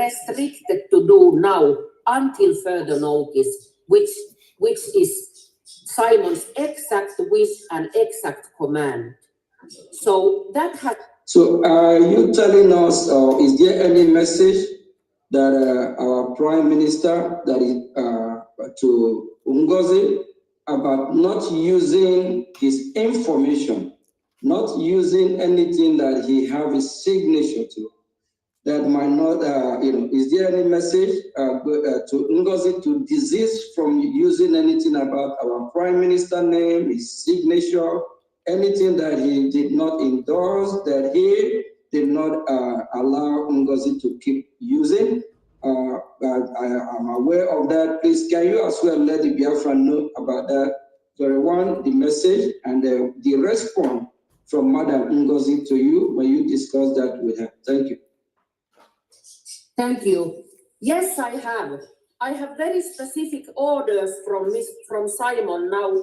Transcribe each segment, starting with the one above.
restricted to do now until further notice, which is Simon's exact wish and exact command. So that has. So are you telling us, is there any message that our Prime Minister, that is to Ngozi, about not using his information, not using anything that he have his signature to, that might not, is there any message to Ngozi to desist from using anything about our Prime Minister name, his signature, anything that he did not endorse, that he did not allow Ngozi to keep using? I'm aware of that. Please, can you as well let the Biafra know about that? So one, the message and the response from Madam Ngozi to you when you discuss that with her. Thank you. Thank you. Yes, I have. I have very specific orders from Simon now,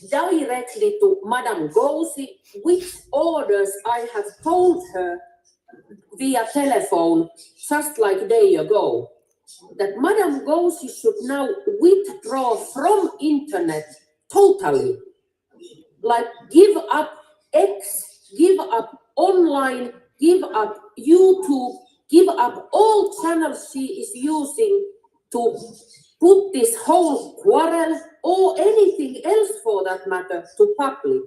directly to Madam Ngozi, which orders I have told her via telephone just like a day ago, that Madam Ngozi should now withdraw from internet totally, like give up X, give up online, give up YouTube, give up all channels she is using to put this whole quarrel or anything else for that matter to public.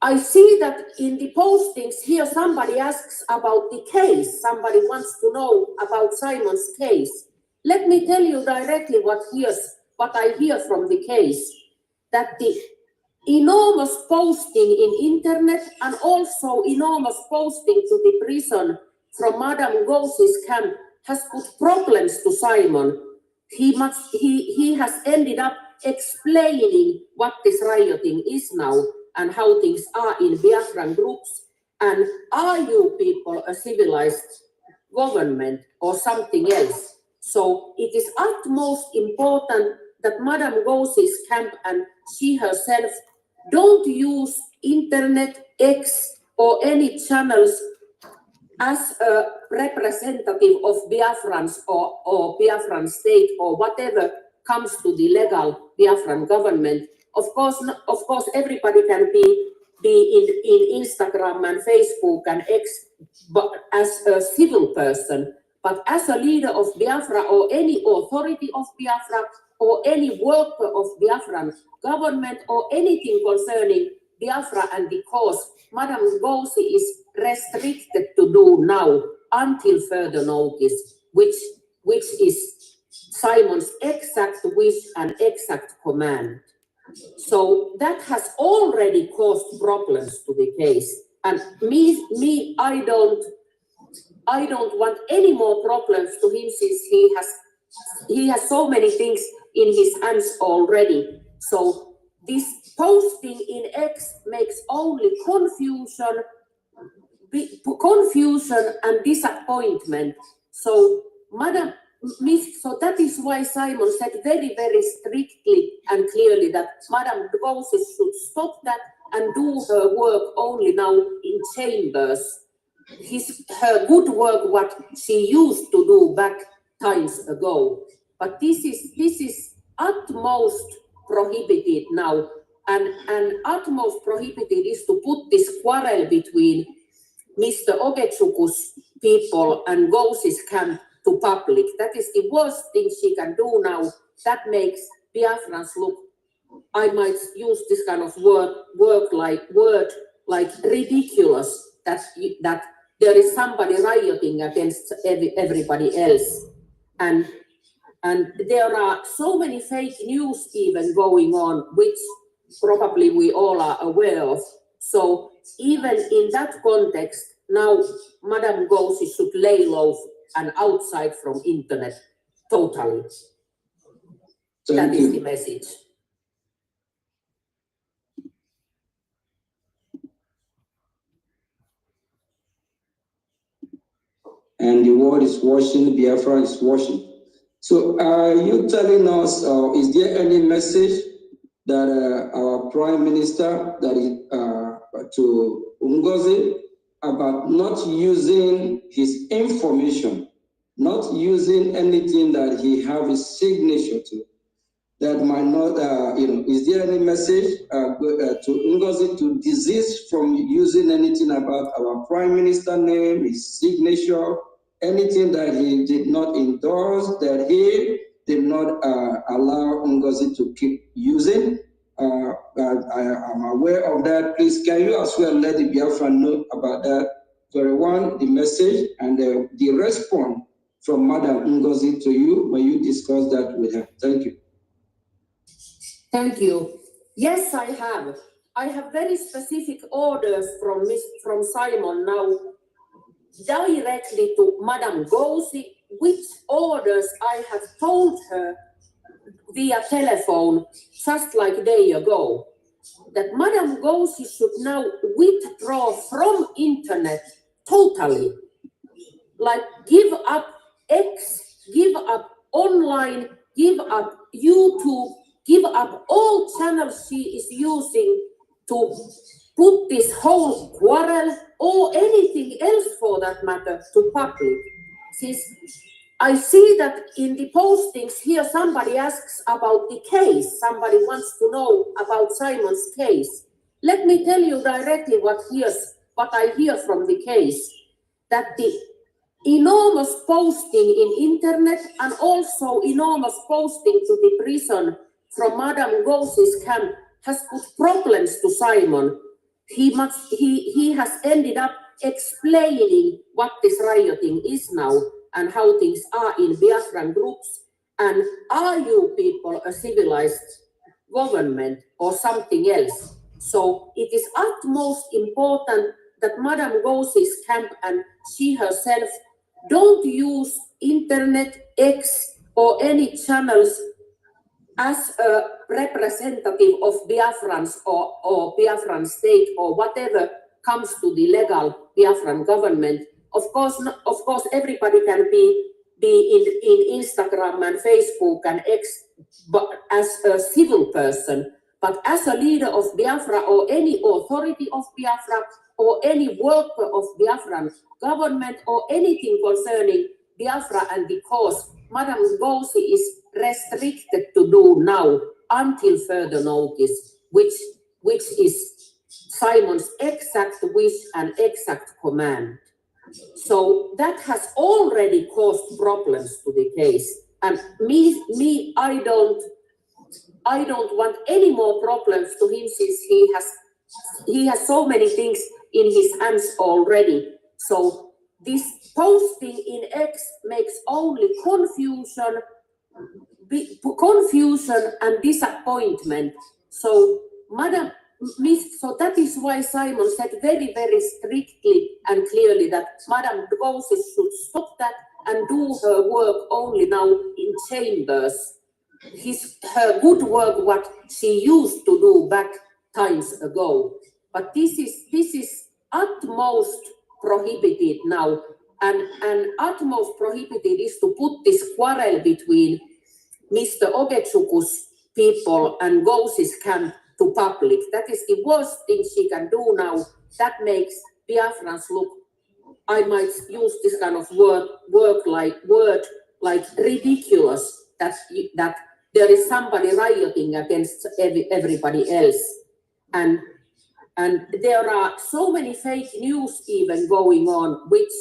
I see that in the postings here somebody asks about the case, somebody wants to know about Simon's case. Let me tell you directly what I hear from the case, that the enormous posting in internet and also enormous posting to the prison from Madam Ngozi's camp has put problems to Simon. He has ended up explaining what this rioting is now and how things are in Biafran groups, and are you people a civilized government or something else? So it is utmost important that Madam Ngozi's camp and she herself don't use internet, X or any channels as a representative of Biafrans or Biafran state or whatever comes to the legal Biafran government. Of course, everybody can be in Instagram and Facebook and X, but as a civil person. But as a leader of Biafra or any authority of Biafra or any worker of Biafran government or anything concerning Biafra and the cause, Madam Ngozi is restricted to do now until further notice, which is Simon's exact wish and exact command. So that has already caused problems to the case, and I don't want any more problems to him, since he has so many things in his hands already. So this posting in X makes only confusion and disappointment. So so that is why Simon said very, very strictly and clearly that Madam Ngozi should stop that and do her work only now in chambers. Her good work, what she used to do back times ago. But this is utmost prohibited now, and utmost prohibited is to put this quarrel between Mr. Ogetsuku's people and Ngozi's camp to public. That is the worst thing she can do now. That makes Biafrans look, I might use this kind of word like ridiculous, that there is somebody rioting against everybody else. And there are so many fake news even going on, which probably we all are aware of. So even in that context, now Madam Ngozi should lay low and outside from internet totally. That is the message. And the world is watching, Biafra is watching. So are you telling us, is there any message that our Prime Minister, that is to Ngozi, about not using his information, not using anything that he have his signature to, that might not, is there any message to Ngozi to desist from using anything about our Prime Minister name, his signature, anything that he did not endorse, that he did not allow Ngozi to keep using? I am aware of that. Please, can you as well let the Biafra know about that? Very one, the message and the response from Madam Ngozi to you when you discuss that with her. Thank you. Thank you. Yes, I have. I have very specific orders from Simon now, directly to Madam Ngozi, which orders I have told her via telephone just like a day ago, that Madam Ngozi should now withdraw from internet totally, like give up X, give up online, give up YouTube, give up all channels she is using to put this whole quarrel or anything else for that matter to public. Since I see that in the postings here, somebody asks about the case. Somebody wants to know about Simon's case. Let me tell you directly what I hear from the case, that the enormous posting in internet and also enormous posting to the prison from Madam Ngozi's camp has put problems to Simon. He has ended up explaining what this rioting is now and how things are in Biafran groups, and are you people a civilized government or something else? So it is utmost important that Madam Ngozi's camp and she herself don't use internet, X, or any channels as a representative of Biafrans or Biafran state or whatever comes to the legal Biafran government. Of course, everybody can be in Instagram and Facebook and X, but as a civil person. But as a leader of Biafra or any authority of Biafra or any worker of Biafran government or anything concerning Biafra and the cause, Madam Ngozi is restricted to do now until further notice, which is Simon's exact wish and exact command. So that has already caused problems to the case. And I don't want any more problems to him, since he has so many things in his hands already. So this posting in X makes only confusion and disappointment. So so that is why Simon said very, very strictly and clearly that Madam Ngozi should stop that and do her work only now in chambers. Her good work, what she used to do back times ago. But this is utmost prohibited now, and utmost prohibited is to put this quarrel between Mr. Ogechuku's people and Ngozi's camp to public. That is the worst thing she can do now. That makes Biafrans look, I might use this kind of word like ridiculous, that there is somebody rioting against everybody else. And there are so many fake news even going on, which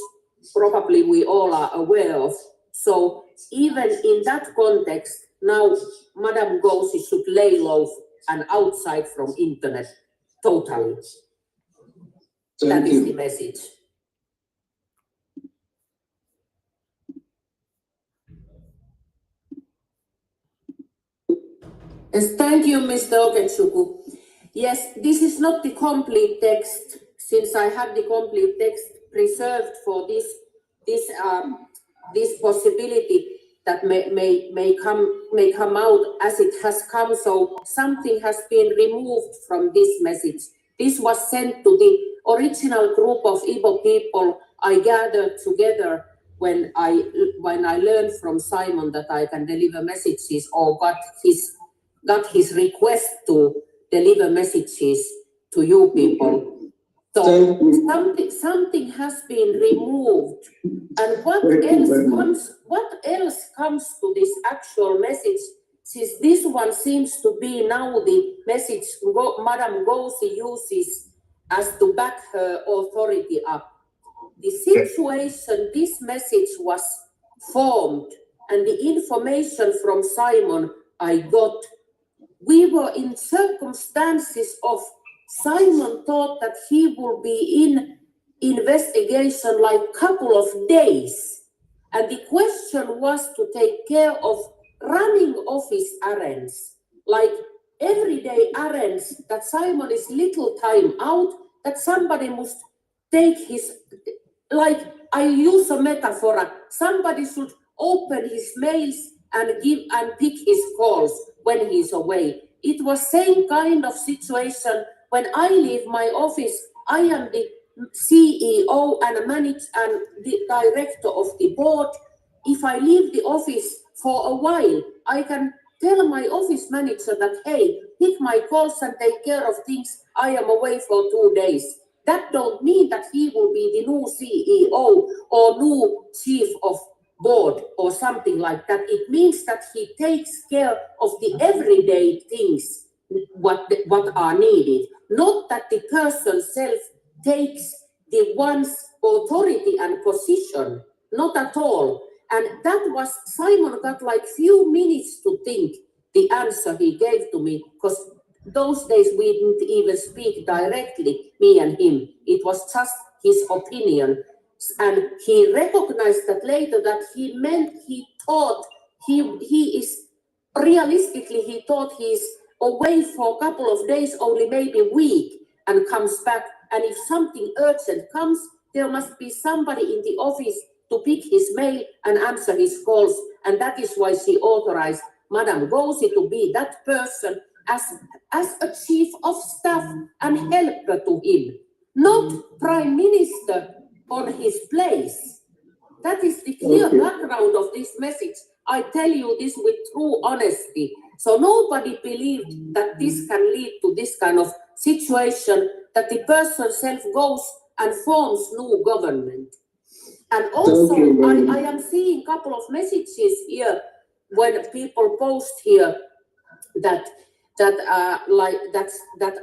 probably we all are aware of. So even in that context, now Madam Ngozi should lay low and outside from internet totally. That is the message. Yes, thank you, Mr. Ogechuku. Yes, this is not the complete text, since I have the complete text preserved for this possibility that may come out as it has come. So something has been removed from this message. This was sent to the original group of Igbo people I gathered together when I learned from Simon that I can deliver messages, or got his request to deliver messages to you people So something has been removed. And what else comes to this actual message, since this one seems to be now the message Madam Ngozi uses as to back her authority up. The situation this message was formed and the information from Simon I got, we were in circumstances of Simon thought that he will be in investigation like couple of days. And the question was to take care of running office errands, like everyday errands that Simon is little time out, that somebody must take his, like I use a metaphor, somebody should open his mails and give and pick his calls when he's away. It was same kind of situation when I leave my office. I am the CEO and manager and the director of the board. If I leave the office for a while, I can tell my office manager that, hey, pick my calls and take care of things. I am away for 2 days. That don't mean that he will be the new CEO or new chief of board or something like that. It means that he takes care of the everyday things what are needed, not that the person self takes the one's authority and position, not at all. And that was, Simon got like few minutes to think the answer he gave to me, because those days we didn't even speak directly, me and him. It was just his opinion. And he recognized that later that he thought he is, realistically, he thought he's away for a couple of days, only maybe a week, and comes back. And if something urgent comes, there must be somebody in the office to pick his mail and answer his calls. And that is why she authorized Madam Ngozi to be that person as a chief of staff and helper to him, not prime minister on his place. That is the clear background of this message. I tell you this with true honesty. So nobody believed that this can lead to this kind of situation, that the person self goes and forms new government. And also, I am seeing a couple of messages here when people post here that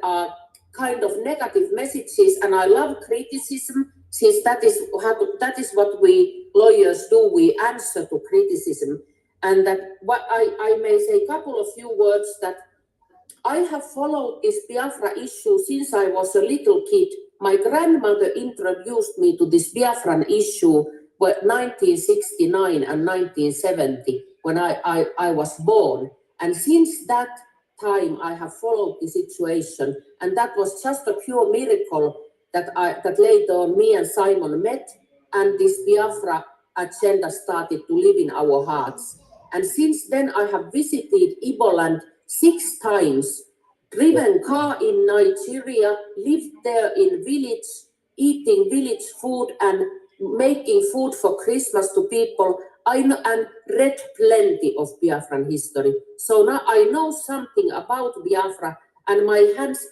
are kind of negative messages, and I love criticism, since that is what we lawyers do. We answer to criticism, and that what I may say a couple of few words that I have followed this Biafra issue since I was a little kid. My grandmother introduced me to this Biafran issue in 1969 and 1970 when I was born, and since that time I have followed the situation, and that was just a pure miracle that later on me and Simon met, and this Biafra agenda started to live in our hearts. And since then I have visited Iboland 6 times, driven car in Nigeria, lived there in village, eating village food and making food for Christmas to people. I know, and read plenty of Biafran history. So now I know something about Biafra, and my hands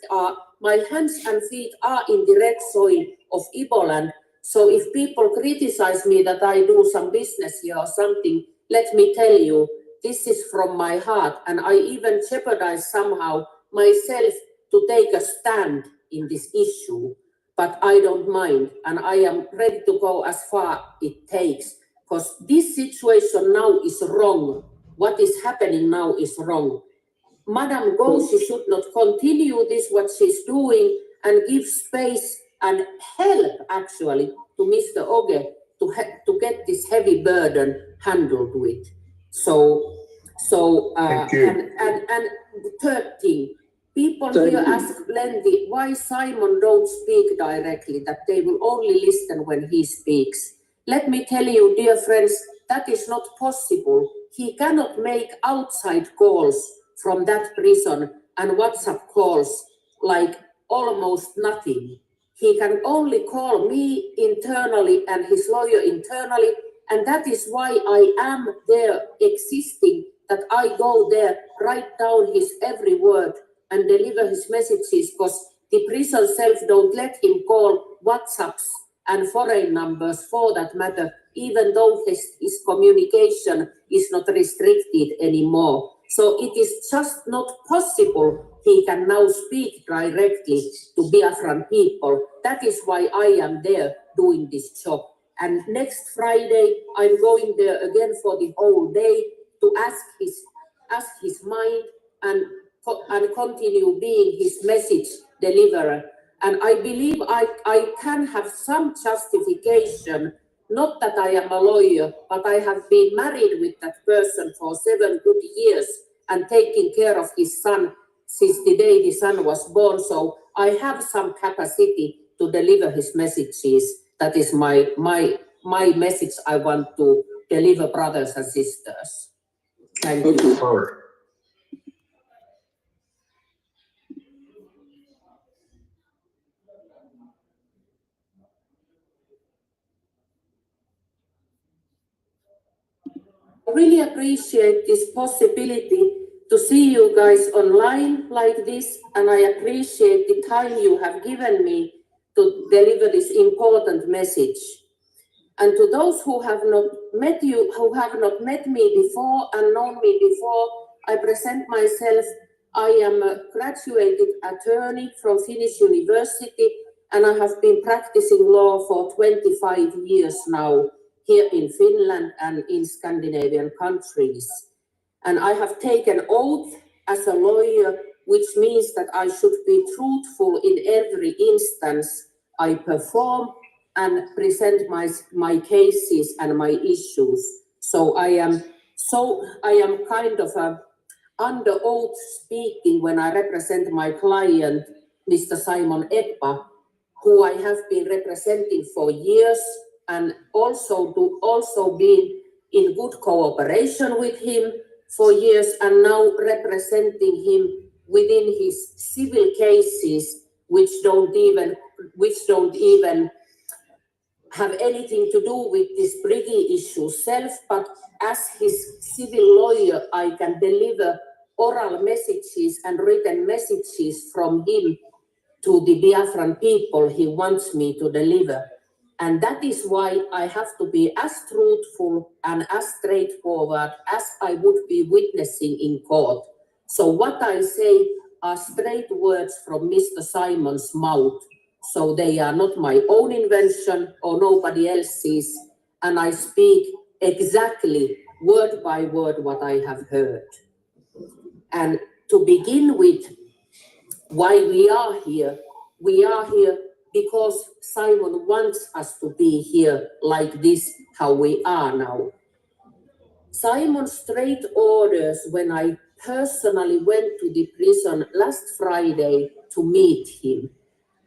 and feet are in the red soil of Iboland. So if people criticize me that I do some business here or something, let me tell you, this is from my heart, and I even jeopardize somehow myself to take a stand in this issue. But I don't mind, and I am ready to go as far it takes. Because this situation now is wrong. What is happening now is wrong. Madam Ngozi should not continue this, what she's doing, and give space and help, actually, to Mr. Oge to get this heavy burden handled with. So and third thing, people here ask plenty why Simon don't speak directly, that they will only listen when he speaks. Let me tell you, dear friends, that is not possible. He cannot make outside calls from that prison and WhatsApp calls like almost nothing. He can only call me internally and his lawyer internally, and that is why I am there existing, that I go there, write down his every word and deliver his messages, because the prison self don't let him call WhatsApps and foreign numbers for that matter, even though his communication is not restricted anymore. So it is just not possible he can now speak directly to Biafran people. That is why I am there doing this job. And next Friday, I'm going there again for the whole day to ask his mind and continue being his message deliverer. And I believe I can have some justification, not that I am a lawyer, but I have been married with that person for 7 good years and taking care of his son since the day the son was born. So I have some capacity to deliver his messages. That is my message I want to deliver, brothers and sisters. Thank you. I really appreciate this possibility to see you guys online like this, and I appreciate the time you have given me to deliver this important message. And to those who have not met me before and known me before, I present myself. I am a graduated attorney from Finnish University, and I have been practicing law for 25 years now here in Finland and in Scandinavian countries. And I have taken oath as a lawyer, which means that I should be truthful in every instance I perform and present my cases and my issues. So I am kind of under oath speaking when I represent my client, Mr. Simon Ekpa, who I have been representing for years, and also been in good cooperation with him for years, and now representing him within his civil cases, which don't even have anything to do with this BRGIE issue self, but as his civil lawyer, I can deliver oral messages and written messages from him to the Biafran people he wants me to deliver. And that is why I have to be as truthful and as straightforward as I would be witnessing in court. So what I say are straight words from Mr. Simon's mouth. So they are not my own invention or nobody else's. And I speak exactly word by word what I have heard. And to begin with, why we are here because Simon wants us to be here like this, how we are now. Simon's straight orders when I personally went to the prison last Friday to meet him.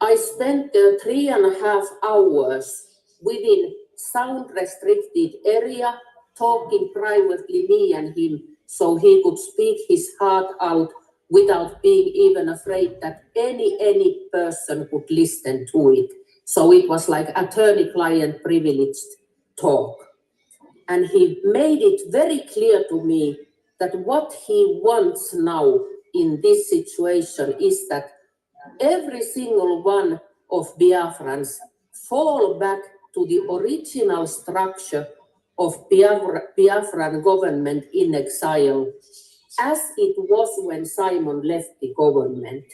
I spent there 3.5 hours within sound restricted area, talking privately, me and him, so he could speak his heart out without being even afraid that any person would listen to it. So it was like attorney-client privileged talk. And he made it very clear to me that what he wants now in this situation is that every single one of Biafrans fall back to the original structure of Biafran government in exile, as it was when Simon left the government.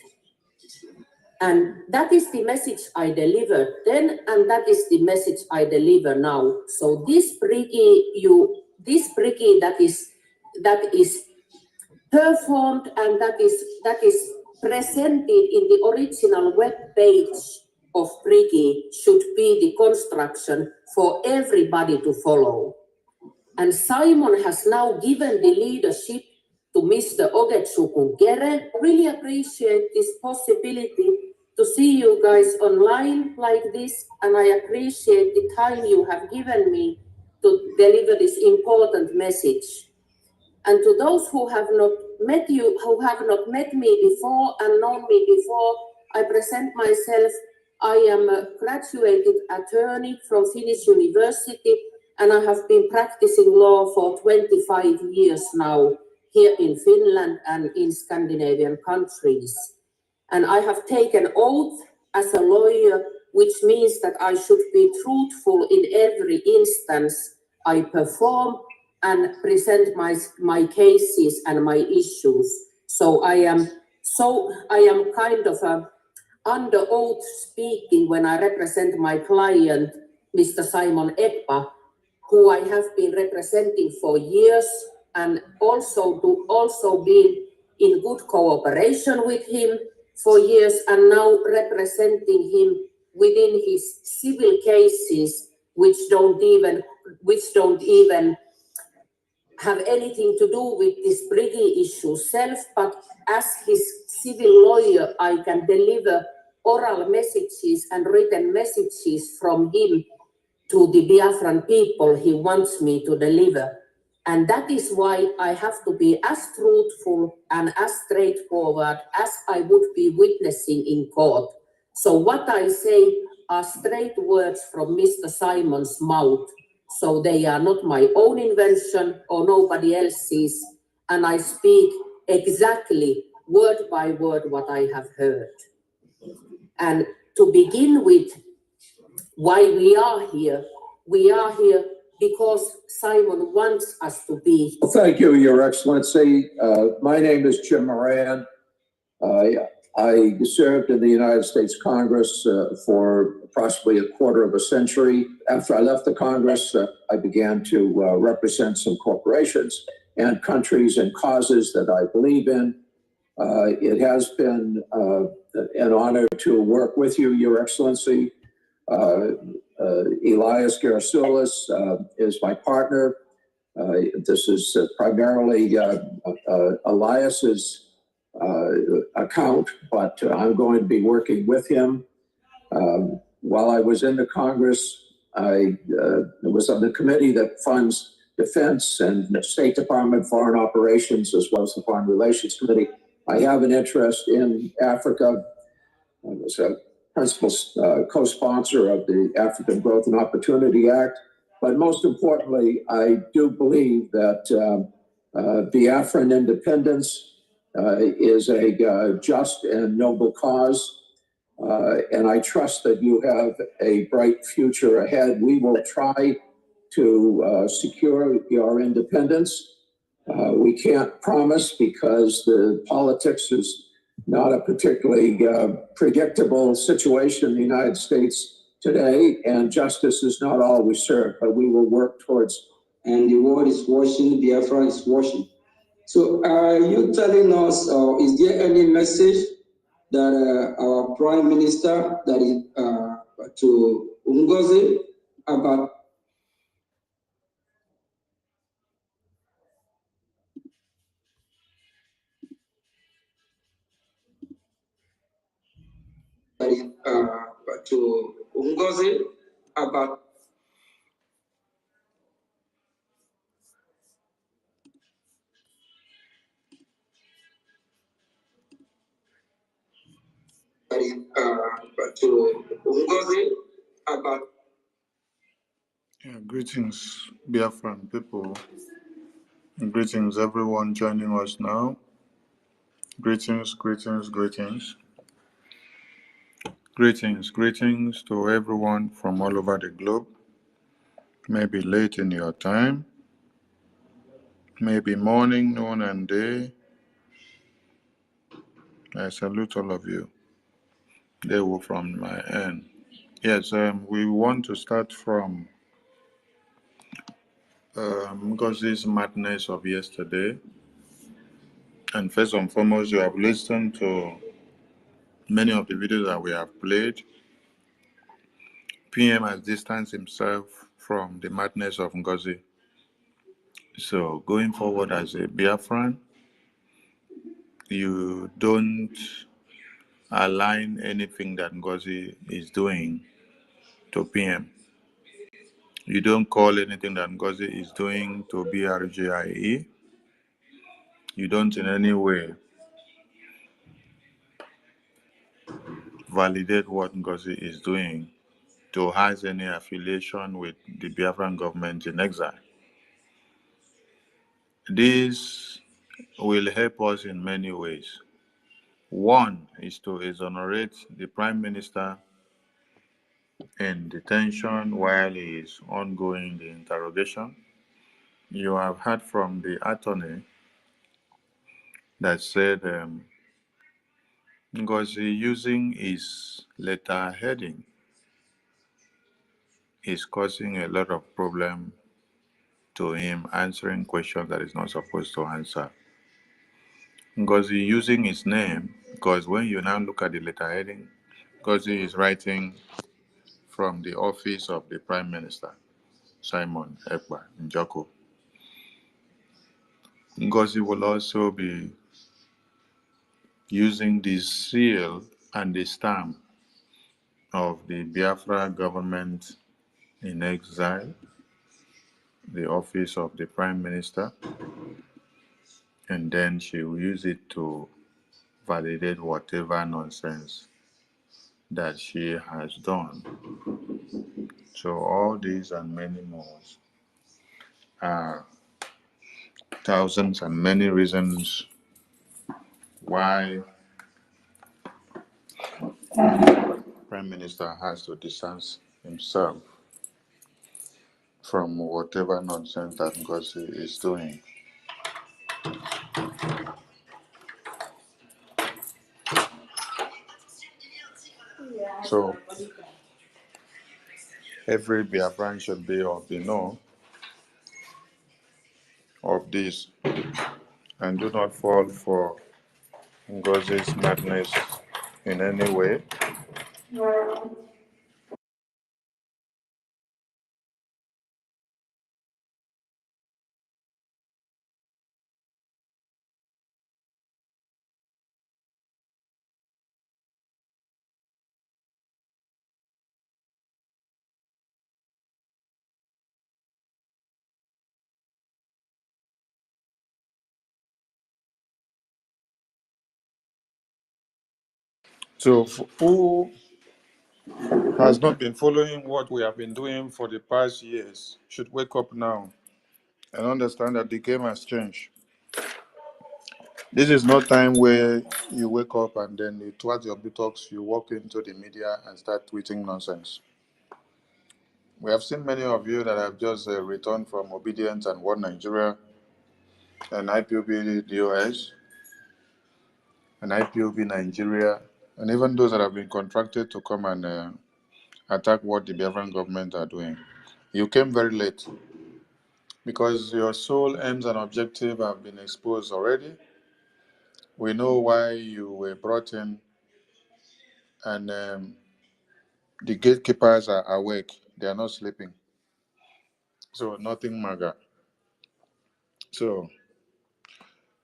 And that is the message I delivered then, and that is the message I deliver now. So this BRGIE that is performed and that is presented in the original web page of BRGIE should be the construction for everybody to follow. And Simon has now given the leadership to Mr. OGOJA. Really appreciate this possibility to see you guys online like this, and I appreciate the time you have given me to deliver this important message. And to those who have not met me before and known me before, I present myself. I am a graduated attorney from Finnish University, and I have been practicing law for 25 years now here in Finland and in Scandinavian countries. And I have taken oath as a lawyer, which means that I should be truthful in every instance I perform and present my cases and my issues. So I am kind of under oath speaking when I represent my client, Mr. Simon Ekpa, who I have been representing for years, and also been in good cooperation with him for years, and now representing him within his civil cases, which don't even have anything to do with this BRGIE issue self, but as his civil lawyer, I can deliver oral messages and written messages from him to the Biafran people he wants me to deliver. And that is why I have to be as truthful and as straightforward as I would be witnessing in court. So what I say are straight words from Mr. Simon's mouth. So they are not my own invention or nobody else's. And I speak exactly word by word what I have heard. And to begin with, why we are here because Simon wants us to be. Thank you, Your Excellency. My name is Jim Moran. I served in the United States Congress for approximately a quarter of a century. After I left the Congress, I began to represent some corporations and countries and causes that I believe in. It has been an honor to work with you, Your Excellency. Elias Gerasulis is my partner. This is primarily Elias's account, but I'm going to be working with him. While I was in the Congress, I was on the committee that funds defense and State Department foreign operations, as well as the Foreign Relations Committee. I have an interest in Africa. I was a principal co-sponsor of the African Growth and Opportunity Act. But most importantly, I do believe that Biafran independence is a just and noble cause. And I trust that you have a bright future ahead. We will try to secure your independence. We can't promise because the politics is not a particularly predictable situation in the United States today, and justice is not always served, but we will work towards. And the world is watching, Biafra is watching. So are you telling us, is there any message that our Prime Minister, that is to Ngozi, about to Ngozi about to Ngozi about. Greetings, Biafran people. Greetings, everyone joining us now. Greetings, greetings, greetings. Greetings, greetings to everyone from all over the globe. Maybe late in your time, maybe morning, noon, and day. I salute all of you. They were from my end. Yes, we want to start from Ngozi's madness of yesterday. And first and foremost, you have listened to many of the videos that we have played. PM has distanced himself from the madness of Ngozi. So going forward as a Biafran, you don't align anything that Ngozi is doing to PM. You don't call anything that Ngozi is doing to BRGIE. You don't in any way validate what Ngozi is doing to has any affiliation with the Biafran government in exile. This will help us in many ways. One is to exonerate the Prime Minister in detention while he is ongoing the interrogation. You have heard from the attorney that said Ngozi using his letter heading is causing a lot of problem to him answering questions that he's not supposed to answer. Ngozi using his name, because when you now look at the letter heading, Ngozi is writing from the office of the Prime Minister, Simon Ekpa Njoko. Ngozi will also be using the seal and the stamp of the Biafra government in exile, the office of the Prime Minister, and then she will use it to validate whatever nonsense that she has done. So all these and many more are thousands and many reasons why Prime Minister has to distance himself from whatever nonsense that Ngozi is doing. So every Biafran should be of the know of this and do not fall for Ngozi's madness in any way. So who has not been following what we have been doing for the past years should wake up now and understand that the game has changed. This is not time where you wake up and then you twat your buttocks, you walk into the media and start tweeting nonsense. We have seen many of you that have just returned from Obedience and One Nigeria and IPOB DOS and IPOB Nigeria, and even those that have been contracted to come and attack what the Biafran government are doing. You came very late because your sole aims and objective have been exposed already. We know why you were brought in, and the gatekeepers are awake. They are not sleeping. So nothing maga. So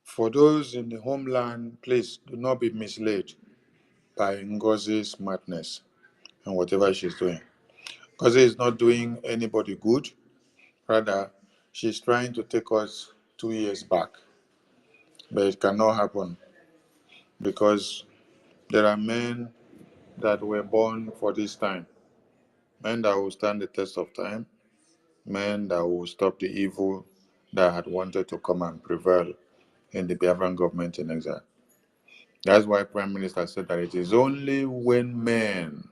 for those in the homeland, please do not be misled by Ngozi's madness and whatever she's doing. Ngozi is not doing anybody good. Rather, she's trying to take us 2 years back. But it cannot happen because there are men that were born for this time. Men that will stand the test of time. Men that will stop the evil that had wanted to come and prevail in the Biafran government in exile. That's why Prime Minister said that it is only when men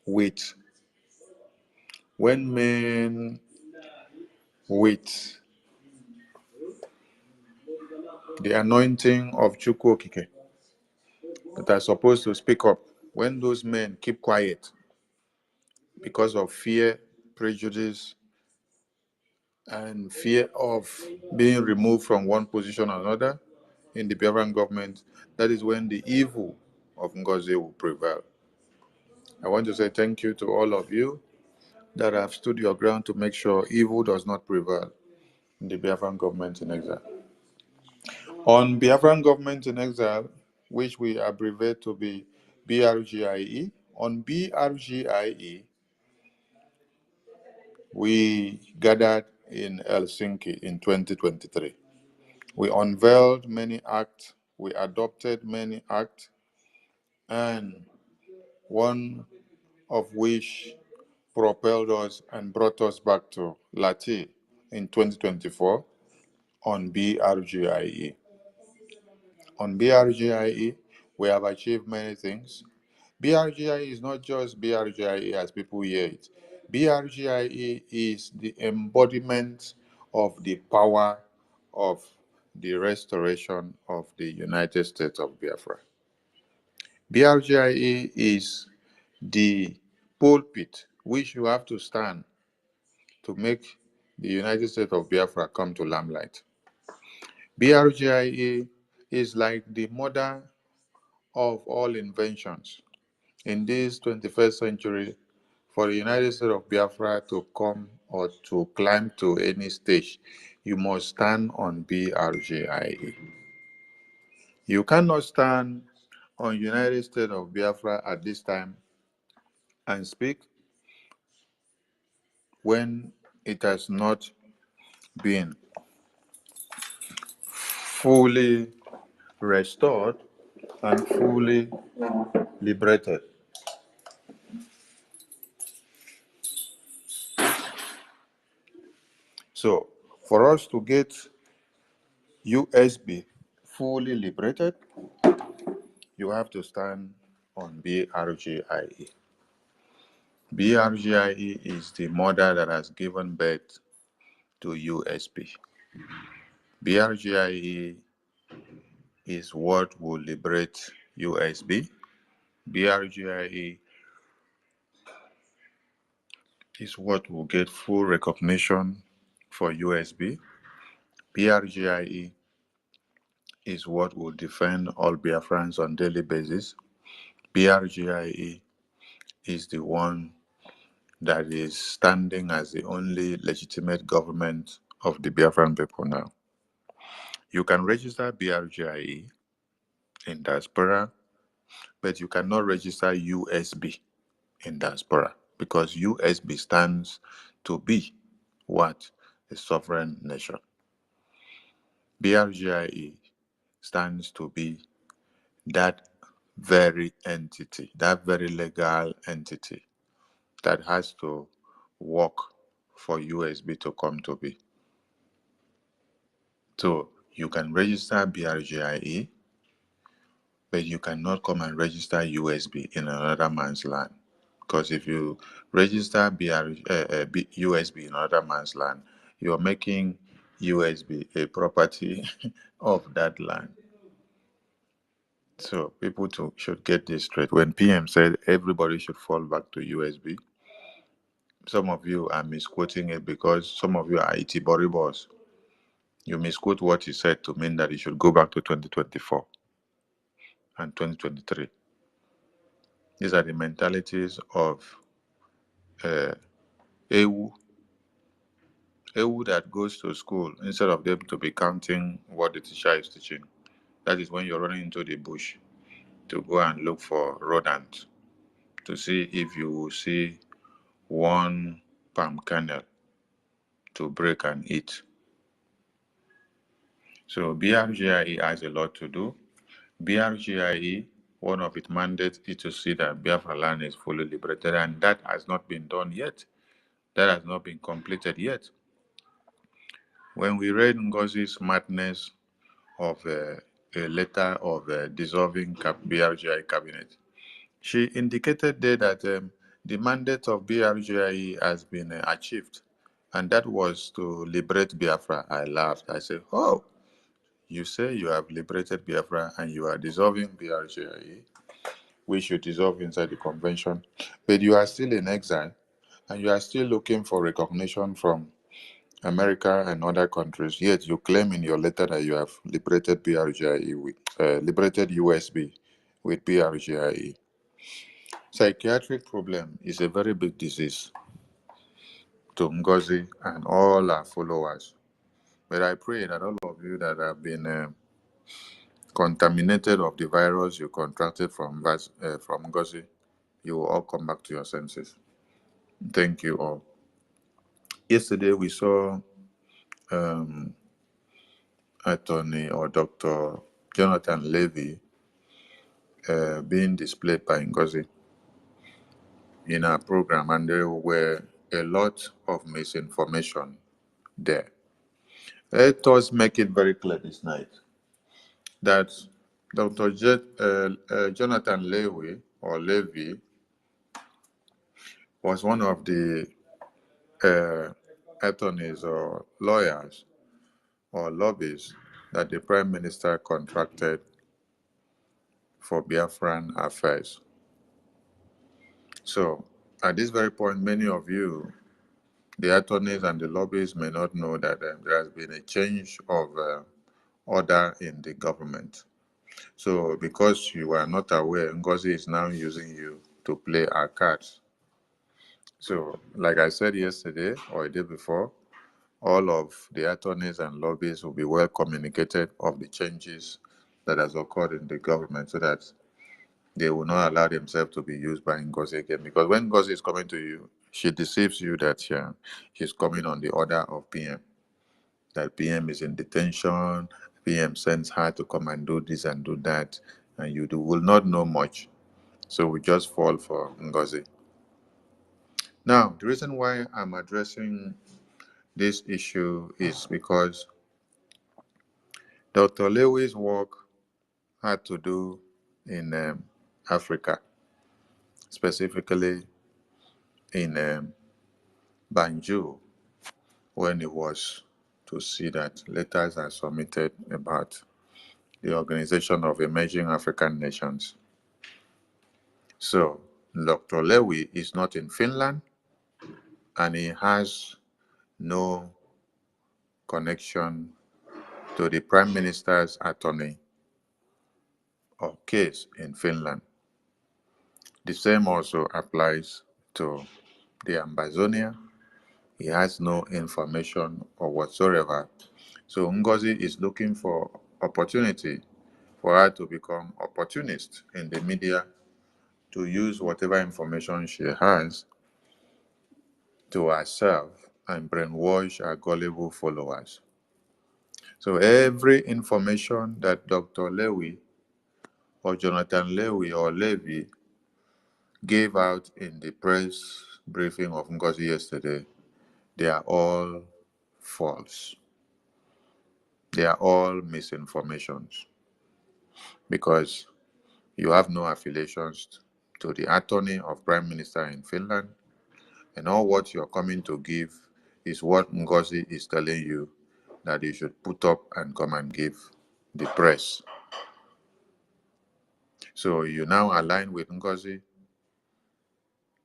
with the anointing of Chukwu Okike that are supposed to speak up, when those men keep quiet because of fear, prejudice, and fear of being removed from one position or another in the Biafran government, that is when the evil of Ngozi will prevail. I want to say thank you to all of you that have stood your ground to make sure evil does not prevail in the Biafran government in exile. On Biafran government in exile, which we abbreviate to be BRGIE, on BRGIE, we gathered in Helsinki in 2023. We unveiled many acts, we adopted many acts, and one of which propelled us and brought us back to Lati in 2024 on BRGIE. On BRGIE, we have achieved many things. BRGIE is not just BRGIE as people hear it. BRGIE is the embodiment of the power of the restoration of the United States of Biafra. BRGIE is the pulpit which you have to stand to make the United States of Biafra come to limelight. BRGIE is like the mother of all inventions. In this 21st century, for the United States of Biafra to come or to climb to any stage, you must stand on BRGIE. You cannot stand on United States of Biafra at this time and speak when it has not been fully restored and fully liberated. So, for us to get USB fully liberated, you have to stand on BRGIE. BRGIE is the mother that has given birth to USB. BRGIE is what will liberate USB. BRGIE is what will get full recognition for USB. BRGIE is what will defend all Biafrans on daily basis. BRGIE is the one that is standing as the only legitimate government of the Biafran people now. You can register BRGIE in diaspora, but you cannot register USB in diaspora because USB stands to be what? A sovereign nation. BRGIE stands to be that very entity, that very legal entity that has to work for USB to come to be. So you can register BRGIE, but you cannot come and register USB in another man's land. Because if you register USB in another man's land, you're making USB a property of that land. So people should get this straight. When PM said everybody should fall back to USB, some of you are misquoting it because some of you are itiboribos. You misquote what he said to mean that he should go back to 2024 and 2023. These are the mentalities of Ewu that goes to school instead of them to be counting what the teacher is teaching. That is when you're running into the bush to go and look for rodents to see if you will see one palm kernel to break and eat. So BRGIE has a lot to do. BRGIE, one of its mandates is to see that Biafra land is fully liberated, and that has not been done yet. That has not been completed yet. When we read Ngozi's madness of a letter of dissolving BRGIE cabinet, she indicated there that the mandate of BRGIE has been achieved, and that was to liberate Biafra. I laughed. I said, oh, you say you have liberated Biafra and you are dissolving BRGIE. We should dissolve inside the convention, but you are still in exile and you are still looking for recognition from America and other countries, yet you claim in your letter that you have liberated BRGIE with liberated USB with BRGIE. Psychiatric problem is a very big disease to Ngozi and all our followers. But I pray that all of you that have been contaminated of the virus you contracted from Ngozi, you will all come back to your senses. Thank you all. Yesterday we saw Attorney or Dr. Jonathan Levy being displayed by Ngozi in our program, and there were a lot of misinformation there. Let us make it very clear this night that Dr. Jonathan Levy was one of the attorneys or lawyers or lobbyists that the Prime Minister contracted for Biafran affairs. So, at this very point, many of you, the attorneys and the lobbyists, may not know that there has been a change of order in the government. So, because you are not aware, Ngozi is now using you to play our cards. So, like I said yesterday or a day before, all of the attorneys and lobbyists will be well communicated of the changes that has occurred in the government so that they will not allow themselves to be used by Ngozi again. Because when Ngozi is coming to you, she deceives you that she's coming on the order of PM. That PM is in detention, PM sends her to come and do this and do that, and you will not know much. So we just fall for Ngozi. Now, the reason why I'm addressing this issue is because Dr. Lewy's work had to do in Africa, specifically in Banjul, when it was to see that letters are submitted about the Organization of Emerging African Nations. So, Dr. Lewy is not in Finland, and he has no connection to the Prime Minister's attorney or case in Finland. The same also applies to the Ambazonia. He has no information or whatsoever. So Ngozi is looking for opportunity for her to become opportunist in the media, to use whatever information she has to herself and brainwash her gullible followers. So every information that Dr. Lewy or Jonathan Lewy or Levy gave out in the press briefing of Ngozi yesterday, they are all false. They are all misinformations, because you have no affiliations to the attorney of Prime Minister in Finland, and all what you're coming to give is what Ngozi is telling you that you should put up and come and give the press. So you now align with Ngozi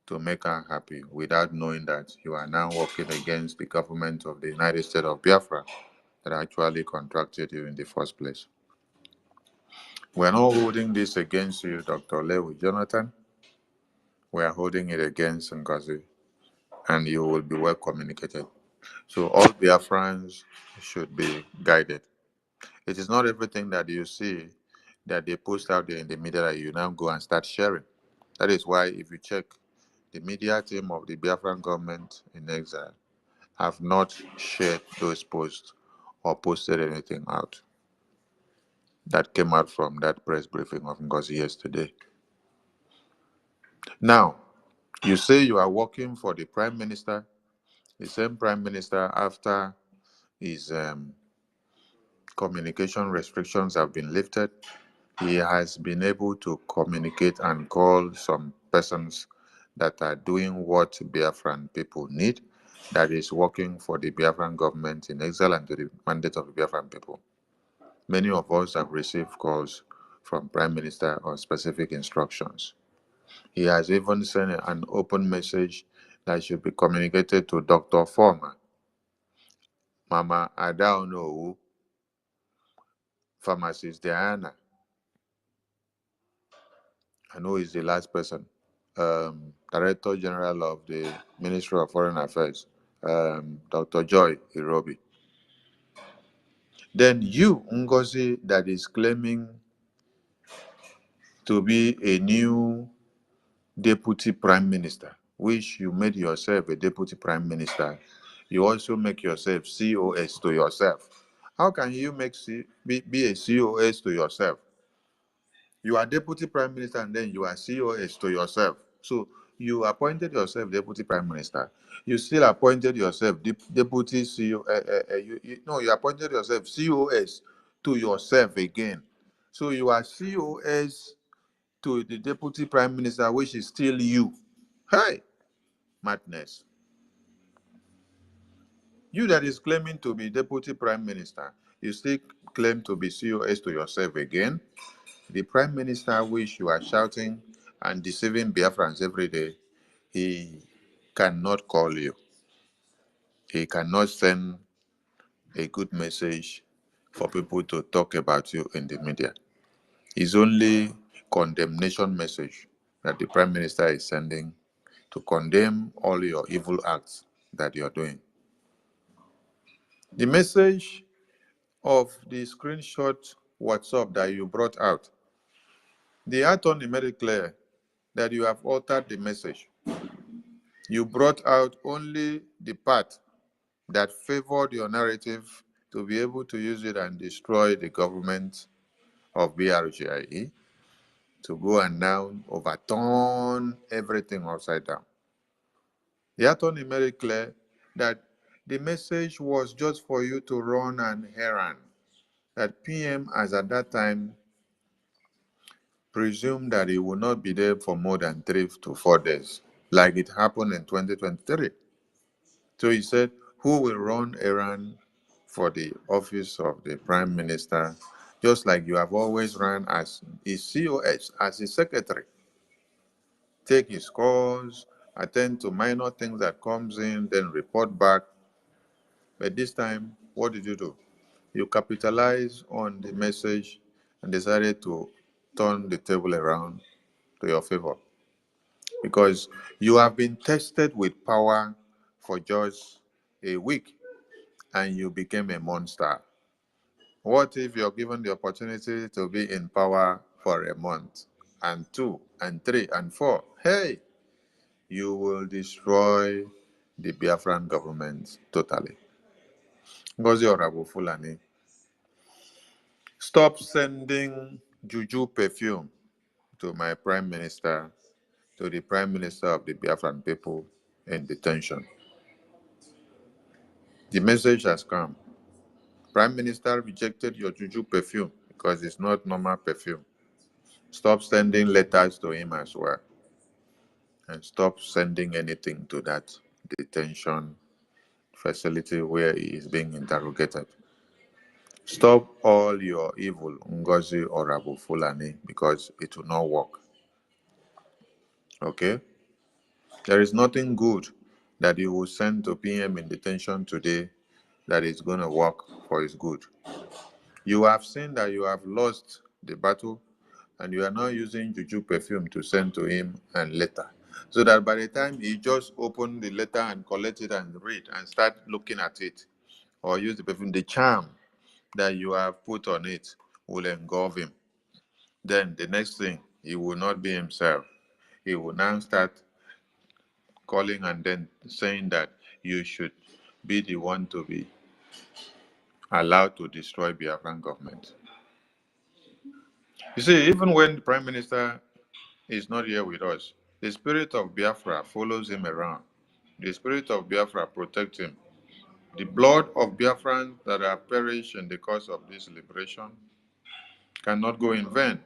to make her happy without knowing that you are now working against the government of the United States of Biafra that actually contracted you in the first place. We're not holding this against you, Dr. Lewy Jonathan. We are holding it against Ngozi, and you will be well communicated. So all Biafrans should be guided. It is not everything that you see that they post out there in the media that you now go and start sharing. That is why, if you check, the media team of the Biafran government in exile have not shared those posts or posted anything out that came out from that press briefing of Ngozi yesterday. Now, you say you are working for the Prime Minister, the same Prime Minister, after his communication restrictions have been lifted, he has been able to communicate and call some persons that are doing what Biafran people need, that is working for the Biafran government in exile and to the mandate of the Biafran people. Many of us have received calls from Prime Minister on specific instructions. He has even sent an open message that should be communicated to Dr. Former, Mama Adaonowu, Pharmacist Diana. I know he's the last person. Director General of the Ministry of Foreign Affairs, Dr. Joy Irobi. Then you, Ngozi, that is claiming to be a new Deputy Prime Minister, which you made yourself a Deputy Prime Minister, you also make yourself COS to yourself. How can you be a COS to yourself? You are Deputy Prime Minister and then you are COS to yourself. So you appointed yourself Deputy Prime Minister. You still appointed yourself Deputy CEO. You appointed yourself COS to yourself again. So you are COS to the Deputy Prime Minister, which is still you. Hey, madness. You that is claiming to be Deputy Prime Minister, you still claim to be COS to yourself again. The Prime Minister, which you are shouting and deceiving Biafrans every day, he cannot call you. He cannot send a good message for people to talk about you in the media. It's only condemnation message that the Prime Minister is sending to condemn all your evil acts that you're doing. The message of the screenshot WhatsApp that you brought out, the attorney made it clear that you have altered the message. You brought out only the part that favored your narrative to be able to use it and destroy the government of BRGIE, to go and now overturn everything upside down. The attorney made it clear that the message was just for you to run an errand, that PM, as at that time, presumed that he would not be there for more than 3 to 4 days, like it happened in 2023. So he said, who will run errand for the office of the Prime Minister, just like you have always run as his COS, as his secretary? Take his calls, attend to minor things that comes in, then report back. But this time, what did you do? You capitalized on the message and decided to turn the table around to your favor. Because you have been tested with power for just a week and you became a monster. What if you're given the opportunity to be in power for a month, and 2, and 3, and 4? Hey, you will destroy the Biafran government totally. Ngozi Orabu Fulani, stop sending juju perfume to my Prime Minister, to the Prime Minister of the Biafran people in detention. The message has come. Prime Minister rejected your juju perfume because it's not normal perfume. Stop sending letters to him as well. And stop sending anything to that detention facility where he is being interrogated. Stop all your evil, Ngozi Orabu Fulani, because it will not work. Okay? There is nothing good that you will send to PM in detention today that is going to work for his good. You have seen that you have lost the battle, and you are now using juju perfume to send to him and letter, so that by the time he just open the letter and collect it and read and start looking at it, or use the perfume, the charm that you have put on it will engulf him. Then the next thing, he will not be himself. He will now start calling and then saying that you should be the one to be allowed to destroy Biafran government. You see, even when the Prime Minister is not here with us, the spirit of Biafra follows him around. The spirit of Biafra protects him. The blood of Biafrans that have perished in the course of this liberation cannot go in vain.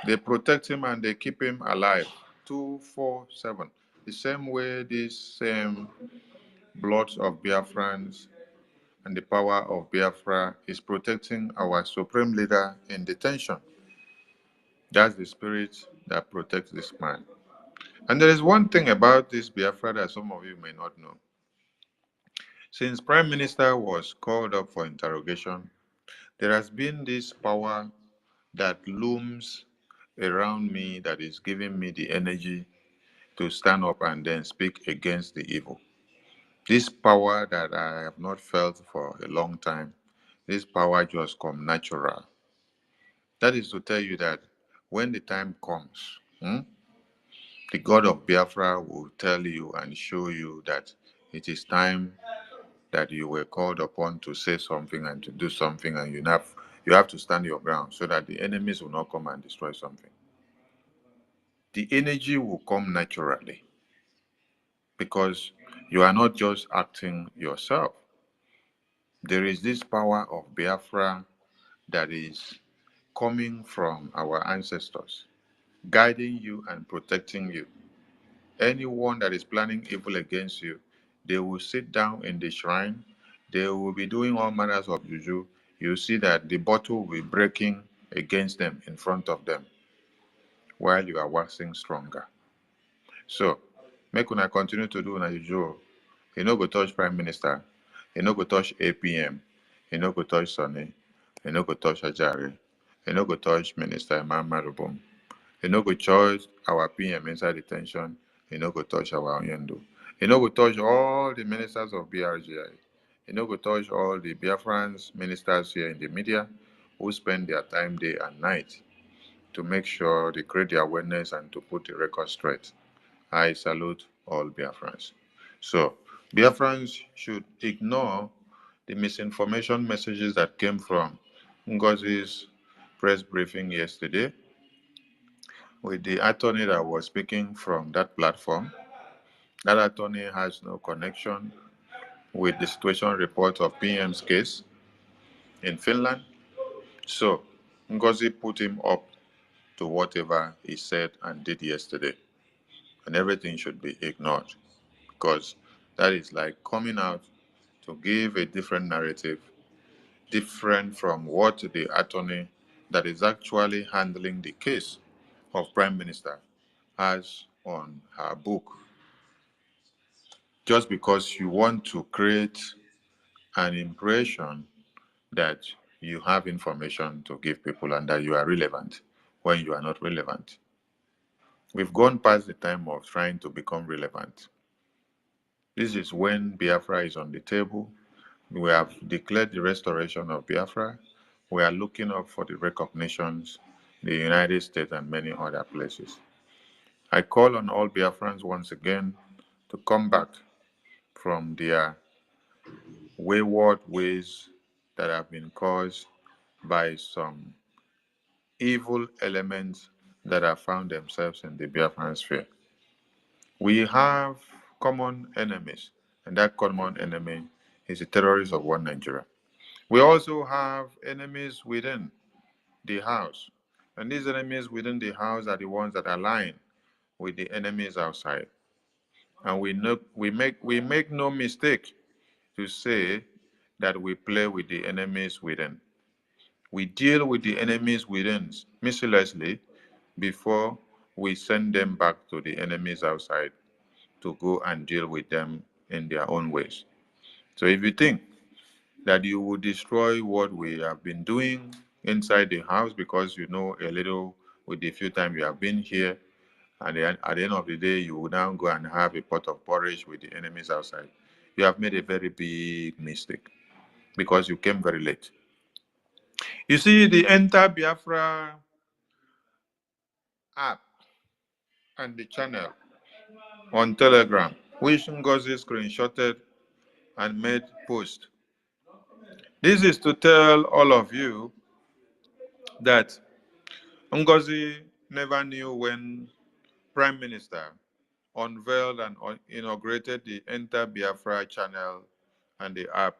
They protect him and they keep him alive 24/7. The same way these same blood of Biafrans and the power of Biafra is protecting our supreme leader in detention. That's the spirit that protects this man. And there is one thing about this Biafra that some of you may not know. Since Prime Minister was called up for interrogation, there has been this power that looms around me that is giving me the energy to stand up and then speak against the evil. This power that I have not felt for a long time, this power just comes natural. That is to tell you that when the time comes, the God of Biafra will tell you and show you that it is time that you were called upon to say something and to do something, and you have to stand your ground so that the enemies will not come and destroy something. The energy will come naturally because you are not just acting yourself. There is this power of Biafra that is coming from our ancestors, guiding you and protecting you. Anyone that is planning evil against you, they will sit down in the shrine, they will be doing all manners of juju. You see that the bottle will be breaking against them in front of them while you are waxing stronger. So, make una continue to do una juju. You no go touch Prime Minister, you no go touch APM, you no go touch Sonny, you no go touch Ajari, you no go touch Minister Imam Marubum, you no go touch our PM inside detention, you no go touch our Oyendo. You no go touch all the ministers of BRGIE. You no go touch all the BIAFRANS ministers here in the media who spend their time day and night to make sure they create the awareness and to put the record straight. I salute all Biafrans. So, Biafrans should ignore the misinformation messages that came from Ngozi's press briefing yesterday with the attorney that was speaking from that platform. That attorney has no connection with the situation report of PM's case in Finland. So, Ngozi put him up to whatever he said and did yesterday. And everything should be ignored because that is like coming out to give a different narrative, different from what the attorney that is actually handling the case of Prime Minister has on her book. Just because you want to create an impression that you have information to give people and that you are relevant when you are not relevant. We've gone past the time of trying to become relevant. This is when Biafra is on the table. We have declared the restoration of Biafra. We are looking up for the recognitions in the United States and many other places. I call on all Biafrans once again to come back from their wayward ways that have been caused by some evil elements that have found themselves in the Biafran sphere. We have common enemies, and that common enemy is the terrorists of one Nigeria. We also have enemies within the house, and these enemies within the house are the ones that align with the enemies outside. And we make no mistake to say that we play with the enemies within. We deal with the enemies within mercilessly before we send them back to the enemies outside to go and deal with them in their own ways. So if you think that you will destroy what we have been doing inside the house because you know a little with the few times you have been here, and then at the end of the day, you will now go and have a pot of porridge with the enemies outside, you have made a very big mistake because you came very late. You see, the Enter Biafra app and the channel on Telegram, which Ngozi screenshotted and made post. This is to tell all of you that Ngozi never knew when Prime Minister unveiled and inaugurated the Enter Biafra channel and the app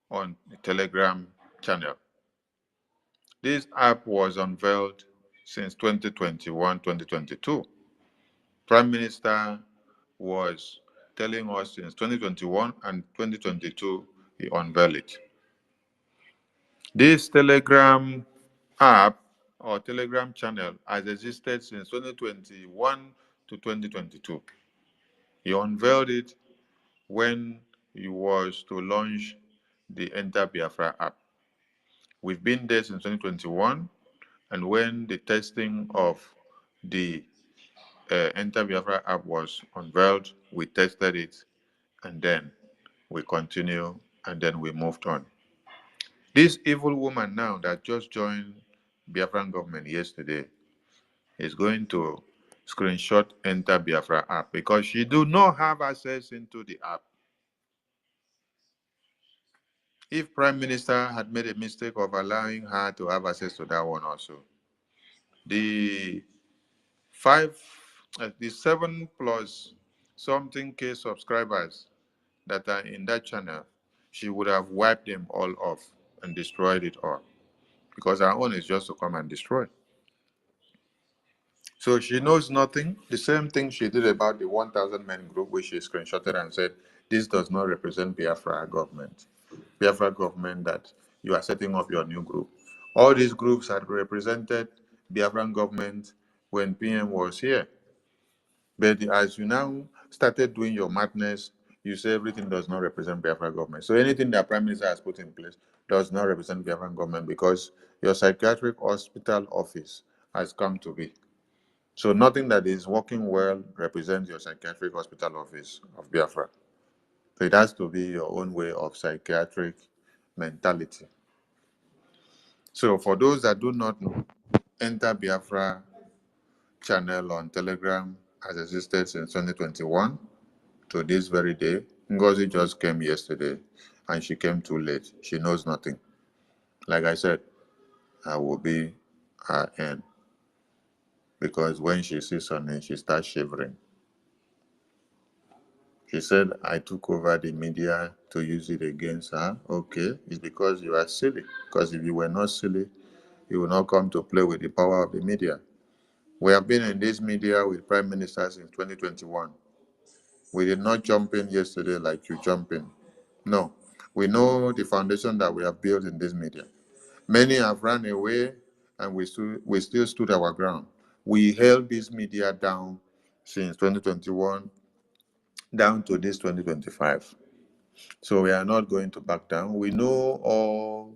on the Telegram channel. This app was unveiled since 2021-2022. Prime Minister was telling us since 2021 and 2022 he unveiled it. This Telegram app or Telegram channel has existed since 2021 to 2022. He unveiled it when he was to launch the Enter Biafra app. We've been there since 2021, and when the testing of the Enter Biafra app was unveiled, we tested it, and then we continue, and then we moved on. This evil woman now that just joined Biafran government yesterday is going to screenshot Enter Biafra app because she do not have access into the app. If Prime Minister had made a mistake of allowing her to have access to that one also, the 7 plus something K subscribers that are in that channel, she would have wiped them all off and destroyed it all. because our own is just to come and destroy. So she knows nothing. The same thing she did about the 1,000 men group, which she screenshotted and said, this does not represent Biafra government. Biafra government that you are setting up your new group. All these groups had represented Biafran government when PM was here. But as you now started doing your madness, you say everything does not represent Biafra government. So anything that Prime Minister has put in place does not represent Biafran government because your psychiatric hospital office has come to be. So nothing that is working well represents your psychiatric hospital office of Biafra. So it has to be your own way of psychiatric mentality. So for those that do not know, enter Biafra channel on Telegram has existed since 2021 to this very day. Ngozi just came yesterday and she came too late. She knows nothing. Like I said, I will be her end because when she sees something, she starts shivering. She said, I took over the media to use it against her. Okay, it's because you are silly. Because if you were not silly, you will not come to play with the power of the media. We have been in this media with Prime Minister since 2021. We did not jump in yesterday like you jump in. No, we know the foundation that we have built in this media. Many have run away and we still stood our ground. We held this media down since 2021 down to this 2025. So we are not going to back down. We know all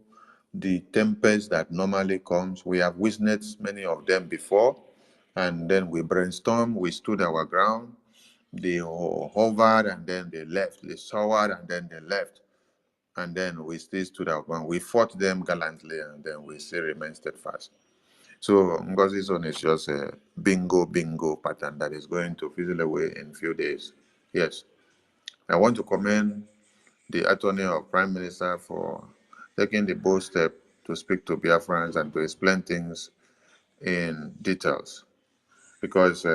the tempests that normally comes. We have witnessed many of them before, and then we brainstormed, we stood our ground. They hovered and then they left. They soared and then they left. And then we still stood our ground. We fought them gallantly and then we still remain steadfast. So Ngozi's own is just a bingo pattern that is going to fizzle away in a few days. Yes. I want to commend the attorney of Prime Minister for taking the bold step to speak to Biafrans and to explain things in details. Because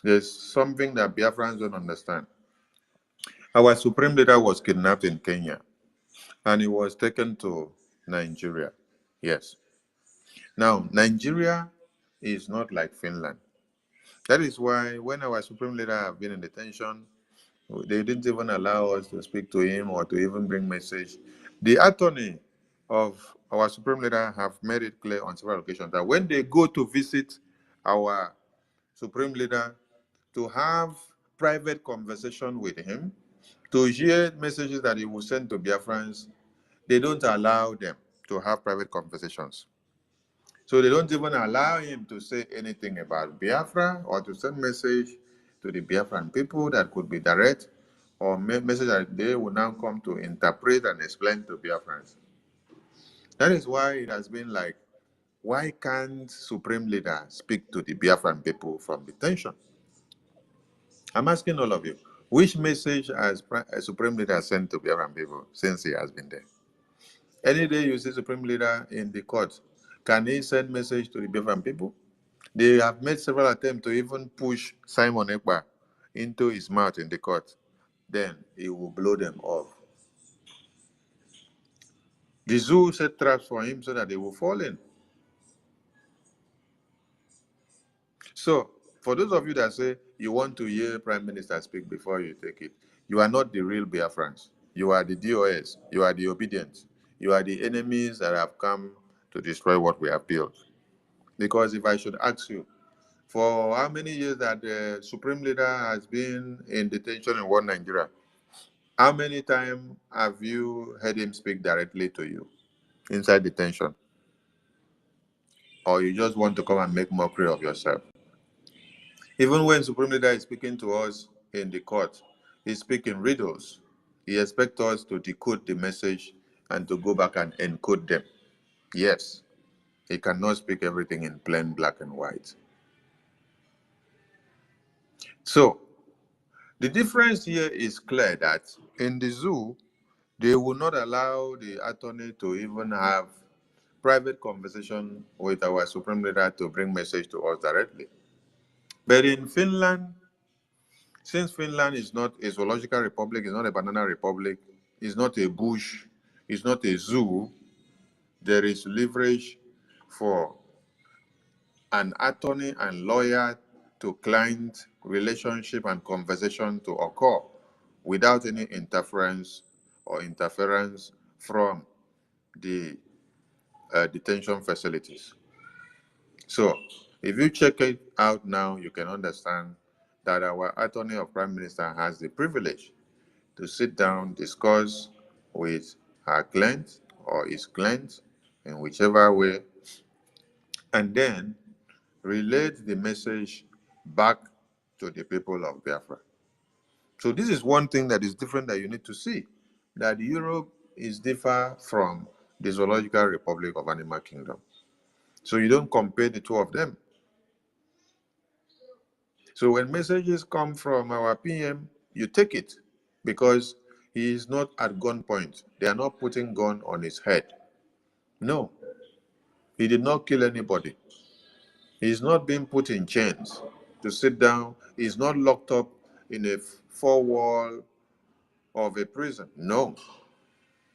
there's something that Biafrans don't understand. Our supreme leader was kidnapped in Kenya and he was taken to Nigeria. Yes. Now, Nigeria is not like Finland. That is why when our supreme leader have been in detention, they didn't even allow us to speak to him or to even bring message. The attorney of our supreme leader have made it clear on several occasions that when they go to visit our supreme leader to have private conversation with him, to hear messages that he will send to Biafrans, they don't allow them to have private conversations. So they don't even allow him to say anything about Biafra or to send message to the Biafran people that could be direct or message that they will now come to interpret and explain to Biafrans. That is why it has been like, why can't Supreme Leader speak to the Biafran people from detention? I'm asking all of you, which message has Supreme Leader sent to Biafran people since he has been there? Any day you see Supreme Leader in the court, can he send message to the Biafran people? They have made several attempts to even push Simon Ekpa into his mouth in the court. Then he will blow them off. The zoo set traps for him so that they will fall in. So, for those of you that say you want to hear Prime Minister speak before you take it, you are not the real Biafrans. You are the DOS. You are the obedient. You are the enemies that have come to destroy what we have built. Because if I should ask you, for how many years that the Supreme Leader has been in detention in one Nigeria, how many times have you heard him speak directly to you inside detention? Or you just want to come and make mockery of yourself? Even when Supreme Leader is speaking to us in the court, he's speaking riddles. He expects us to decode the message and to go back and encode them. Yes, he cannot speak everything in plain black and white. So, the difference here is clear that in the zoo, they will not allow the attorney to even have private conversation with our Supreme Leader to bring message to us directly. But in Finland, since Finland is not a zoological republic, it's not a banana republic, it's not a bush, it's not a zoo, there is leverage for an attorney and lawyer to client relationship and conversation to occur without any interference from the detention facilities. So, if you check it out now, you can understand that our attorney of Prime Minister has the privilege to sit down, discuss with her client or his client in whichever way, and then relate the message back to the people of Biafra. So this is one thing that is different that you need to see, that Europe is different from the Zoological Republic of Animal Kingdom. So you don't compare the two of them. So when messages come from our PM, you take it because he is not at gunpoint. They are not putting gun on his head. No, he did not kill anybody. He is not being put in chains to sit down. He is not locked up in a four wall of a prison. No.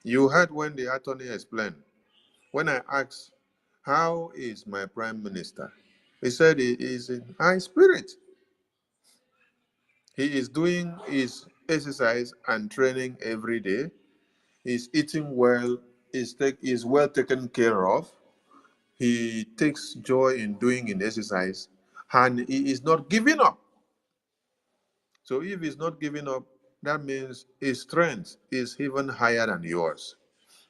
You heard when the attorney explained. When I asked, how is my prime minister? He said he is in high spirit. He is doing his exercise and training every day. He's eating well. He's well taken care of. He takes joy in doing an exercise, and he is not giving up. So if he's not giving up, that means his strength is even higher than yours.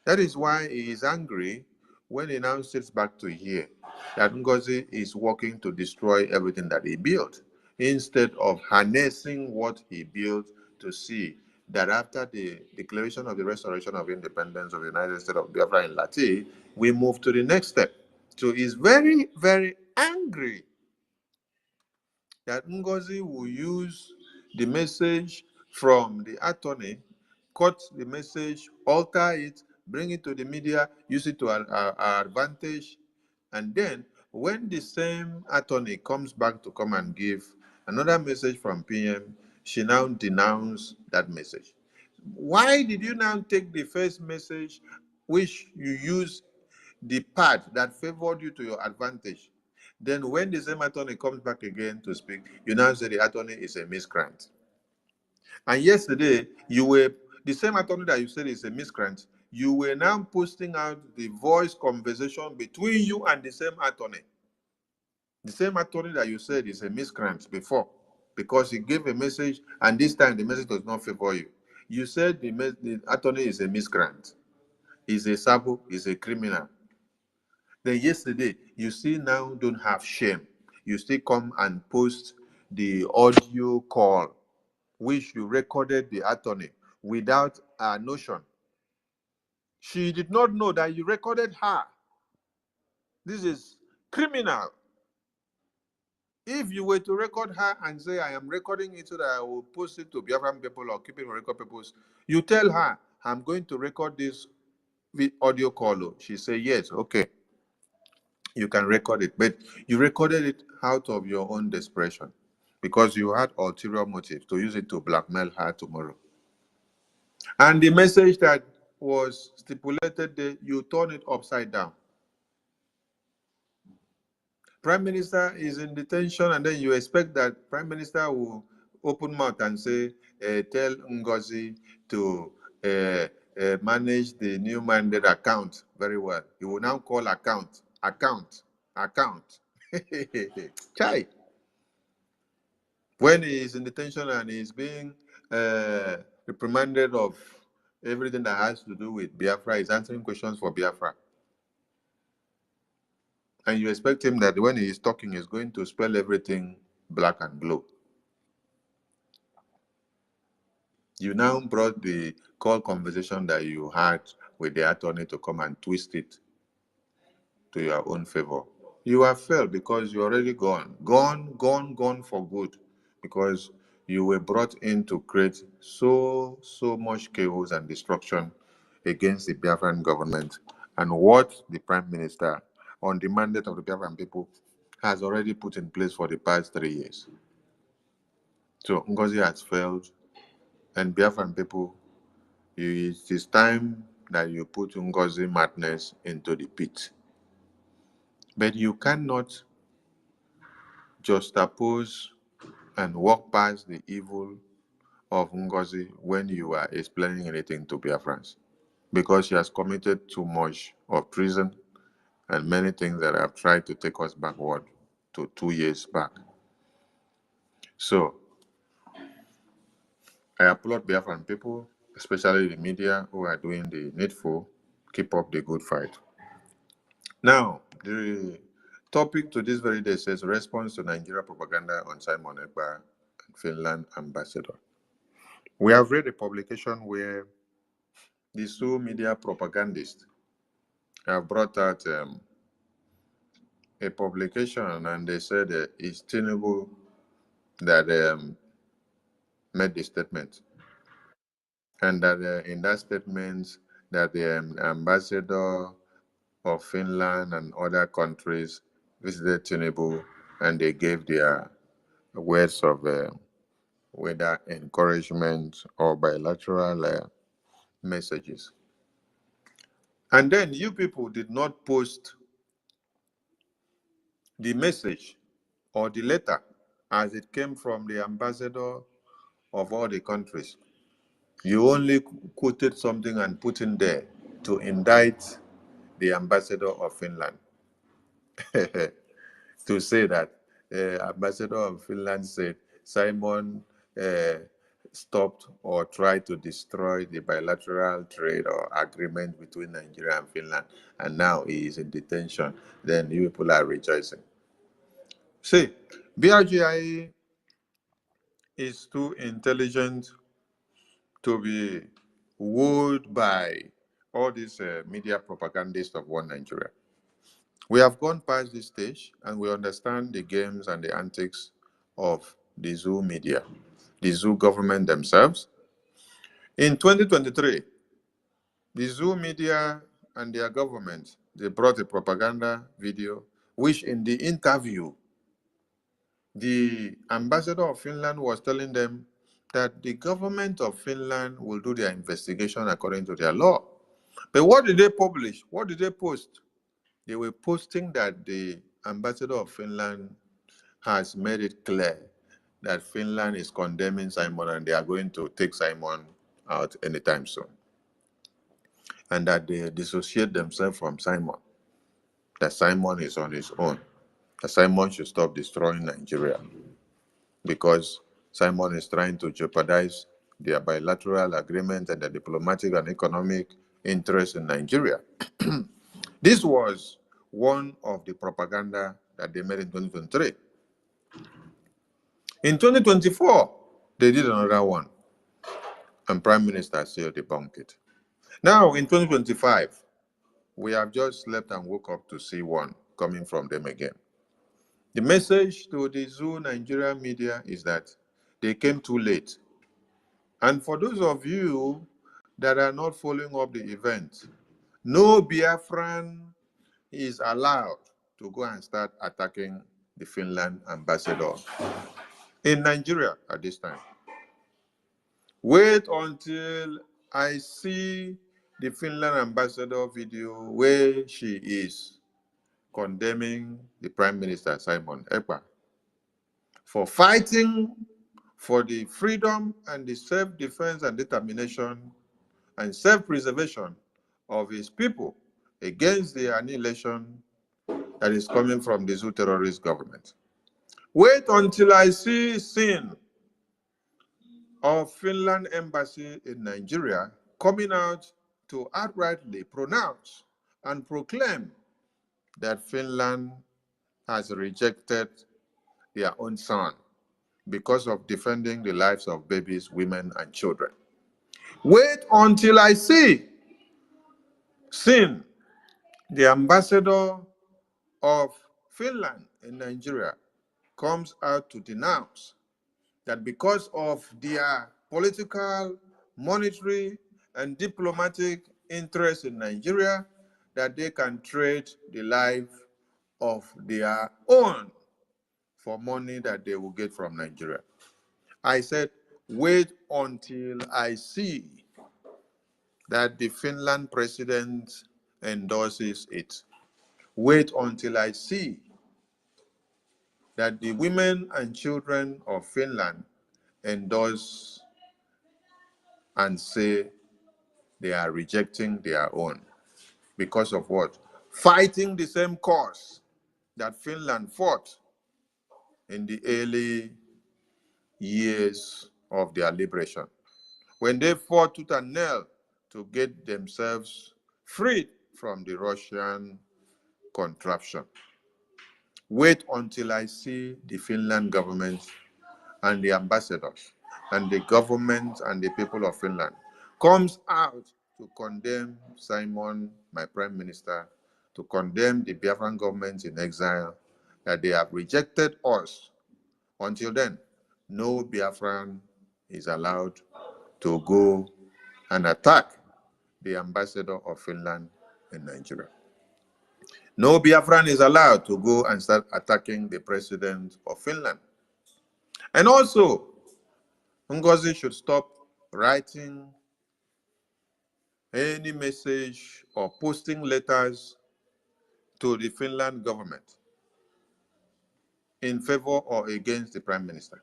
That is why he is angry when he now sits back to hear that Ngozi is working to destroy everything that he built, instead of harnessing what he built to see that after the declaration of the restoration of independence of the United States of Biafra in Lati, we move to the next step. So he's very, very angry that Ngozi will use the message from the attorney, cut the message, alter it, bring it to the media, use it to our advantage, and then when the same attorney comes back to come and give another message from PM, she now denounced that message. Why did you now take the first message, which you use the part that favored you to your advantage? Then when the same attorney comes back again to speak, you now say the attorney is a miscreant. And yesterday, you were, the same attorney that you said is a miscreant, you were now posting out the voice conversation between you and the same attorney. The same attorney that you said is a miscreant before, because he gave a message, and this time the message does not favor you. You said the attorney is a miscreant. He's a sabo, he's a criminal. Then yesterday, you still now don't have shame. You still come and post the audio call, which you recorded the attorney without a notion. She did not know that you recorded her. This is criminal. If you were to record her and say, I am recording it so that I will post it to Biafran people or keep it for record purpose, you tell her, I'm going to record this audio call. She say, yes, okay. You can record it, but you recorded it out of your own desperation because you had ulterior motives to use it to blackmail her tomorrow. And the message that was stipulated there, you turn it upside down. Prime Minister is in detention, and then you expect that Prime Minister will open mouth and say, tell Ngozi to manage the new mandate account very well. He will now call account. Chai. When he is in detention and he is being reprimanded of everything that has to do with Biafra, he's answering questions for Biafra. And you expect him that when he is talking, he's going to spell everything black and blue. You now brought the call conversation that you had with the attorney to come and twist it to your own favor. You have failed because you're already gone for good, because you were brought in to create so much chaos and destruction against the Biafran government, and what the Prime Minister, on the mandate of the Biafran people, has already put in place for the past 3 years. So Ngozi has failed, and Biafran people, it is time that you put Ngozi madness into the pit. But you cannot juxtapose and walk past the evil of Ngozi when you are explaining anything to Biafrans, because she has committed too much of treason and many things that have tried to take us backward to 2 years back. So I applaud Biafran people, especially the media, who are doing the needful. Keep up the good fight. Now, the topic to this very day says response to Nigeria propaganda on Simon Ekpa, Finland ambassador. We have read a publication where the Sioux media propagandists have brought out a publication, and they said it's Tinubu that made the statement, and that in that statement that the ambassador of Finland and other countries visited Tinubu, and they gave their words of whether encouragement or bilateral messages. And then you people did not post the message or the letter as it came from the ambassador of all the countries. You only quoted something and put in there to indict the ambassador of Finland. To say that ambassador of Finland said Simon stopped or tried to destroy the bilateral trade or agreement between Nigeria and Finland, and now he is in detention. Then you people are rejoicing. See, BRGIE is too intelligent to be wooed by all these media propagandists of one Nigeria. We have gone past this stage, and we understand the games and the antics of the zoo media, the zoo government themselves. In 2023, the zoo media and their government, they brought a propaganda video, which in the interview, the ambassador of Finland was telling them that the government of Finland will do their investigation according to their law. But what did they publish? What did they post? They were posting that the ambassador of Finland has made it clear that Finland is condemning Simon and they are going to take Simon out anytime soon. And that they dissociate themselves from Simon, that Simon is on his own, that Simon should stop destroying Nigeria because Simon is trying to jeopardize their bilateral agreement and the diplomatic and economic interests in Nigeria. This was one of the propaganda that they made in 2023. In 2024, they did another one, and Prime Minister still debunked it. Now, in 2025, we have just slept and woke up to see one coming from them again. The message to the Zoo Nigeria media is that they came too late. And for those of you that are not following up the event, no Biafran is allowed to go and start attacking the Finland ambassador in Nigeria at this time. Wait until I see the Finland ambassador video where she is condemning the Prime Minister, Simon Ekpa, for fighting for the freedom and the self-defense and determination and self-preservation of his people against the annihilation that is coming from the Zoo terrorist government. Wait until I see scene of Finland embassy in Nigeria coming out to outrightly pronounce and proclaim that Finland has rejected their own son because of defending the lives of babies, women, and children. Wait until I see the ambassador of Finland in Nigeria comes out to denounce that because of their political, monetary, and diplomatic interests in Nigeria, that they can trade the life of their own for money that they will get from Nigeria. I said, wait until I see that the Finland president endorses it. Wait until I see that the women and children of Finland endorse and say they are rejecting their own. Because of what? Fighting the same cause that Finland fought in the early years of their liberation, when they fought tooth and nail to get themselves freed from the Russian contraption. Wait until I see the Finland government and the ambassadors and the government and the people of Finland comes out to condemn Simon, my prime minister, to condemn the Biafran government in exile, that they have rejected us. Until then, no Biafran is allowed to go and attack the ambassador of Finland in Nigeria. No Biafran is allowed to go and start attacking the president of Finland. And also, Ngozi should stop writing any message or posting letters to the Finland government in favor or against the prime minister.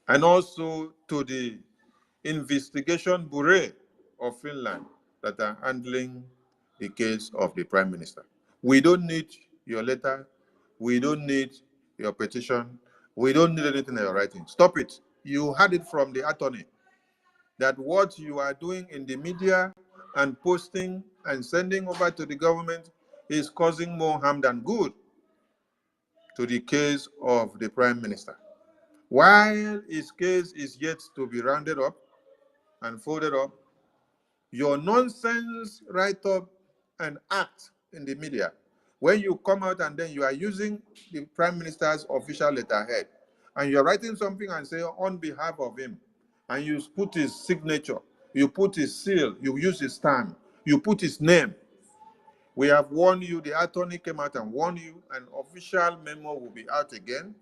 And also to the investigation bureau of Finland that are handling the case of the prime minister. We don't need your letter. We don't need your petition. We don't need anything that you're writing. Stop it. You had it from the attorney that what you are doing in the media and posting and sending over to the government is causing more harm than good to the case of the prime minister. While his case is yet to be rounded up and folded up, your nonsense write-up and act in the media, when you come out and then you are using the prime minister's official letterhead, and you're writing something and say on behalf of him, and you put his signature, you put his seal, you use his stamp, you put his name. We have warned you, the attorney came out and warned you, an official memo will be out again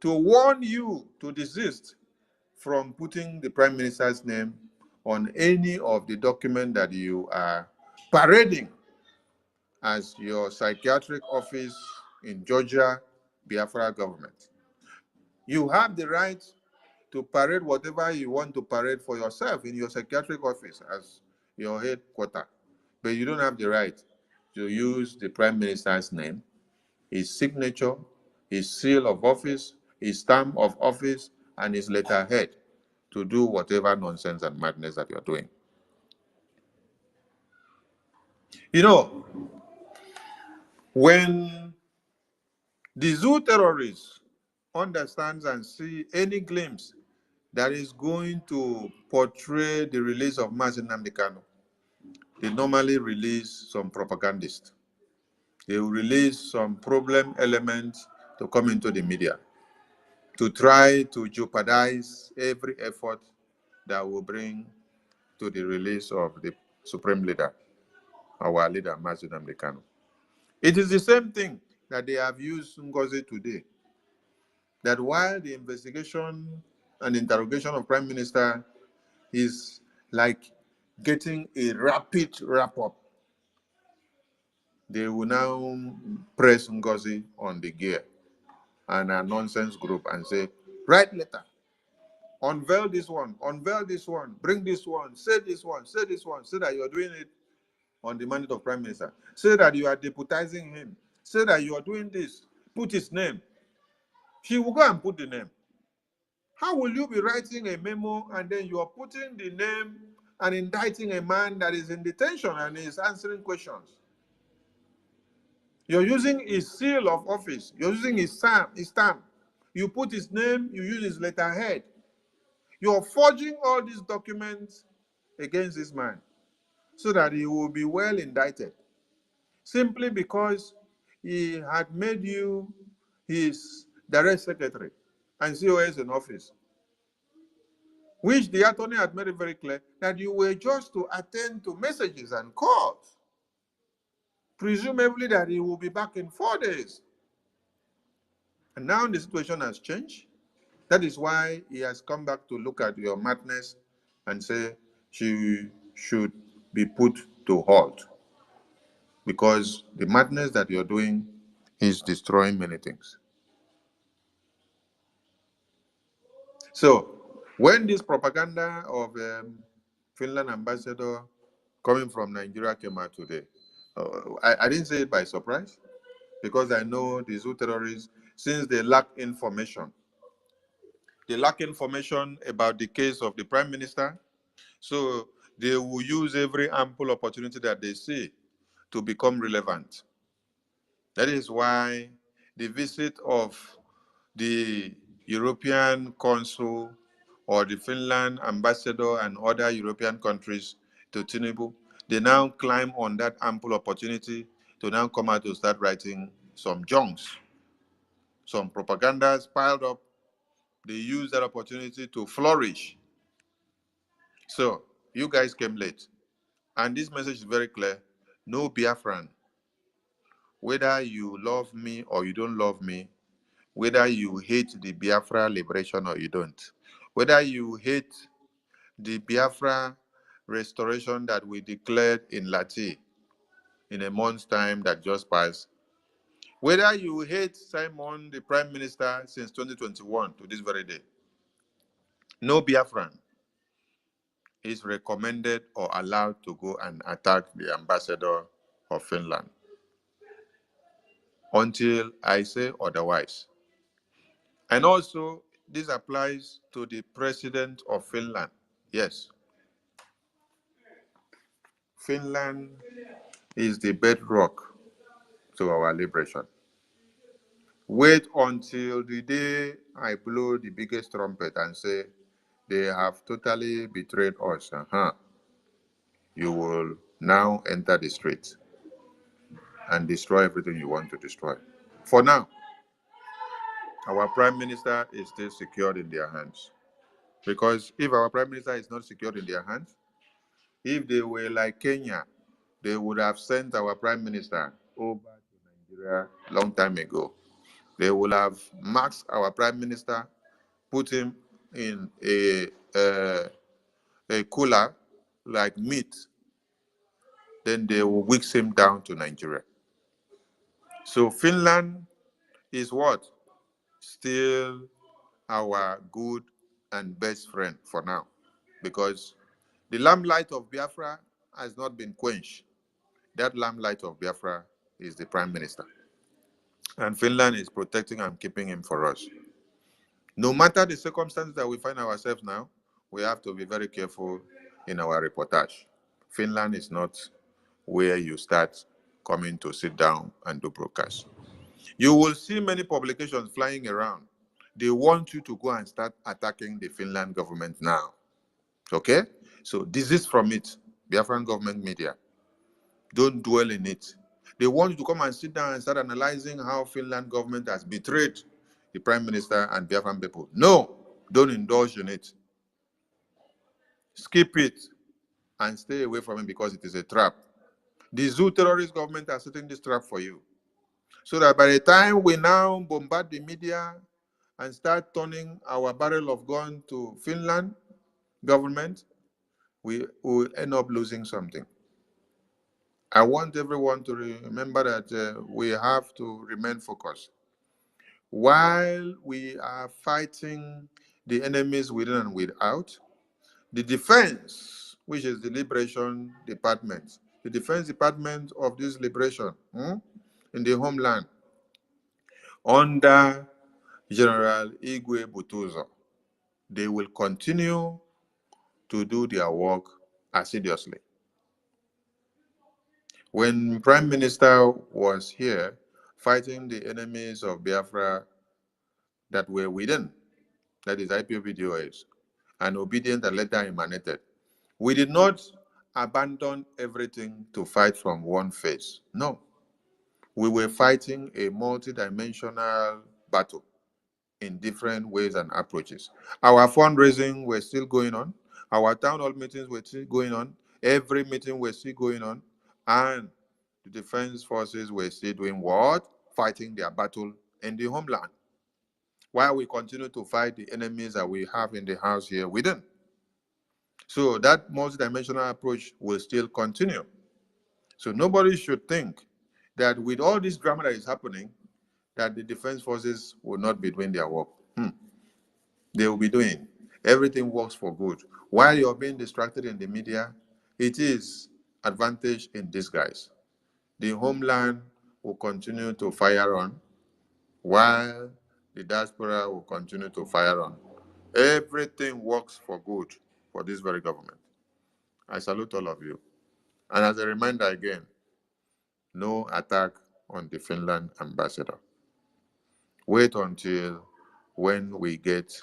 to warn you to desist from putting the prime minister's name on any of the documents that you are parading as your psychiatric office in Georgia, Biafra government. You have the right to parade whatever you want to parade for yourself in your psychiatric office as your headquarters, but you don't have the right to use the prime minister's name, his signature, his seal of office, his stamp of office, and his letterhead to do whatever nonsense and madness that you're doing. You know, when the zoo terrorists understands and see any glimpse that is going to portray the release of Mazi Nnamdi Kanu, they normally release some propagandists. They will release some problem elements to come into the media to try to jeopardize every effort that will bring to the release of the supreme leader, our leader, Mazi Nnamdi Kanu. It is the same thing that they have used Ngozi today, that while the investigation and interrogation of Prime Minister is like getting a rapid wrap-up, they will now press Ngozi on the gear and a nonsense group and say, write letter, unveil this one, bring this one, say this one, say this one, say that you're doing it on the mandate of Prime Minister. Say that you are deputizing him. Say that you are doing this. Put his name. She will go and put the name. How will you be writing a memo and then you are putting the name and indicting a man that is in detention and is answering questions? You're using his seal of office. You're using his stamp. You put his name, you use his letterhead. You're forging all these documents against this man so that he will be well indicted, simply because he had made you his direct secretary and COS in office, which the attorney had made it very clear that you were just to attend to messages and calls, presumably that he will be back in 4 days. And now the situation has changed. That is why he has come back to look at your madness and say should be put to halt, because the madness that you're doing is destroying many things. So, when this propaganda of Finland ambassador coming from Nigeria came out today, I didn't say it by surprise, because I know the Zoo terrorists, since they lack information about the case of the Prime Minister, so they will use every ample opportunity that they see to become relevant. That is why the visit of the European consul or the Finland ambassador and other European countries to Tinubu, they now climb on that ample opportunity to now come out to start writing some junks, some propagandas piled up. They use that opportunity to flourish. So you guys came late. And this message is very clear. No Biafran, whether you love me or you don't love me, whether you hate the Biafra liberation or you don't, whether you hate the Biafra restoration that we declared in Lati in a month's time that just passed, whether you hate Simon, the Prime Minister, since 2021 to this very day, no Biafran is recommended or allowed to go and attack the ambassador of Finland until I say otherwise. And also, this applies to the president of Finland. Yes, Finland is the bedrock to our liberation. Wait until the day I blow the biggest trumpet and say, they have totally betrayed us. You will now enter the street and destroy everything you want to destroy. For now, our Prime Minister is still secured in their hands. Because if our Prime Minister is not secured in their hands, if they were like Kenya, they would have sent our Prime Minister over to Nigeria a long time ago. They would have maxed our Prime Minister, put him in a cooler like meat, then they will whisk him down to Nigeria. So Finland is what? Still our good and best friend for now, because the lamplight of Biafra has not been quenched. That lamplight of Biafra is the Prime Minister. And Finland is protecting and keeping him for us. No matter the circumstances that we find ourselves now, we have to be very careful in our reportage. Finland is not where you start coming to sit down and do broadcasts. You will see many publications flying around. They want you to go and start attacking the Finland government now. Okay? So desist from it, Biafran government media. Don't dwell in it. They want you to come and sit down and start analyzing how Finland government has betrayed the Prime Minister and Biafran people. No, don't indulge in it. Skip it and stay away from it, because it is a trap. The Zoo terrorist government are setting this trap for you, so that by the time we now bombard the media and start turning our barrel of gun to Finland government, we will end up losing something. I want everyone to remember that we have to remain focused. While we are fighting the enemies within and without, the defense, which is the Liberation Department, the Defense Department of this liberation in the homeland, under General Igwe Butuzo, they will continue to do their work assiduously. When Prime Minister was here fighting the enemies of Biafra that were within, that is IPOB-DOS, and obedient and later emanated, we did not abandon everything to fight from one face. No. We were fighting a multidimensional battle in different ways and approaches. Our fundraising was still going on. Our town hall meetings were still going on. Every meeting was still going on. And the defense forces were still doing what? Fighting their battle in the homeland, while we continue to fight the enemies that we have in the house here within. So that multidimensional approach will still continue. So nobody should think that with all this drama that is happening, that the defense forces will not be doing their work. They will be doing. Everything works for good. While you're being distracted in the media, it is advantage in disguise. The homeland will continue to fire on, while the diaspora will continue to fire on. Everything works for good for this very government. I salute all of you. And as a reminder again, no attack on the Finland ambassador. Wait until when we get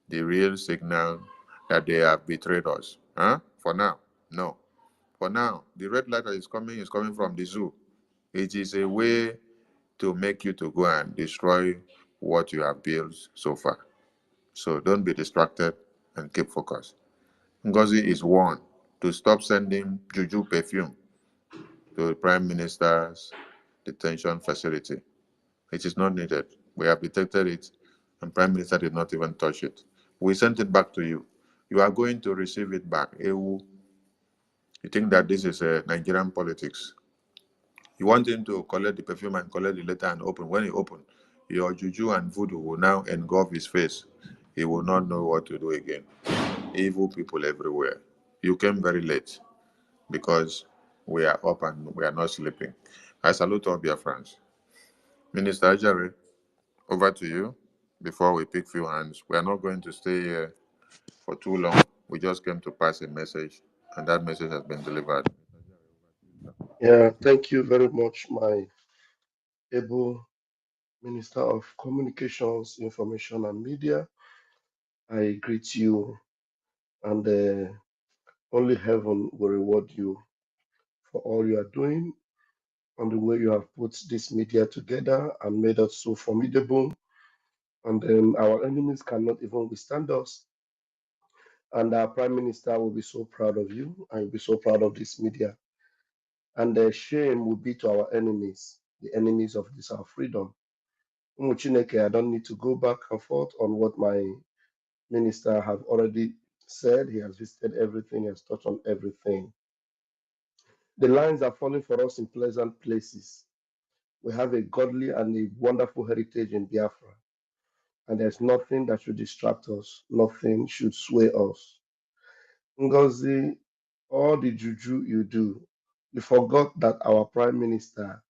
the real signal that they have betrayed us. For now, no. For now, the red light that is coming from the zoo. It is a way to make you to go and destroy what you have built so far. So don't be distracted and keep focused. Ngozi is warned to stop sending juju perfume to the Prime Minister's detention facility. It is not needed. We have detected it, and Prime Minister did not even touch it. We sent it back to you. You are going to receive it back. You think that this is Nigerian politics. You want him to collect the perfume and collect the letter and open. When he open, your juju and voodoo will now engulf his face. He will not know what to do again. Evil people everywhere. You came very late because we are up and we are not sleeping. I salute all BIAFRANS. Minister Ajare, over to you before we pick few hands. We are not going to stay here for too long. We just came to pass a message, and that message has been delivered. Yeah, thank you very much, my able Minister of Communications, Information and Media. I greet you, and only heaven will reward you for all you are doing and the way you have put this media together and made us so formidable. And then our enemies cannot even withstand us. And our Prime Minister will be so proud of you and will be so proud of this media. And the shame will be to our enemies, the enemies of this our freedom. Chineke, I don't need to go back and forth on what my minister have already said. He has visited everything, he has touched on everything. The lines are falling for us in pleasant places. We have a godly and a wonderful heritage in Biafra, and there's nothing that should distract us, nothing should sway us. Ngozi, all the juju you do, you forgot that our prime minister,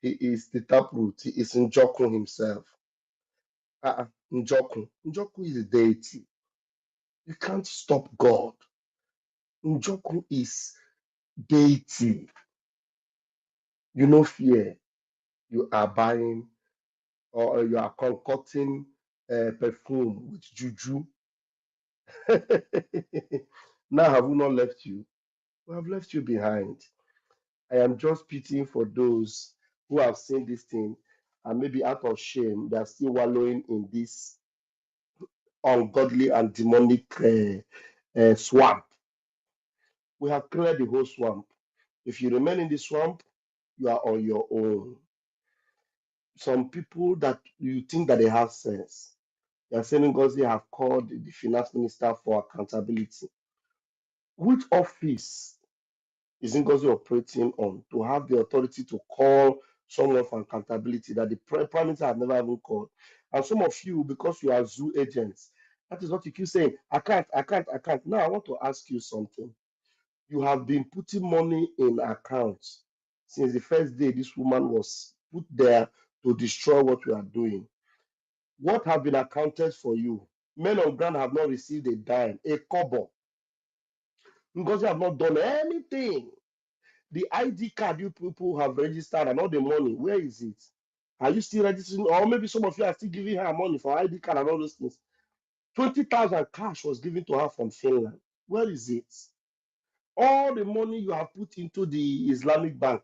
he is the taproot, he is Njoku himself. Njoku. Njoku is a deity. You can't stop God. Njoku is deity. You know fear. You are buying or you are concocting perfume with juju. Now have we not left you? We have left you behind. I am just pitying for those who have seen this thing and maybe out of shame, they are still wallowing in this ungodly and demonic swamp. We have cleared the whole swamp. If you remain in the swamp, you are on your own. Some people that you think that they have sense, they are saying Ngozi have called the finance minister for accountability. Which office is Ngozi operating on to have the authority to call someone for accountability that the prime minister have never even called? And some of you, because you are zoo agents, that is what you keep saying. I can't. Now I want to ask you something. You have been putting money in accounts since the first day this woman was put there to destroy what you are doing. What have been accounted for you? Men on ground have not received a dime, a kobo, because you have not done anything. The ID card you people have registered and all the money, where is it? Are you still registering? Or maybe some of you are still giving her money for ID card and all those things. 20,000 cash was given to her from Finland. Where is it? All the money you have put into the Islamic bank,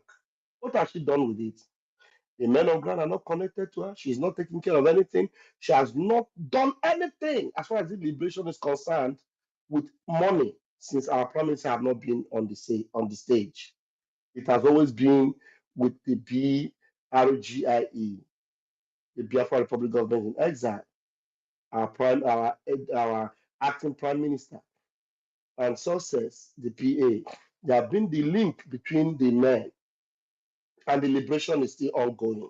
what has she done with it? The men on ground are not connected to her. She's not taking care of anything. She has not done anything as far as the liberation is concerned with money since our prime minister have not been on the stage. It has always been with the BRGIE, the Biafra Republic Government in Exile, our acting prime minister. and Success, the PA, they have been the link between the men, and the liberation is still ongoing.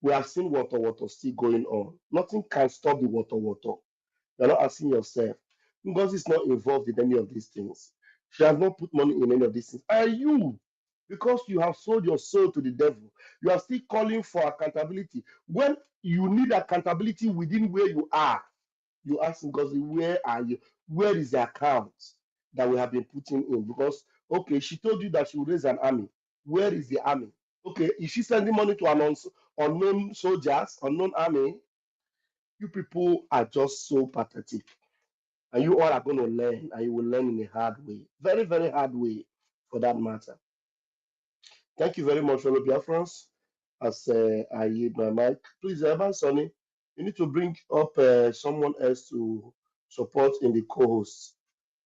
We have seen water still going on. Nothing can stop the water. You're not asking yourself, Ngozi is not involved in any of these things. She has not put money in any of these things. Are you? Because you have sold your soul to the devil, you are still calling for accountability. When you need accountability within where you are, you ask Ngozi, where are you? Where is the account that we have been putting in? Because, okay, she told you that she will raise an army. Where is the army? Okay, is she sending money to unknown soldiers, unknown army? You people are just so pathetic. And you all are going to learn, and you will learn in a hard way. Very, very hard way, for that matter. Thank you very much, fellow Biafrans. As I yield my mic, please, Evan Sonny, you need to bring up someone else to support in the co-hosts,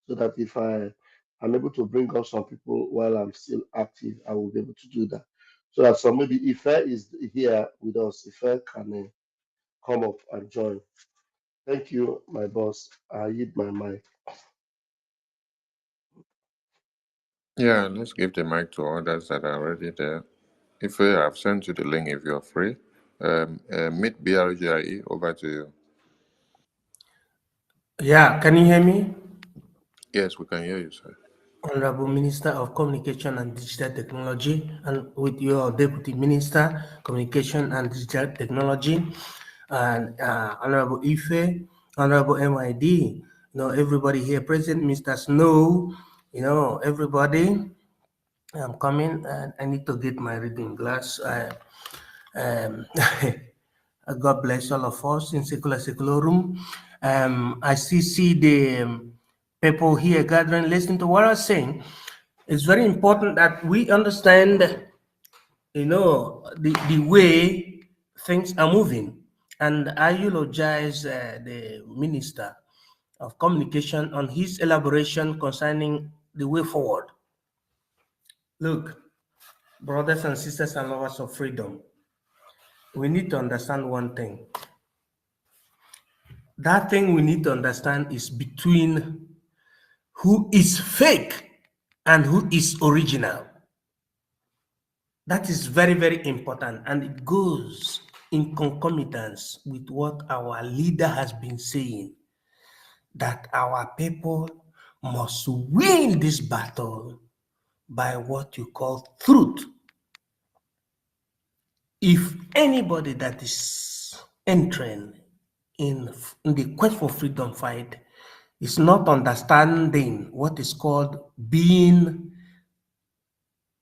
so that if I'm able to bring up some people while I'm still active, I will be able to do that. So that some maybe Ife is here with us, Ife can come up and join. Thank you, my boss. I yield my mic. Yeah, let's give the mic to others that are already there. If I've sent you the link, if you're free, meet BRGIE, over to you. Yeah, can you hear me? Yes, we can hear you, sir. Honorable Minister of Communication and Digital Technology, and with your Deputy Minister, Communication and Digital Technology, and Honorable Ife, Honorable MID, everybody here present, Mr. Snow, everybody. I'm coming, and I need to get my reading glass. God bless all of us in Secularum. I see the people here gathering, listening to what I'm saying. It's very important that we understand, the way things are moving. And I eulogize the Minister of Communication on his elaboration concerning the way forward. Look, brothers and sisters and lovers of freedom, we need to understand one thing. That thing we need to understand is between who is fake and who is original. That is very, very important, and it goes in concomitance with what our leader has been saying, that our people must win this battle by what you call truth. If anybody that is entering in the quest for freedom fight is not understanding what is called being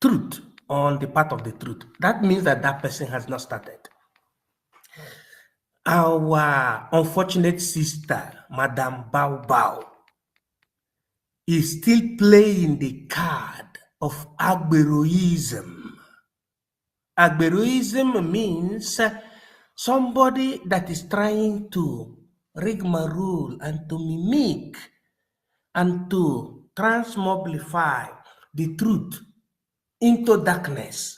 truth on the part of the truth, that means that that person has not started. Our unfortunate sister, Madame Bao Bao, is still playing the card of Agberoism. Agberoism means somebody that is trying to rigmarole and to mimic and to transmobilify the truth into darkness.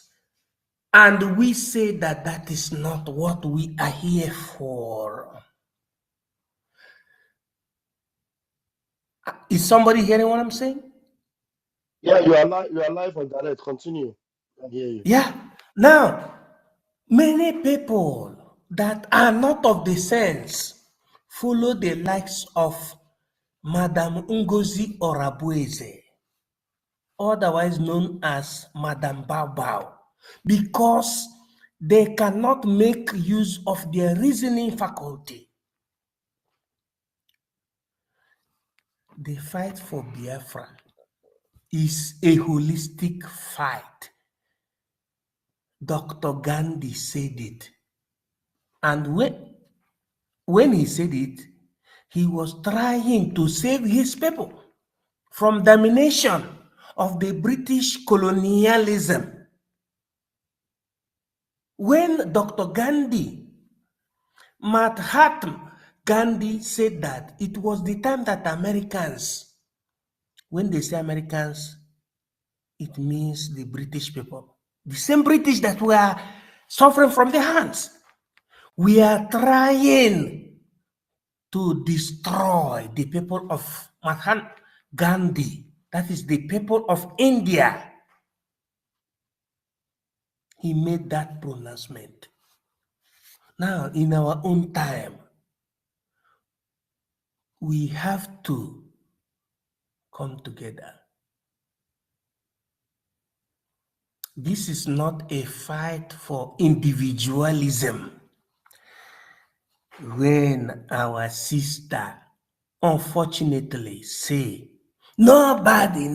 And we say that that is not what we are here for. Is somebody hearing what I'm saying? Yeah, you are live on direct. Continue. I hear you. Yeah. Now, many people that are not of the sense follow the likes of Madame Ngozi Orabueze, otherwise known as Madame Bao Bao, because they cannot make use of their reasoning faculty. The fight for Biafra is a holistic fight. Dr. Gandhi said it. And when he said it, he was trying to save his people from domination of the British colonialism. When Dr. Gandhi, Mahatma Gandhi said that it was the time that Americans, when they say Americans, it means the British people. The same British that were suffering from their hands. We are trying to destroy the people of Gandhi, that is the people of India, he made that pronouncement. Now, in our own time, we have to come together. This is not a fight for individualism. When our sister unfortunately say, nobody,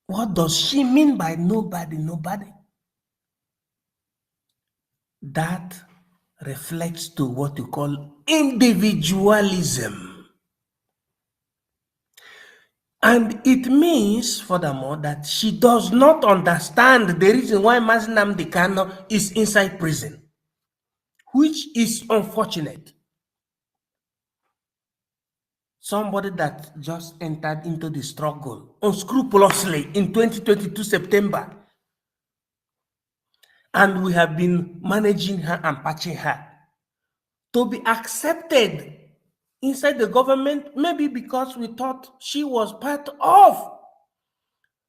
what does she mean by nobody? That reflects to what you call individualism. And it means, furthermore, that she does not understand the reason why Mazi Nnamdi Kanu is inside prison, which is unfortunate. Somebody that just entered into the struggle unscrupulously in 2022 September, and we have been managing her and patching her to be accepted inside the government, maybe because we thought she was part of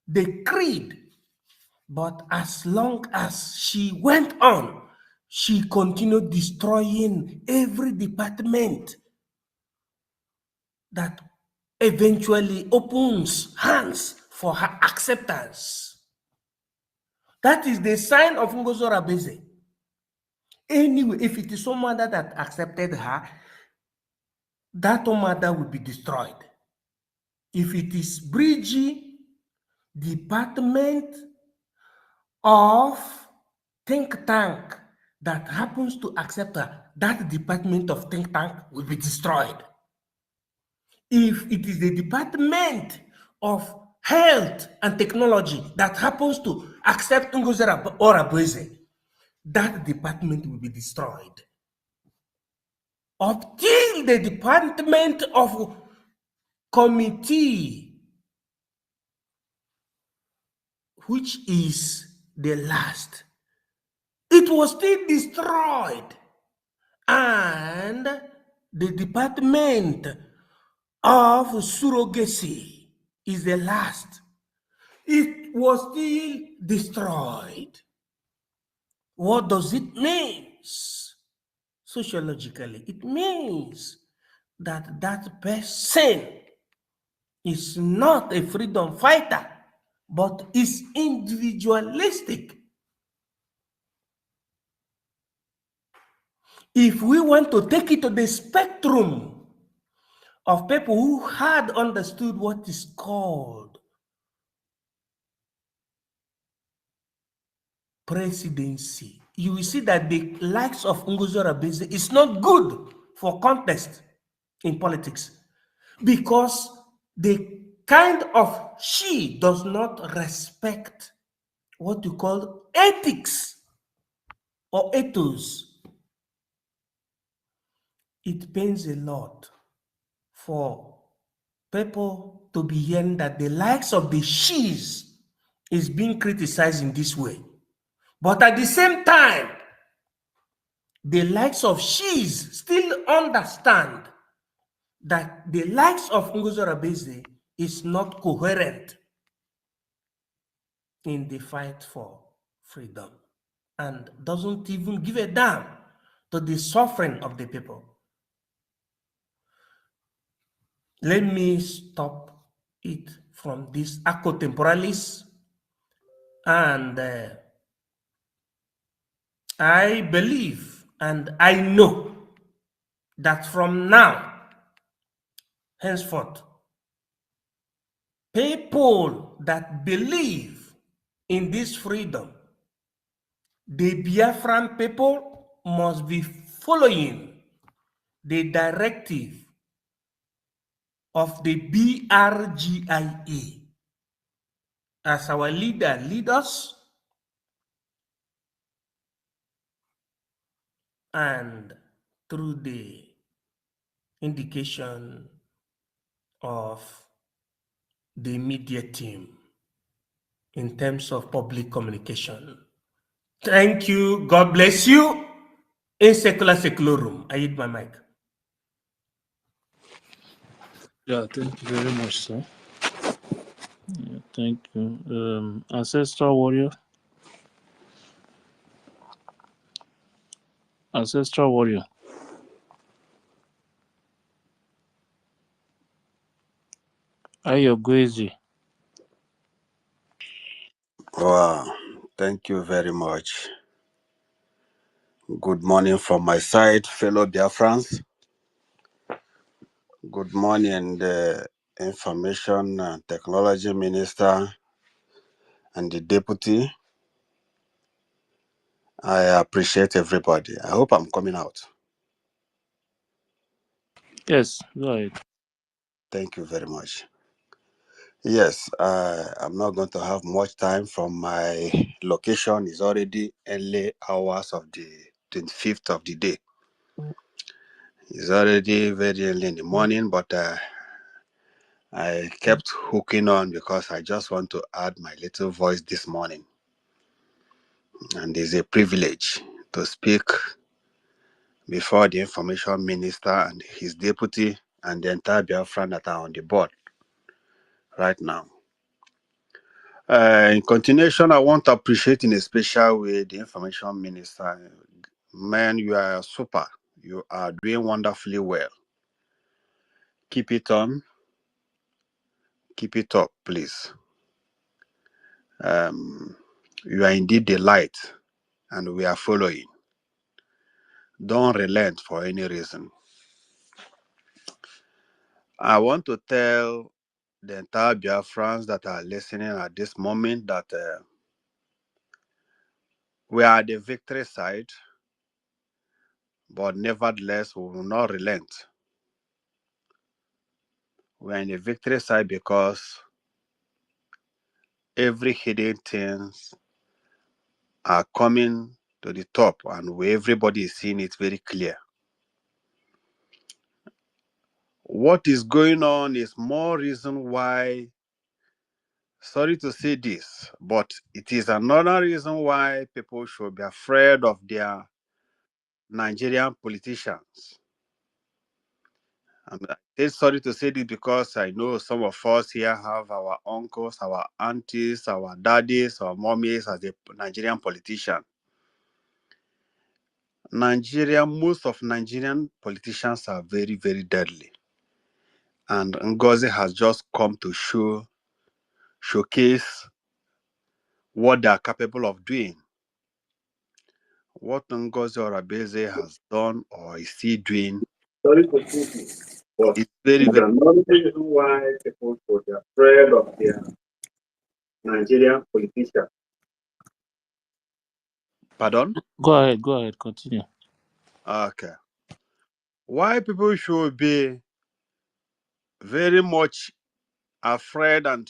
the creed. But as long as she went on, she continued destroying every department that eventually opens hands for her acceptance. That is the sign of Ngozi Orabeze. Anyway, if it is some mother that accepted her, that mother will be destroyed. If it is BRGIE, Department of Think Tank, that happens to accept her, that department of think tank will be destroyed. If it is the Department of Health and Technology that happens to accept Ngozi Orabeze, that department will be destroyed. Up till the Department of Committee, which is the last, it was still destroyed. And the Department of Surrogacy is the last. It was still destroyed. What does it mean? Sociologically, it means that that person is not a freedom fighter, but is individualistic. If we want to take it to the spectrum of people who had understood what is called presidency, you will see that the likes of Ngozi Orabeze is not good for context in politics, because the kind of she does not respect what you call ethics or ethos. It pains a lot for people to be hearing that the likes of the she's is being criticized in this way. But at the same time, the likes of she's still understand that the likes of Ngozi Orabeze is not coherent in the fight for freedom and doesn't even give a damn to the suffering of the people. Let me stop it from this acco temporalis, and I believe and I know that from now, henceforth, people that believe in this freedom, the Biafran people must be following the directive of the BRGIE as our leader lead us, and through the indication of the media team in terms of public communication. Thank you. God bless you. In secular seculorum. I hit my mic. Yeah, thank you very much, sir. Yeah, thank you. Ancestral warrior. Ancestral warrior. Ngozi. Wow, thank you very much. Good morning from my side, fellow Biafrans. Good morning, the Information and Technology Minister and the Deputy. I appreciate everybody. I hope I'm coming out. Yes, go ahead. Thank you very much. Yes, I'm not going to have much time from my location. It's already early hours of the 25th of the day. It's already very early in the morning, but I kept hooking on because I just want to add my little voice this morning. And it's a privilege to speak before the Information Minister and his deputy and the entire Biafran that are on the board right now. In continuation, I want to appreciate in a special way the Information Minister. Man, you are super. You are doing wonderfully well. Keep it on. Keep it up, please. You are indeed the light, and we are following. Don't relent for any reason. I want to tell the entire Biafrans that are listening at this moment that we are the victory side, but nevertheless, we will not relent. We are in the victory side because every hidden things are coming to the top, and everybody is seeing it very clear. What is going on is more reason why, sorry to say this, but it is another reason why people should be afraid of their Nigerian politicians. I'm sorry to say this because I know some of us here have our uncles, our aunties, our daddies, our mommies as a Nigerian politician. Most of Nigerian politicians are very, very deadly. And Ngozi has just come to showcase what they are capable of doing. What Ngozi Orabeze has done or is still doing, sorry to say this, but it's very, very another reason why people should be afraid of their Nigerian politicians. Pardon? Go ahead, continue. Okay. Why people should be very much afraid and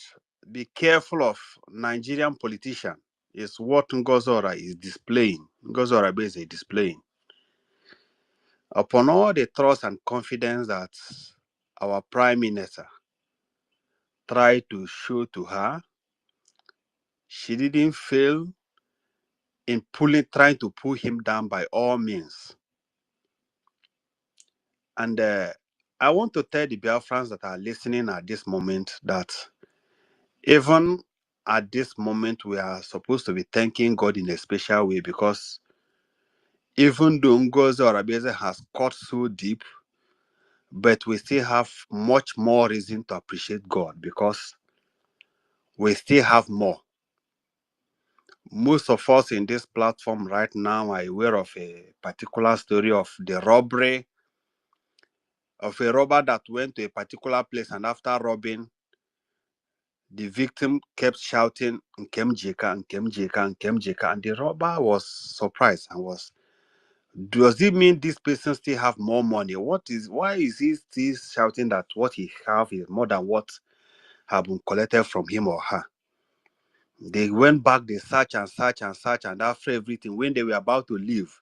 be careful of Nigerian politicians is what Ngozi Ora is displaying. Ngozi Orabeze is displaying. Upon all the trust and confidence that our Prime Minister tried to show to her, she didn't fail in trying to pull him down by all means. And I want to tell the Biafrans that are listening at this moment that even at this moment, we are supposed to be thanking God in a special way because even though Ngozi Orabeze has cut so deep, but we still have much more reason to appreciate God because we still have more. Most of us in this platform right now are aware of a particular story of the robbery of a robber that went to a particular place, and after robbing, the victim kept shouting, Nkemjeka, Nkemjeka, Nkemjeka, and the robber was surprised and was, does it mean this person still have more money? Why is he still shouting that what he have is more than what have been collected from him or her? They went back, they search and search and search, and after everything, when they were about to leave,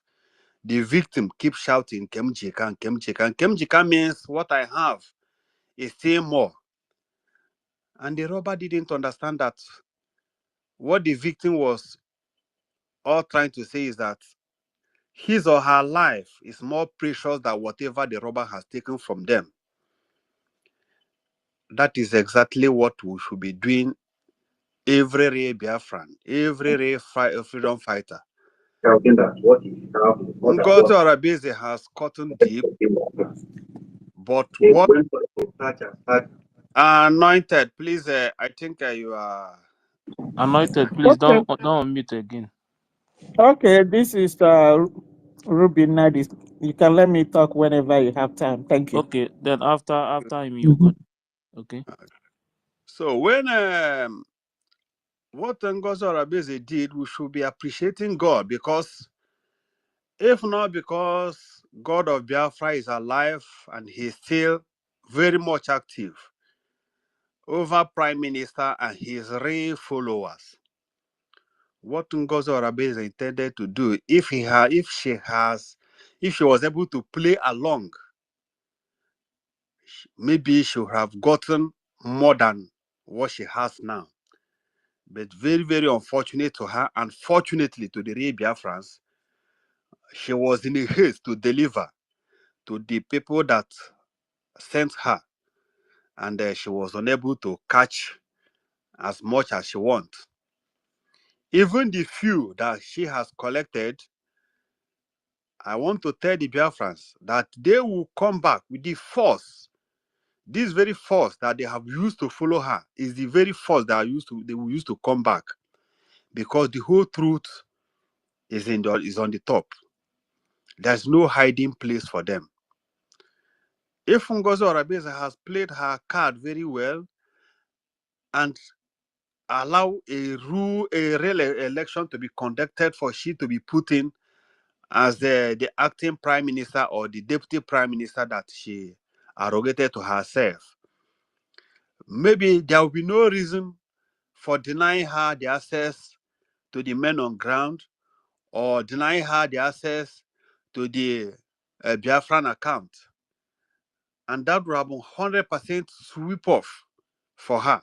the victim keep shouting, Nkemjeka, Nkemjeka. Nkemjeka means what I have is still more. And the robber didn't understand that what the victim was all trying to say is that his or her life is more precious than whatever the robber has taken from them. that is exactly what we should be doing. Every real Biafran, every real freedom fighter. Ngozi Orabizi has gotten deep, but what anointed? Please, I think you are Anointed, please don't unmute again. Okay, this is Ruby Nadis. You can let me talk whenever you have time. Thank you. Okay, then after him you go. Okay. So when what Ngozi Orabizi did, we should be appreciating God, because if not because God of Biafra is alive and he's still very much active over Prime Minister and his real followers, what Ngozi Orabizi intended to do, if she was able to play along, maybe she would have gotten more than what she has now. But very, very unfortunate to her, and fortunately to the real Biafrans, she was in a haste to deliver to the people that sent her, and she was unable to catch as much as she wants. Even the few that she has collected, I want to tell the Biafrans that they will come back with the force. This very force that they have used to follow her is the very force that they will use to come back, because the whole truth is on the top. There's no hiding place for them. If Ngozi Orabizi has played her card very well and allow a real election to be conducted for she to be put in as the acting prime minister or the deputy prime minister that she arrogated to herself, maybe there will be no reason for denying her the access to the men on ground, or denying her the access to the Biafran account. And that would have been 100% sweep off for her.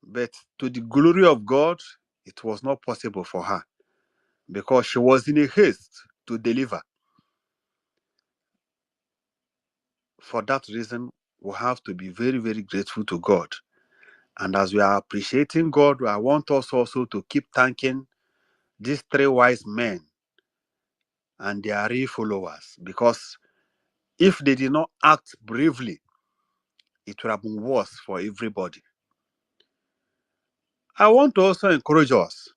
But to the glory of God, it was not possible for her, because she was in a haste to deliver. For that reason, we have to be very, very grateful to God. And as we are appreciating God, I want us also to keep thanking these three wise men and their real followers, because if they did not act bravely, it would have been worse for everybody. I want to also encourage us.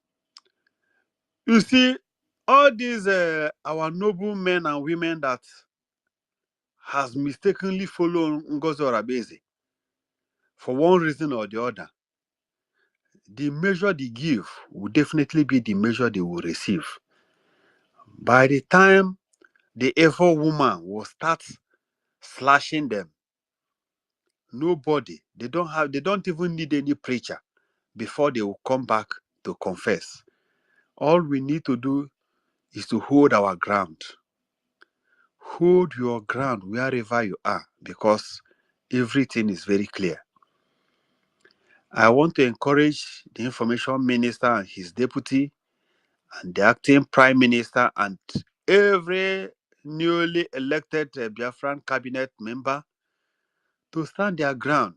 You see, all these our noble men and women that has mistakenly followed Ngozi Orabizi for one reason or the other, the measure they give will definitely be the measure they will receive. By the time the evil woman will start slashing them, nobody, they don't even need any preacher before they will come back to confess. All we need to do is to hold our ground. Hold your ground wherever you are, because everything is very clear. I want to encourage the information minister and his deputy and the acting prime minister and every newly elected Biafran cabinet member to stand their ground.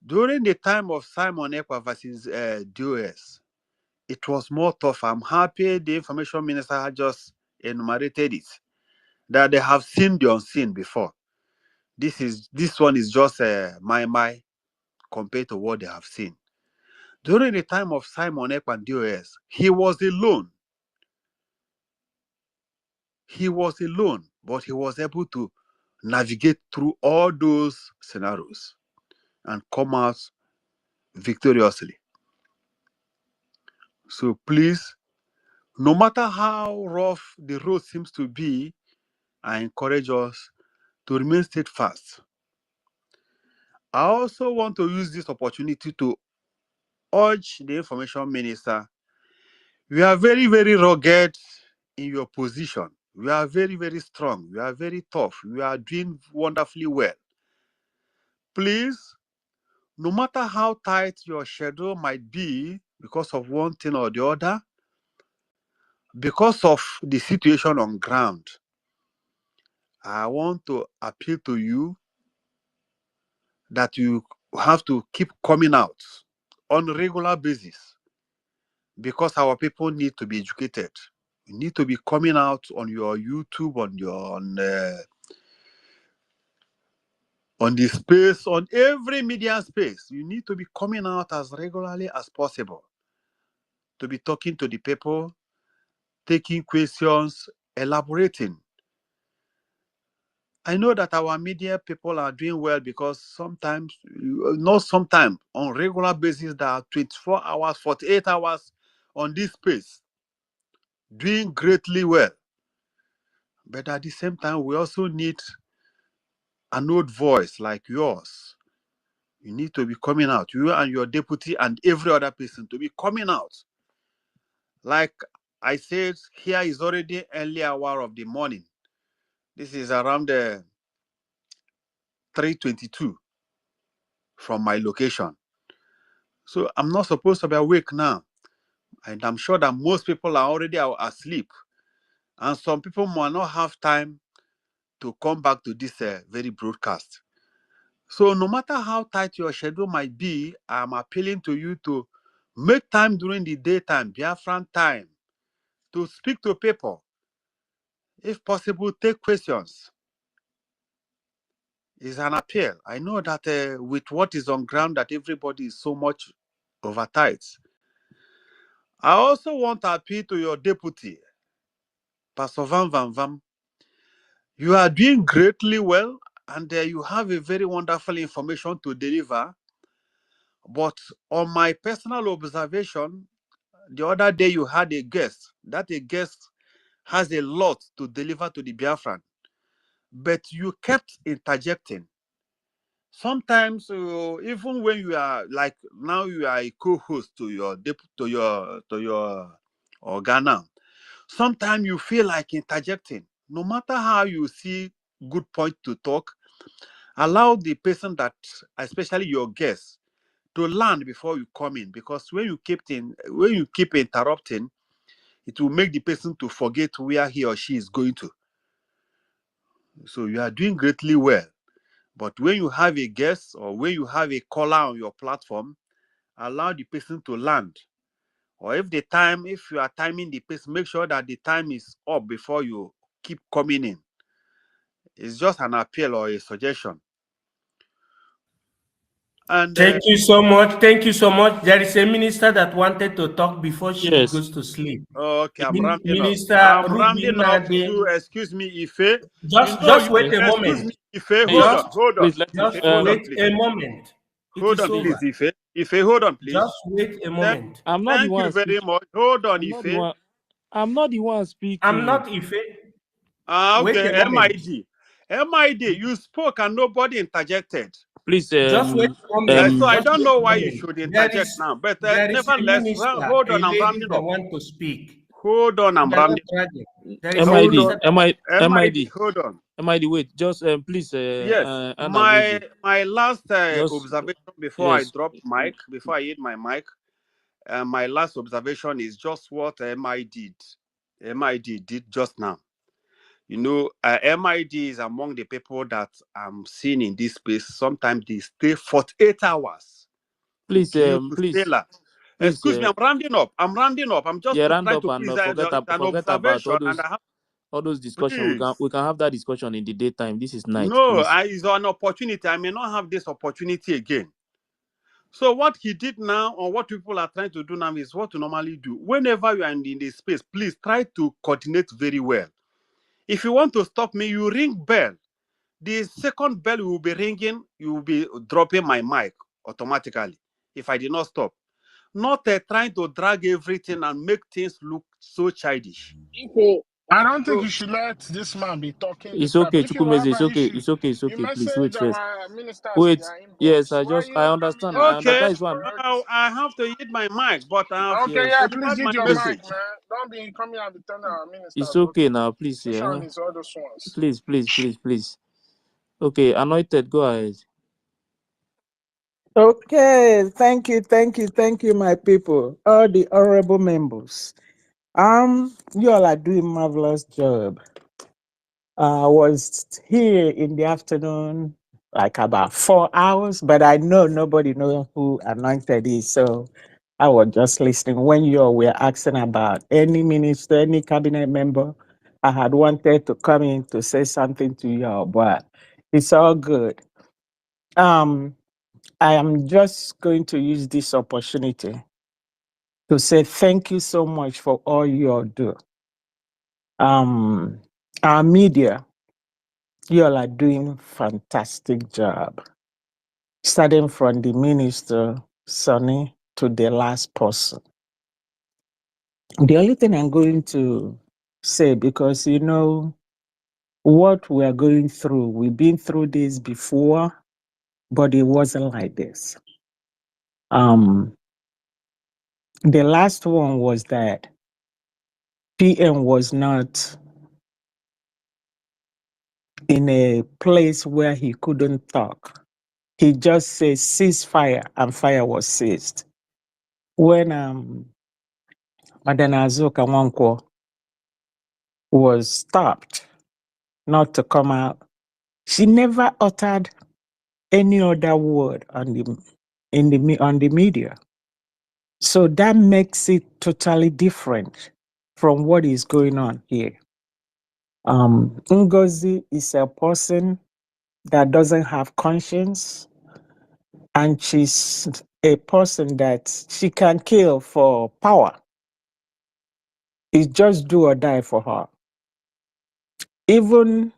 During the time of Simon Ekpa versus DOS, it was more tough. I'm happy the information minister had just enumerated it, that they have seen the unseen before. This one is just my compared to what they have seen. During the time of Simon Ekpa and DOS, he was alone. He was alone, but he was able to navigate through all those scenarios and come out victoriously. So please, no matter how rough the road seems to be, I encourage us to remain steadfast. I also want to use this opportunity to urge the information minister. We are very, very rugged in your position. We are very, very strong. We are very tough. We are doing wonderfully well. Please, no matter how tight your schedule might be because of one thing or the other, because of the situation on ground, I want to appeal to you that you have to keep coming out on a regular basis, because our people need to be educated. You need to be coming out on your YouTube, on the space, on every media space. You need to be coming out as regularly as possible to be talking to the people, taking questions, elaborating. I know that our media people are doing well because sometimes, not sometimes, on regular basis, there are 24 hours, 48 hours on this space, doing greatly well. But at the same time, we also need an old voice like yours. You need to be coming out, you and your deputy and every other person to be coming out. Like I said, here is already early hour of the morning. This is around 3:22 from my location. So I'm not supposed to be awake now. And I'm sure that most people are already asleep. And some people might not have time to come back to this very broadcast. So no matter how tight your schedule might be, I'm appealing to you to make time during the daytime, Biafran time, to speak to people. If possible, take questions. It's an appeal. I know that with what is on ground, that everybody is so much overtight. I also want to appeal to your deputy, Pastor Van Van Vam. You are doing greatly well, and you have a very wonderful information to deliver. But on my personal observation, the other day you had a guest. That a guest has a lot to deliver to the Biafran, but you kept interjecting. Sometimes, even when you are like now, you are a co-host to your organ. Sometimes you feel like interjecting. No matter how you see good point to talk, allow the person that, especially your guest, to learn before you come in. Because when you keep interrupting, it will make the person to forget where he or she is going to. So you are doing greatly well. But when you have a guest or when you have a caller on your platform, allow the person to land. Or if you are timing the person, make sure that the time is up before you keep coming in. It's just an appeal or a suggestion. And thank you so much. Thank you so much. There is a minister that wanted to talk before she Yes. goes to sleep. okay, I'm rounding up. Minister I'm Ruby rounding up Nade. to excuse me, Ife. Just wait a Excuse moment. me, Ife. Please, Hold on. please let Just Ife, hold on, wait please. a moment. Hold on, over. please, Ife. Ife, hold on, please. Just wait a moment. I'm not the Thank one you very speaking. much. Hold on, I'm not Ife. the one. I'm not the one speaking. I'm not Ife. Wait Okay, a moment. MID, you spoke and nobody interjected. Please, Just wait a moment. So I Just don't wait know a why you moment. should interject now. But There is a nevertheless, minister, hold a on, I'm lady rounding that up. want to speak. Hold on, I'm We are not rounding. dragging. There is a minister that MID, hold on. MID, wait, just please. Yes, Ngozi. my last Just observation before I yes. drop mic, before I hit my mic, my last observation is just what MID did just now. You know, MID is among the people that I'm seeing in this space. Sometimes they stay 48 hours. Please, Please, excuse me, I'm rounding up. I'm just round trying up to and present forget an about observation, and I have. all those discussions. We can have that discussion in the daytime. This is night. No, please. It's an opportunity. I may not have this opportunity again. So what he did now, or what people are trying to do now, is what you normally do. Whenever you are in the space, please try to coordinate very well. If you want to stop me, you ring bell. The second bell will be ringing, you will be dropping my mic automatically if I did not stop. Not trying to drag everything and make things look so childish. I don't think you should let this man be talking. It's okay, Chukwumeze. It's okay. It's okay. It's okay. Please wait first. Wait. Yes, I understand. Okay, That is why I have to hit my mic, but I have okay, yeah, please delivered hit my your message. mic, man. Don't be coming out and telling our ministers. it's okay now, please. Which Yeah. one is all those ones? Please. Okay, Anointed, go ahead. Okay, thank you, my people, all the honorable members. You all are doing marvelous job. I was here in the afternoon like about 4 hours, but I know nobody knows who Anointed is. So I was just listening. When you were asking about any minister, any cabinet member, I had wanted to come in to say something to you, but it's all good. I am just going to use this opportunity to say thank you so much for all you all do. Our media, you all are doing fantastic job. Starting from the minister, Sonny, to the last person. The only thing I'm going to say, because you know what we are going through, we've been through this before, but it wasn't like this. The last one was that PM was not in a place where he couldn't talk. He just said ceasefire, and fire was seized. When Madam Azuka Nwankwo was stopped not to come out, she never uttered any other word on the media. So that makes it totally different from what is going on here. Ngozi is a person that doesn't have conscience, and she's a person that she can kill for power. It's just do or die for her. Even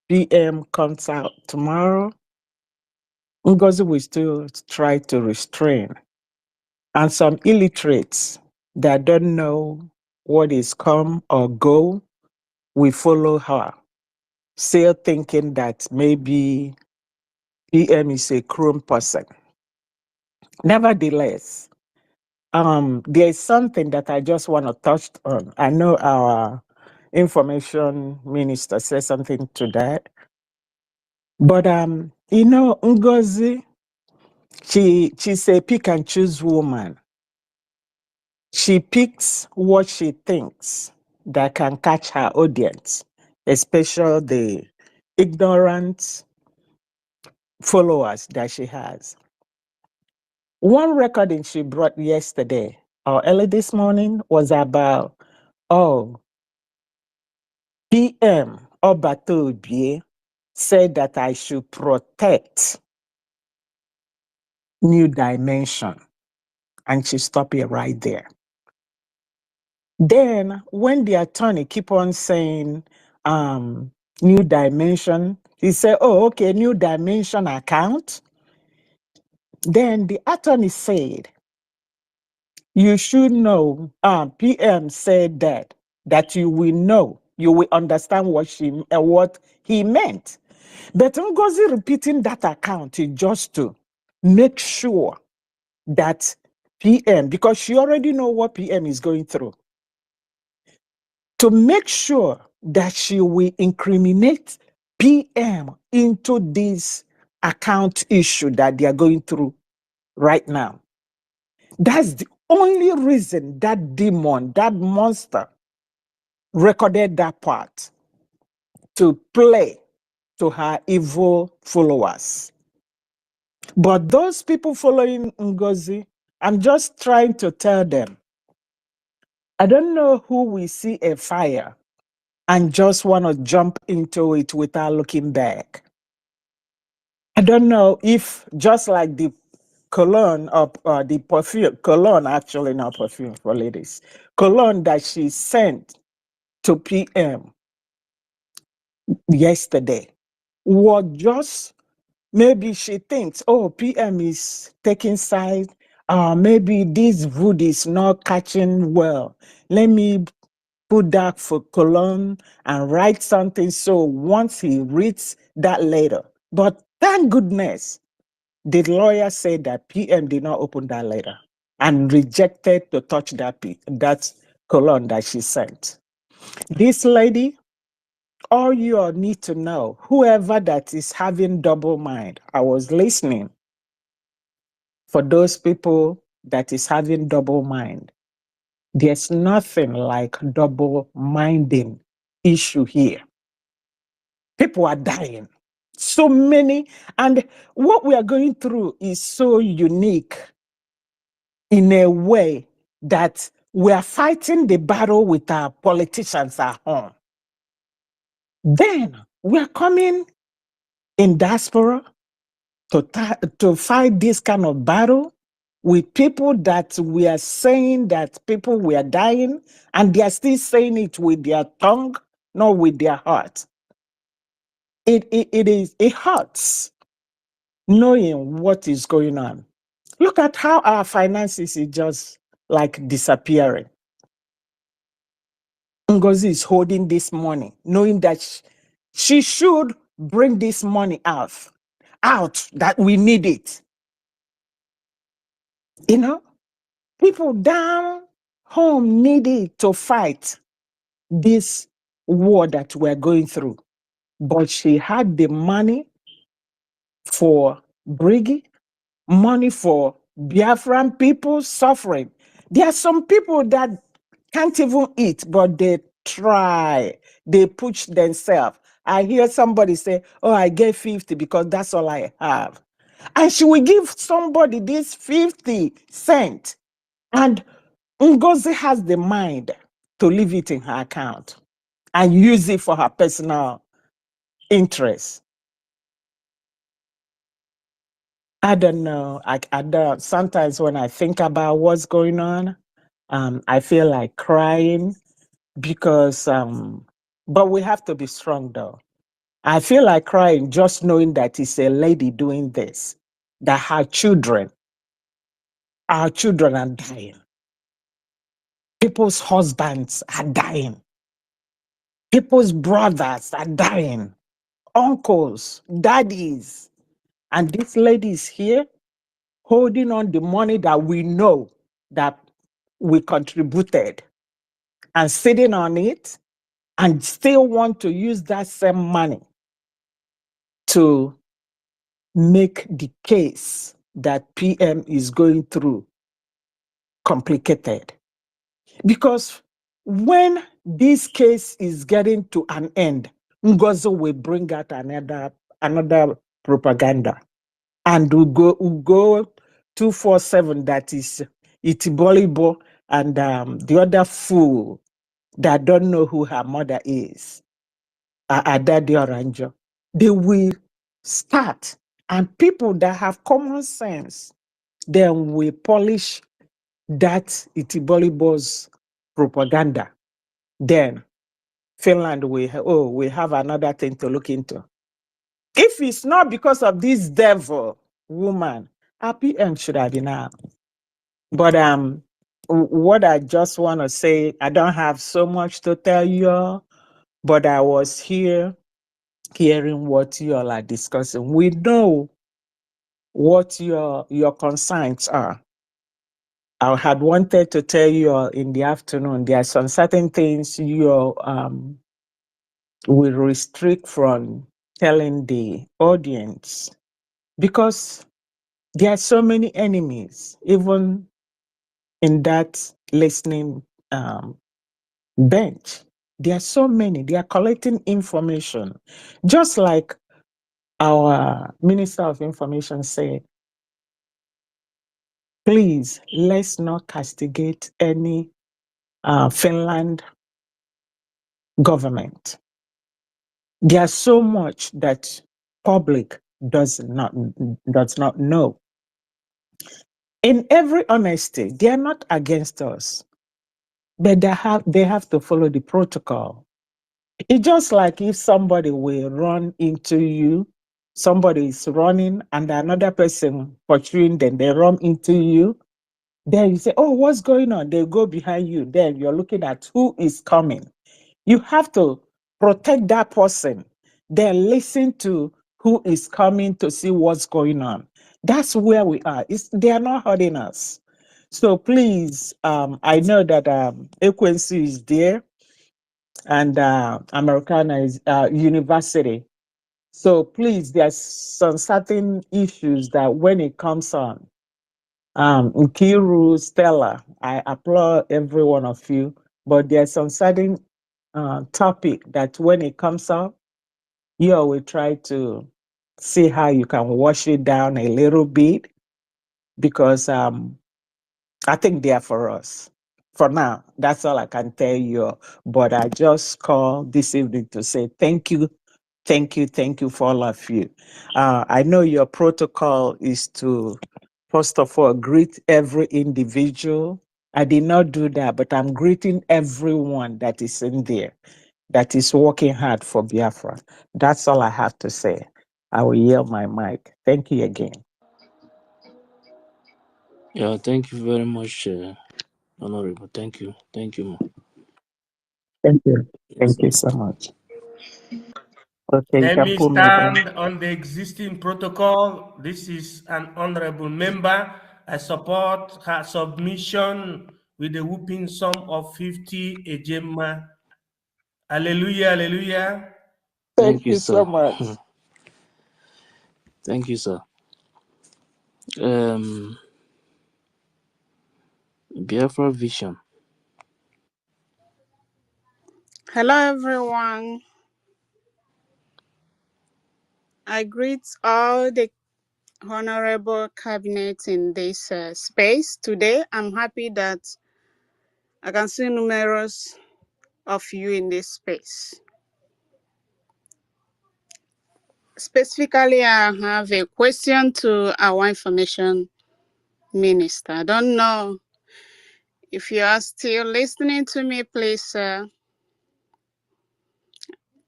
PM comes out tomorrow, Ngozi will still try to restrain. And some illiterates that don't know what is come or go will follow her, still thinking that maybe PM is a cruel person. Nevertheless, there is something that I just want to touch on. I know our information minister said something to that. But you know, Ngozi, she's a pick and choose woman. She picks what she thinks that can catch her audience, especially the ignorant followers that she has. One recording she brought yesterday or early this morning was about, PM Obatobie said that I should protect New Dimension. And she stopped it right there. Then when the attorney keep on saying New Dimension, he said, oh, okay, New Dimension account. Then the attorney said, you should know, PM said that you will know, you will understand what he meant. But Ngozi repeating that account is just to make sure that PM, because she already know what PM is going through, to make sure that she will incriminate PM into this account issue that they are going through right now. That's the only reason that demon, that monster, recorded that part to play to her evil followers. But those people following Ngozi, I'm just trying to tell them, I don't know who will see a fire and just want to jump into it without looking back. I don't know if just like the cologne or the perfume, cologne actually not perfume for ladies, cologne that she sent to PM yesterday was just, maybe she thinks, oh, PM is taking side, maybe this wood is not catching well. Let me put that for cologne and write something so once he reads that letter. But thank goodness, the lawyer said that PM did not open that letter and rejected to touch that cologne that she sent. This lady, all you all need to know, whoever that is having double mind, I was listening for those people that is having double mind. There's nothing like double minding issue here. People are dying. So many, and what we are going through is so unique in a way that we are fighting the battle with our politicians at home. Then we are coming in diaspora to fight this kind of battle with people that we are saying that people were dying, and they are still saying it with their tongue, not with their heart. It hurts knowing what is going on. Look at how our finances is just like disappearing. Ngozi is holding this money, knowing that she should bring this money out, that we need it. You know, people down home need it to fight this war that we're going through. But she had the money for BRGIE, money for Biafran people suffering. There are some people that can't even eat, but they try, they push themselves. I hear somebody say, oh, I gave 50 because that's all I have. And she will give somebody this 50 cents. And Ngozi has the mind to leave it in her account and use it for her personal interest. I don't know. I don't. Sometimes when I think about what's going on, I feel like crying because, but we have to be strong though. I feel like crying just knowing that it's a lady doing this, that our children are dying. People's husbands are dying. People's brothers are dying. Uncles, daddies. And this lady is here holding on the money that we know that we contributed and sitting on it and still want to use that same money to make the case that PM is going through complicated. Because when this case is getting to an end, Ngozi will bring out another propaganda. And we go 247, that is Itibolibo, and the other fool that don't know who her mother is, Adadi Oranjo. They will start, and people that have common sense, then we polish that Itibolibo's propaganda. Then Finland we have another thing to look into. If it's not because of this devil woman, our PM should have been out. But what I just want to say, I don't have so much to tell you all, but I was here hearing what you all are discussing. We know what your concerns are. I had wanted to tell you all in the afternoon, there are some certain things you all will restrict from telling the audience, because there are so many enemies, even in that listening bench. There are so many. They are collecting information. Just like our Minister of Information said, please, let's not castigate any Finland government. There's so much that public does not know. In every honesty, they are not against us, but they have to follow the protocol. It's just like if somebody will run into you, somebody is running and another person pursuing them, they run into you. Then you say, oh, what's going on? They go behind you. Then you're looking at who is coming. You have to protect that person. Then listen to who is coming to see what's going on. That's where we are. They are not hurting us. So please, I know that Ekwensu is there and Americana is university. So please, there's some certain issues that when it comes on, Nkiru, Stella, I applaud every one of you, but there's some certain topic that when it comes up, you will try to see how you can wash it down a little bit, because I think they are for us. For now, that's all I can tell you. But I just called this evening to say thank you, thank you, thank you for all of you. I know your protocol is to, first of all, greet every individual. I did not do that, but I'm greeting everyone that is in there, that is working hard for Biafra. That's all I have to say. I will yield my mic. Thank you again. Yeah, thank you very much, Honorable. Thank you. Thank you, ma. Thank you. Yes, Thank sir. you so much. Okay, you Let can me put me down. stand on the existing protocol. This is an honorable member. I support her submission with a whooping sum of 50 ejema. Hallelujah, hallelujah. Thank Thank you, you so sir. much. Thank you, sir. Biafra Vision. Hello, everyone. I greet all the honorable cabinet in this space today. I'm happy that I can see numerous of you in this space. Specifically, I have a question to our information minister. I don't know if you are still listening to me, please,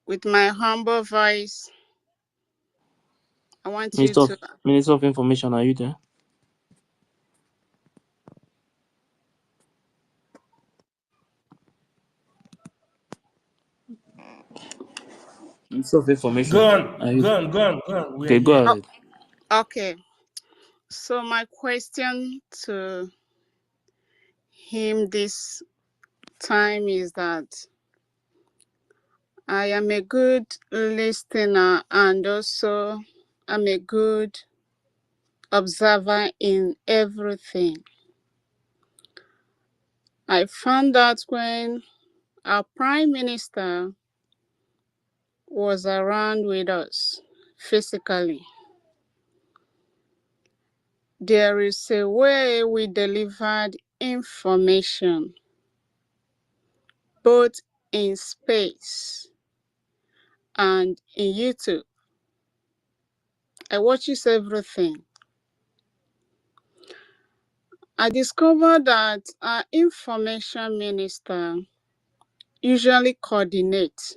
with my humble voice, I want you to. Minister of Information, are you there? Minister of Information, Go are on, you? go on, go on, go on. We are Okay, go here. Oh, ahead. okay. So my question to him this time is that I am a good listener and also I'm a good observer in everything. I found out when our prime minister was around with us physically, there is a way we delivered information, both in space and in YouTube. I watches everything. I discovered that our information minister usually coordinates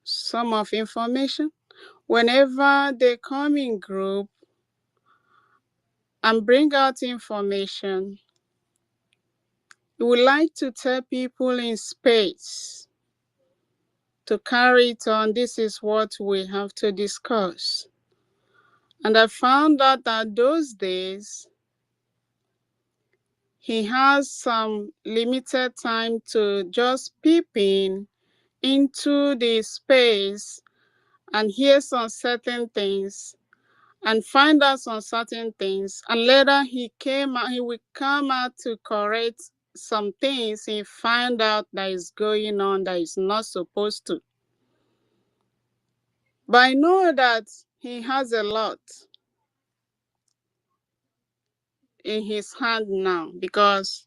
some of information. Whenever they come in group and bring out information, we would like to tell people in space to carry it on. This is what we have to discuss. And I found out that those days, he has some limited time to just peep in into the space and hear some certain things and find out some certain things, and later he will come out to correct some things he find out that is going on that is not supposed to. But I know that he has a lot in his hand now, because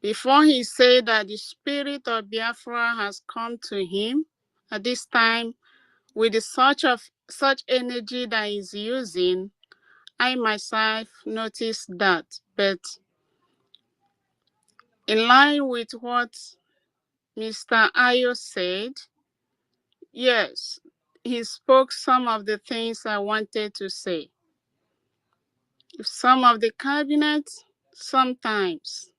before he said that the spirit of Biafra has come to him at this time, with the such energy that he's using, I myself noticed that. But in line with what Mr. Ayo said, yes, he spoke some of the things I wanted to say. Some of the cabinet sometimes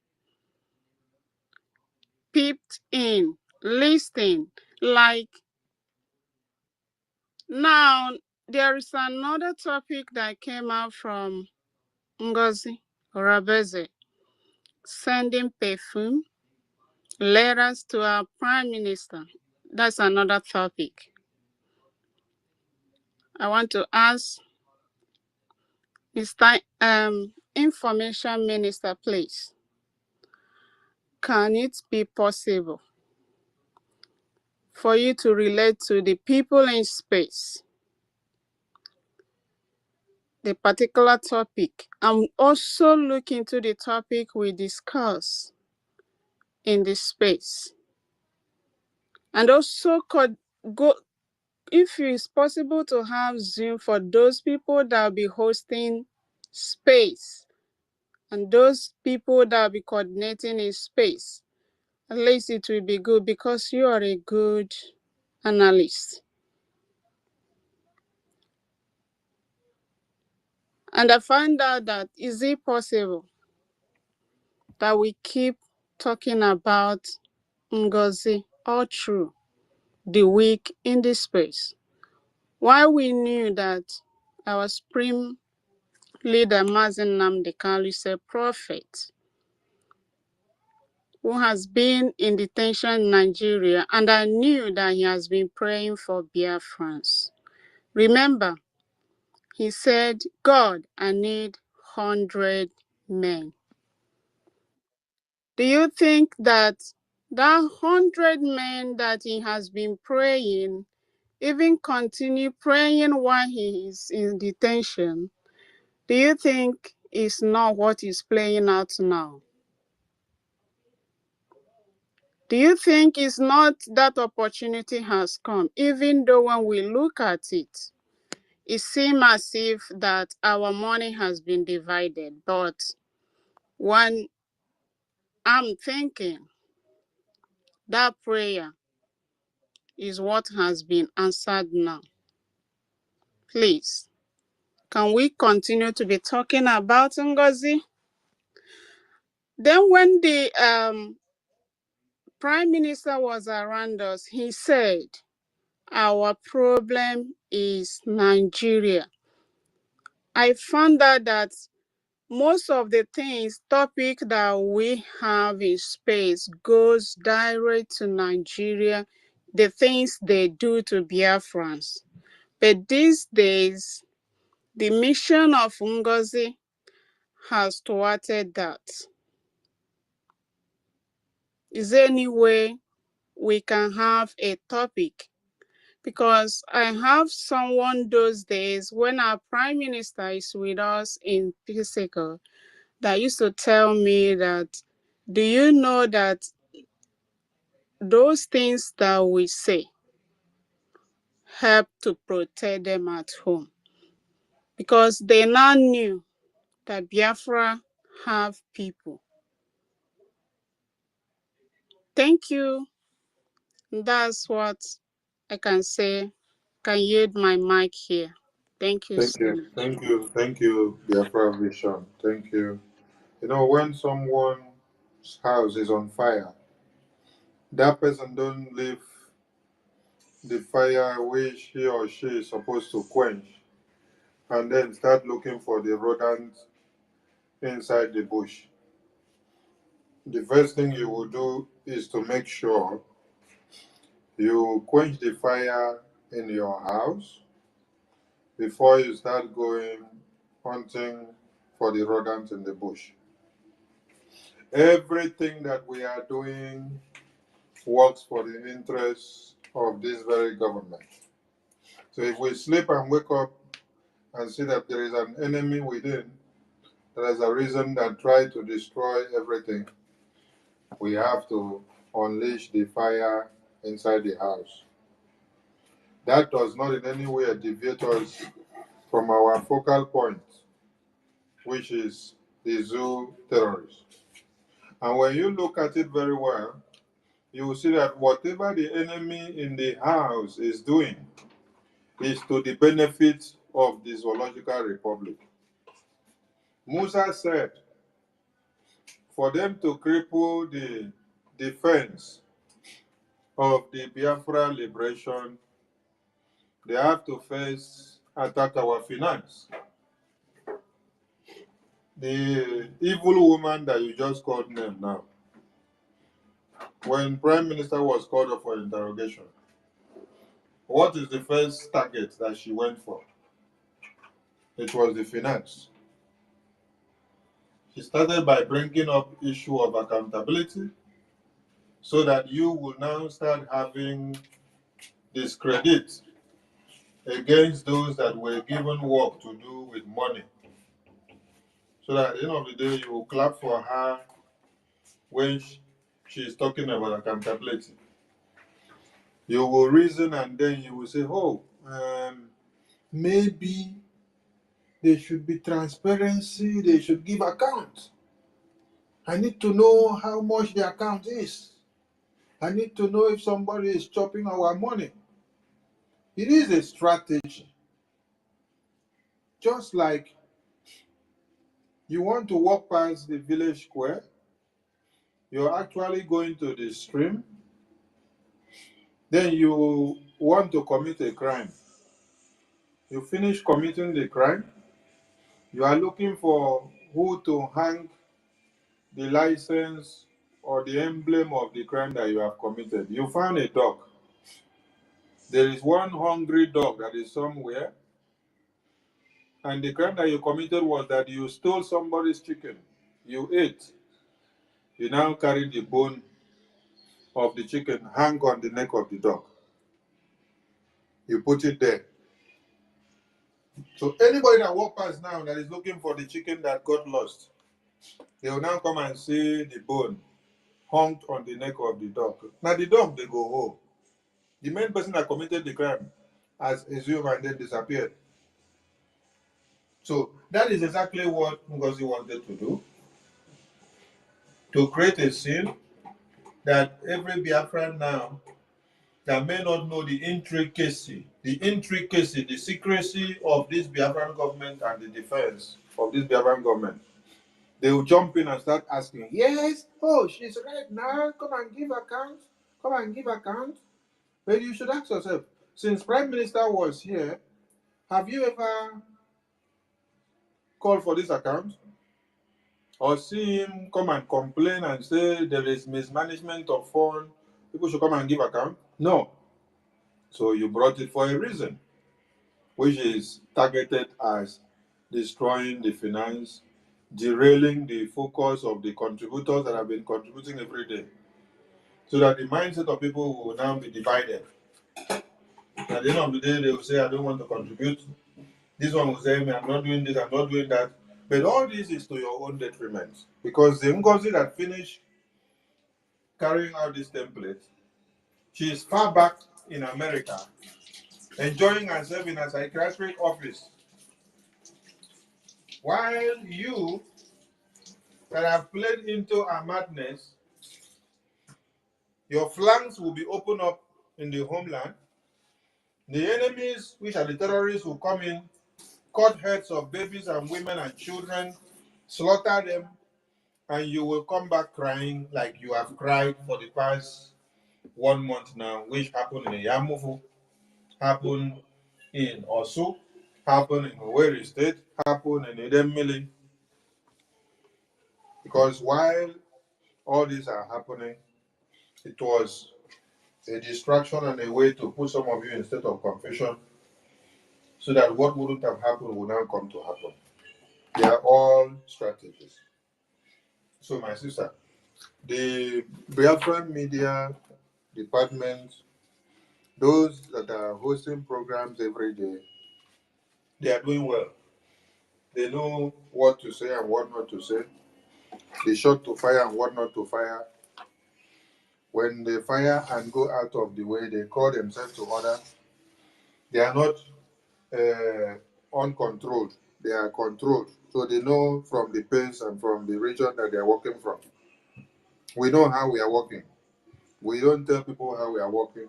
peeped in, listening. Like now, there is another topic that came out from Ngozi or Abeze, sending perfume letters to our prime minister. That's another topic. I want to ask Mr. Information Minister, please, can it be possible for you to relate to the people in space the particular topic and also look into the topic we discuss in this space. And also could go, if it's possible to have Zoom for those people that will be hosting space and those people that will be coordinating a space, at least it will be good because you are a good analyst. And I find out that is it possible that we keep talking about Ngozi all through the week in this space, while we knew that our supreme leader Mazen Nnamdi Kanu is a prophet who has been in detention in Nigeria, and I knew that he has been praying for BIAFRANS. Remember, he said, God, I need 100 men. Do you think that 100 men that he has been praying, even continue praying while he is in detention, do you think is not what is playing out now? Do you think it's not that opportunity has come, even though when we look at it, it seems as if that our money has been divided, but when I'm thinking that prayer is what has been answered now. Please, can we continue to be talking about Ngozi? Then when the Prime Minister was around us, he said, our problem is Nigeria. I found out that most of the topic that we have in space goes direct to Nigeria, the things they do to Biafrans. But these days, the mission of Ngozi has thwarted that. Is there any way we can have a topic? Because I have someone those days when our Prime Minister is with us in physical that used to tell me that, do you know that those things that we say help to protect them at home? Because they now knew that Biafra have people. Thank you. That's what I can say. Can yield my mic here. Thank you Thank so you. much. Thank you, Biafra Vision. Thank you. You know, when someone's house is on fire, that person don't leave the fire which he or she is supposed to quench and then start looking for the rodent inside the bush. The first thing you will do is to make sure you quench the fire in your house before you start going hunting for the rodent in the bush. Everything that we are doing works for the interests of this very government. So if we sleep and wake up and see that there is an enemy within, there is a reason that try to destroy everything, we have to unleash the fire inside the house. That does not in any way deviate us from our focal point, which is the zoo terrorists. And when you look at it very well, you will see that whatever the enemy in the house is doing is to the benefit of the Zoological Republic. Musa said, for them to cripple the defense of the Biafra liberation, they have to first attack our finance. The evil woman that you just called name now, when Prime Minister was called up for interrogation, what is the first target that she went for? It was the finance. She started by bringing up issue of accountability so that you will now start having discredit against those that were given work to do with money. So that at the end of the day, you will clap for her when she is talking about accountability. You will reason and then you will say, oh, maybe there should be transparency, they should give account. I need to know how much the account is. I need to know if somebody is chopping our money. It is a strategy. Just like you want to walk past the village square, you're actually going to the stream, then you want to commit a crime. You finish committing the crime, you are looking for who to hang the license or the emblem of the crime that you have committed. You found a dog. There is one hungry dog that is somewhere, and the crime that you committed was that you stole somebody's chicken. You ate. You now carry the bone of the chicken, hang on the neck of the dog. You put it there. So anybody that walks past now that is looking for the chicken that got lost, they will now come and see the bone hung on the neck of the dog. Now the dog, they go home. The main person that committed the crime has assumed and then disappeared. So that is exactly what Ngozi wanted to do, to create a scene that every Biafran now that may not know the intricacy, the secrecy of this Biafran government and the defense of this Biafran government. They will jump in and start asking, yes, oh, she's right now, come and give account, come and give account. But you should ask yourself, since Prime Minister was here, have you ever called for this account? Or see him come and complain and say there is mismanagement of funds, people should come and give account? No. So you brought it for a reason, which is targeted as destroying the finance, derailing the focus of the contributors that have been contributing every day, so that the mindset of people will now be divided. At the end of the day, they will say, I don't want to contribute. This one will say, I'm not doing this, I'm not doing that. But all this is to your own detriment. Because the Ngozi that finished carrying out this template, she is far back in America, enjoying herself in a psychiatric office. While you that have played into a madness, your flanks will be opened up in the homeland. The enemies, which are the terrorists, will come in, cut heads of babies and women and children, slaughter them, and you will come back crying like you have cried for the past 1 month now, which happened in Yamufu, happened in Osu, happened in Owerri State, happened in Idemili. Because while all these are happening, it was a distraction and a way to put some of you in a state of confusion so that what wouldn't have happened will now come to happen. They are all strategies. So, my sister, the Biafran media department, those that are hosting programs every day, they are doing well. They know what to say and what not to say. They shot to fire and what not to fire. When they fire and go out of the way, they call themselves to order. They are not uncontrolled. They are controlled. So they know from the pace and from the region that they are working from. We know how we are working. We don't tell people how we are working,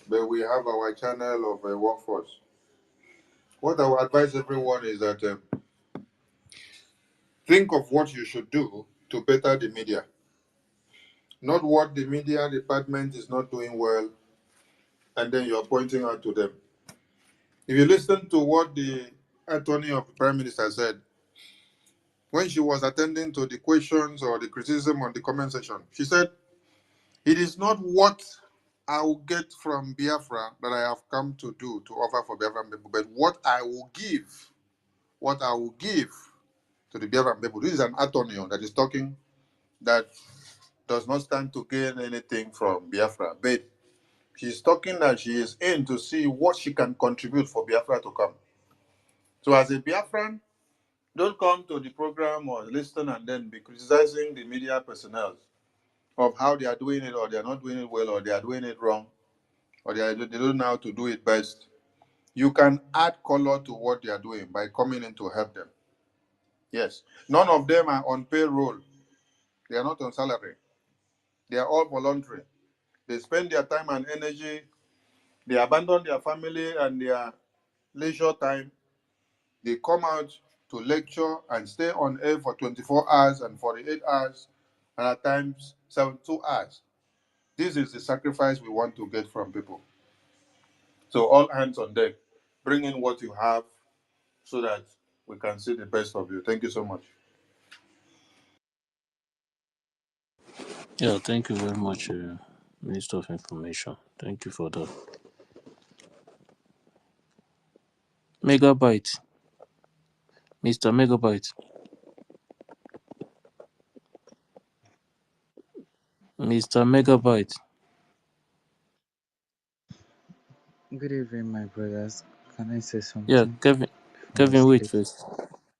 but we have our channel of workforce. What I would advise everyone is that think of what you should do to better the media. Not what the media department is not doing well, and then you're pointing out to them. If you listen to what the attorney of the Prime Minister said, when she was attending to the questions or the criticism on the comment section, she said, it is not what I will get from Biafra that I have come to do to offer for Biafran people, but what I will give to the Biafran people. This is an attorney that is talking that does not stand to gain anything from Biafra, but She's talking that she is in to see what she can contribute for Biafra to come. So as a Biafran, don't come to the program or listen and then be criticizing the media personnel of how they are doing it, or they are not doing it well, or they are doing it wrong, or they don't know how to do it best. You can add color to what they are doing by coming in to help them. Yes. None of them are on payroll. They are not on salary. They are all voluntary. They spend their time and energy. They abandon their family and their leisure time. They come out to lecture and stay on air for 24 hours and 48 hours, and at times 72 hours. This is the sacrifice we want to get from people. So all hands on deck. Bring in what you have so that we can see the best of you. Thank you so much. Yeah, thank you very much, Minister of Information. Thank you for that. Megabyte, Mr. Megabyte, Mr. Megabyte. Good evening, my brothers. Can I say Yeah, something before I Kevin, wait sleep? first.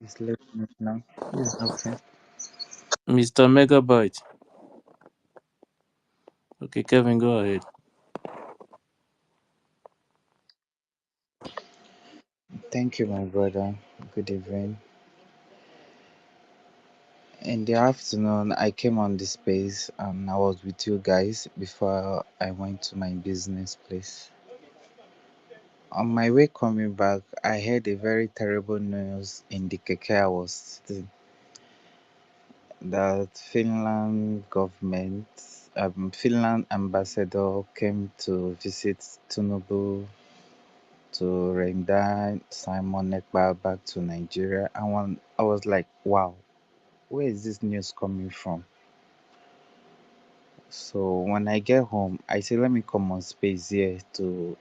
It's late now. Yeah. Okay. Mr. Megabyte. Okay, Kevin, go ahead. Thank you, my brother. Good evening. In the afternoon, I came on the space and I was with you guys before I went to my business place. On my way coming back, I heard a very terrible news in the keke I was sitting, that Finland ambassador came to visit Tinubu to render Simon Ekpa back to Nigeria. And I was like, wow, where is this news coming from? So when I get home, I say, let me come on space here to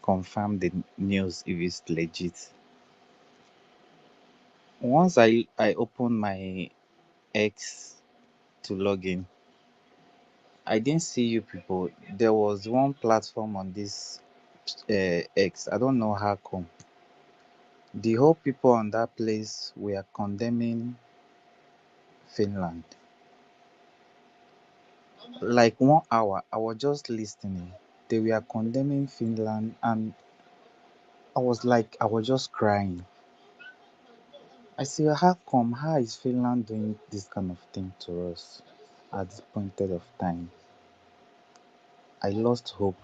confirm the news if it's legit. Once I opened my X to log in, I didn't see you people. There was one platform on this X. I don't know how come. The whole people on that place were condemning Finland. Like 1 hour, I was just listening. They were condemning Finland, and I was just crying. I said, how come? How is Finland doing this kind of thing to us at this point of time? I lost hope.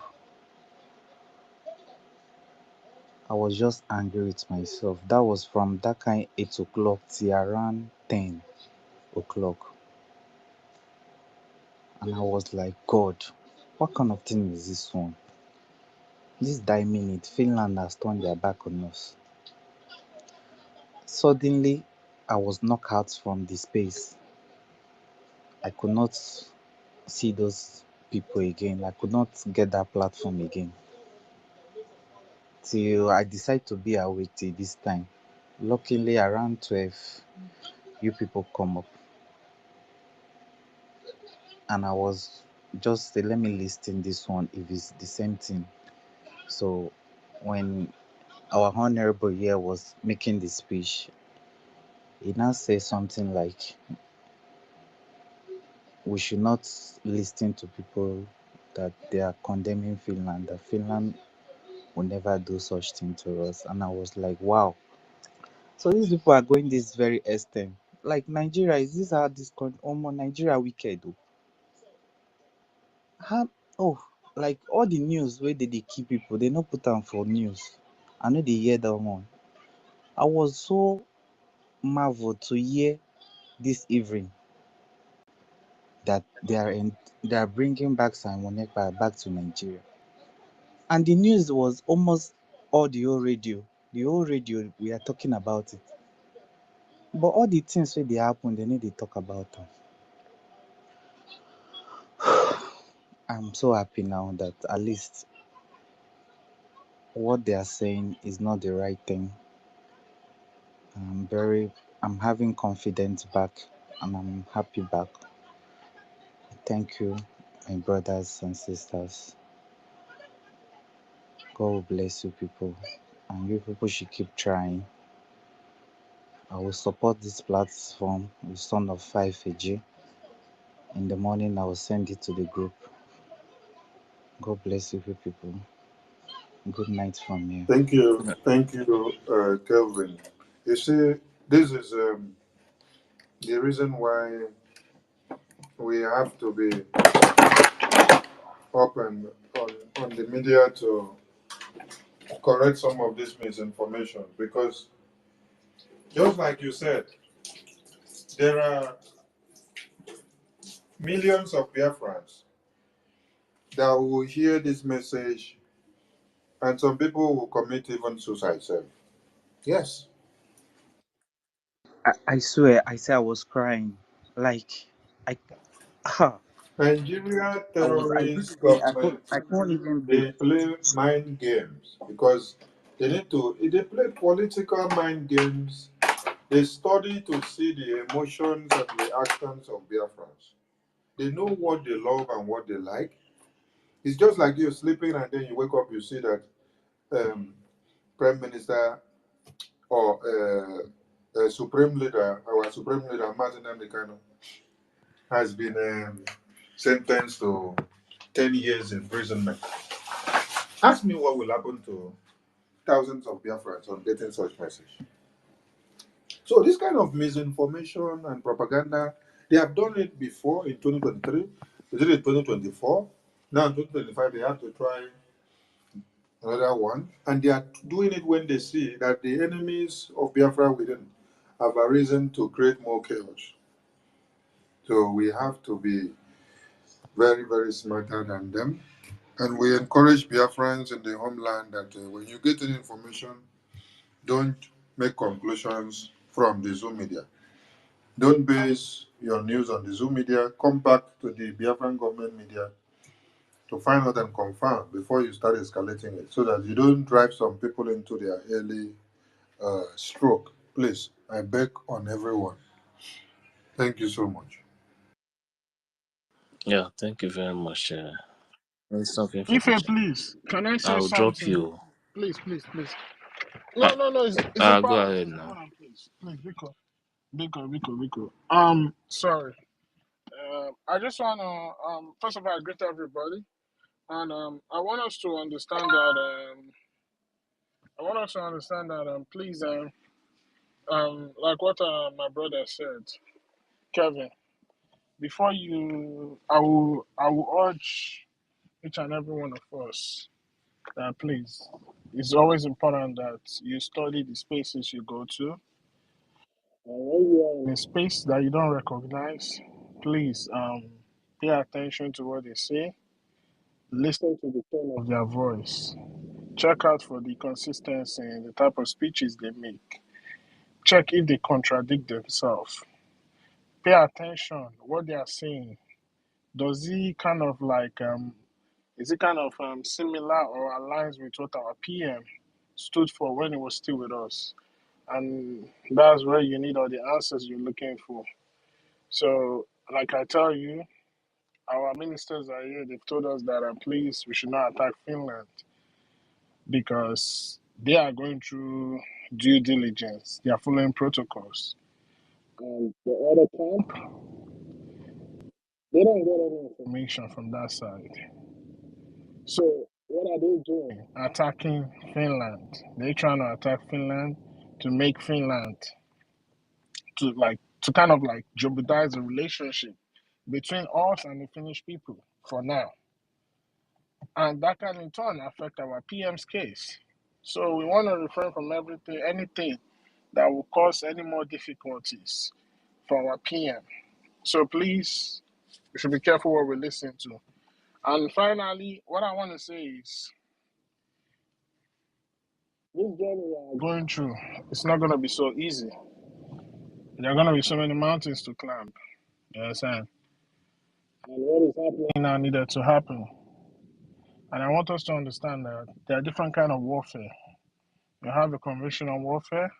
I was just angry with myself. That was from that kind 8 o'clock till around 10 o'clock. And I was like, God, what kind of thing is this one? This die minute, Finland has turned their back on us. Suddenly, I was knocked out from the space. I could not see those people again. I could not get that platform again. Till I decided to be awake till this time. Luckily, around 12, you people come up. And I was just say, let me listen this one if it's the same thing. So when our honorable here was making the speech, he now said something like, we should not listen to people that they are condemning Finland, that Finland will never do such thing to us. And I was like, wow. So these people are going this very extent. Like Nigeria, is this how this country? Nigeria wicked though. How, oh, like all the news where they keep people, they not put them for news. I know they hear that one. I was so marveled to hear this evening that they are bringing back Simon Ekpa back to Nigeria. And the news was almost all the whole radio. The whole radio, we are talking about it. But all the things where they happen, they need to talk about them. I'm so happy now that at least what they are saying is not the right thing. I'm having confidence back and I'm happy back. Thank you, my brothers and sisters. God will bless you people, and you people should keep trying. I will support this platform with Son of 5AG. In the morning, I will send it to the group. God bless you people. Good night from here. Thank you, Kelvin. You see, this is the reason why we have to be open on the media to correct some of this misinformation, because just like you said, there are millions of Biafrans that will hear this message, and some people will commit even suicide self. Yes. I swear, I say I was crying. Like, I, ah, Nigeria I terrorist couldn't, government, I can't even breathe. they play mind games because they play political mind games. They study to see the emotions and the actions of Biafrans. They know what they love and what they like. It's just like you sleeping and then you wake up, you see that um, Prime Minister or Supreme Leader, our Supreme Leader, Martin Amdekano, has been sentenced to 10 years imprisonment. Ask me what will happen to thousands of Biafrans on getting such message. So this kind of misinformation and propaganda, they have done it before in 2023. They did it in 2024. Now in 2025, they have to try another one. And they are doing it when they see that the enemies of Biafra within have a reason to create more chaos. So we have to be very, very smarter than them. And we encourage Biafrans in the homeland that when you get any information, don't make conclusions from the Zoom media. Don't base your news on the Zoom media. Come back to the Biafran government media to find out and confirm before you start escalating it, so that you don't drive some people into their early stroke. Please, I beg on everyone. Thank you so much. Yeah, thank you very much. Minister of Ife, Information. please, can I say I'll drop something? you. Please, please, please. Uh, No, no, no. It's go important. ahead It's now. important. Please, please, Biko. Sorry. I just wanna first of all, greet everybody, and I want us to understand that please like what my brother said, Kevin. Before you, I will urge each and every one of us that please, it's always important that you study the spaces you go to. And when you are in a space that you don't recognize, please pay attention to what they say. Listen to the tone of their voice. Check out for the consistency in the type of speeches they make. Check if they contradict themselves. Pay attention what they are saying. Does he kind of like is it kind of similar or aligns with what our PM stood for when he was still with us? And that's where you need all the answers you're looking for. So, like I tell you, our ministers are here. They've told us that please, we should not attack Finland because they are going through due diligence. They are following protocols. And the other camp, they don't get any information from that side. So what are they doing? Attacking Finland. They're trying to attack Finland to make Finland to kind of like jeopardize the relationship between us and the Finnish people for now. And that can in turn affect our PM's case. So we want to refrain from anything that will cause any more difficulties for our PM. So please, we should be careful what we listen to. And finally, what I want to say is this journey we are going through, it's not going to be so easy. There are going to be so many mountains to climb. You understand? And what is happening now needed to happen. And I want us to understand that there are different kind of warfare. You have the conventional warfare,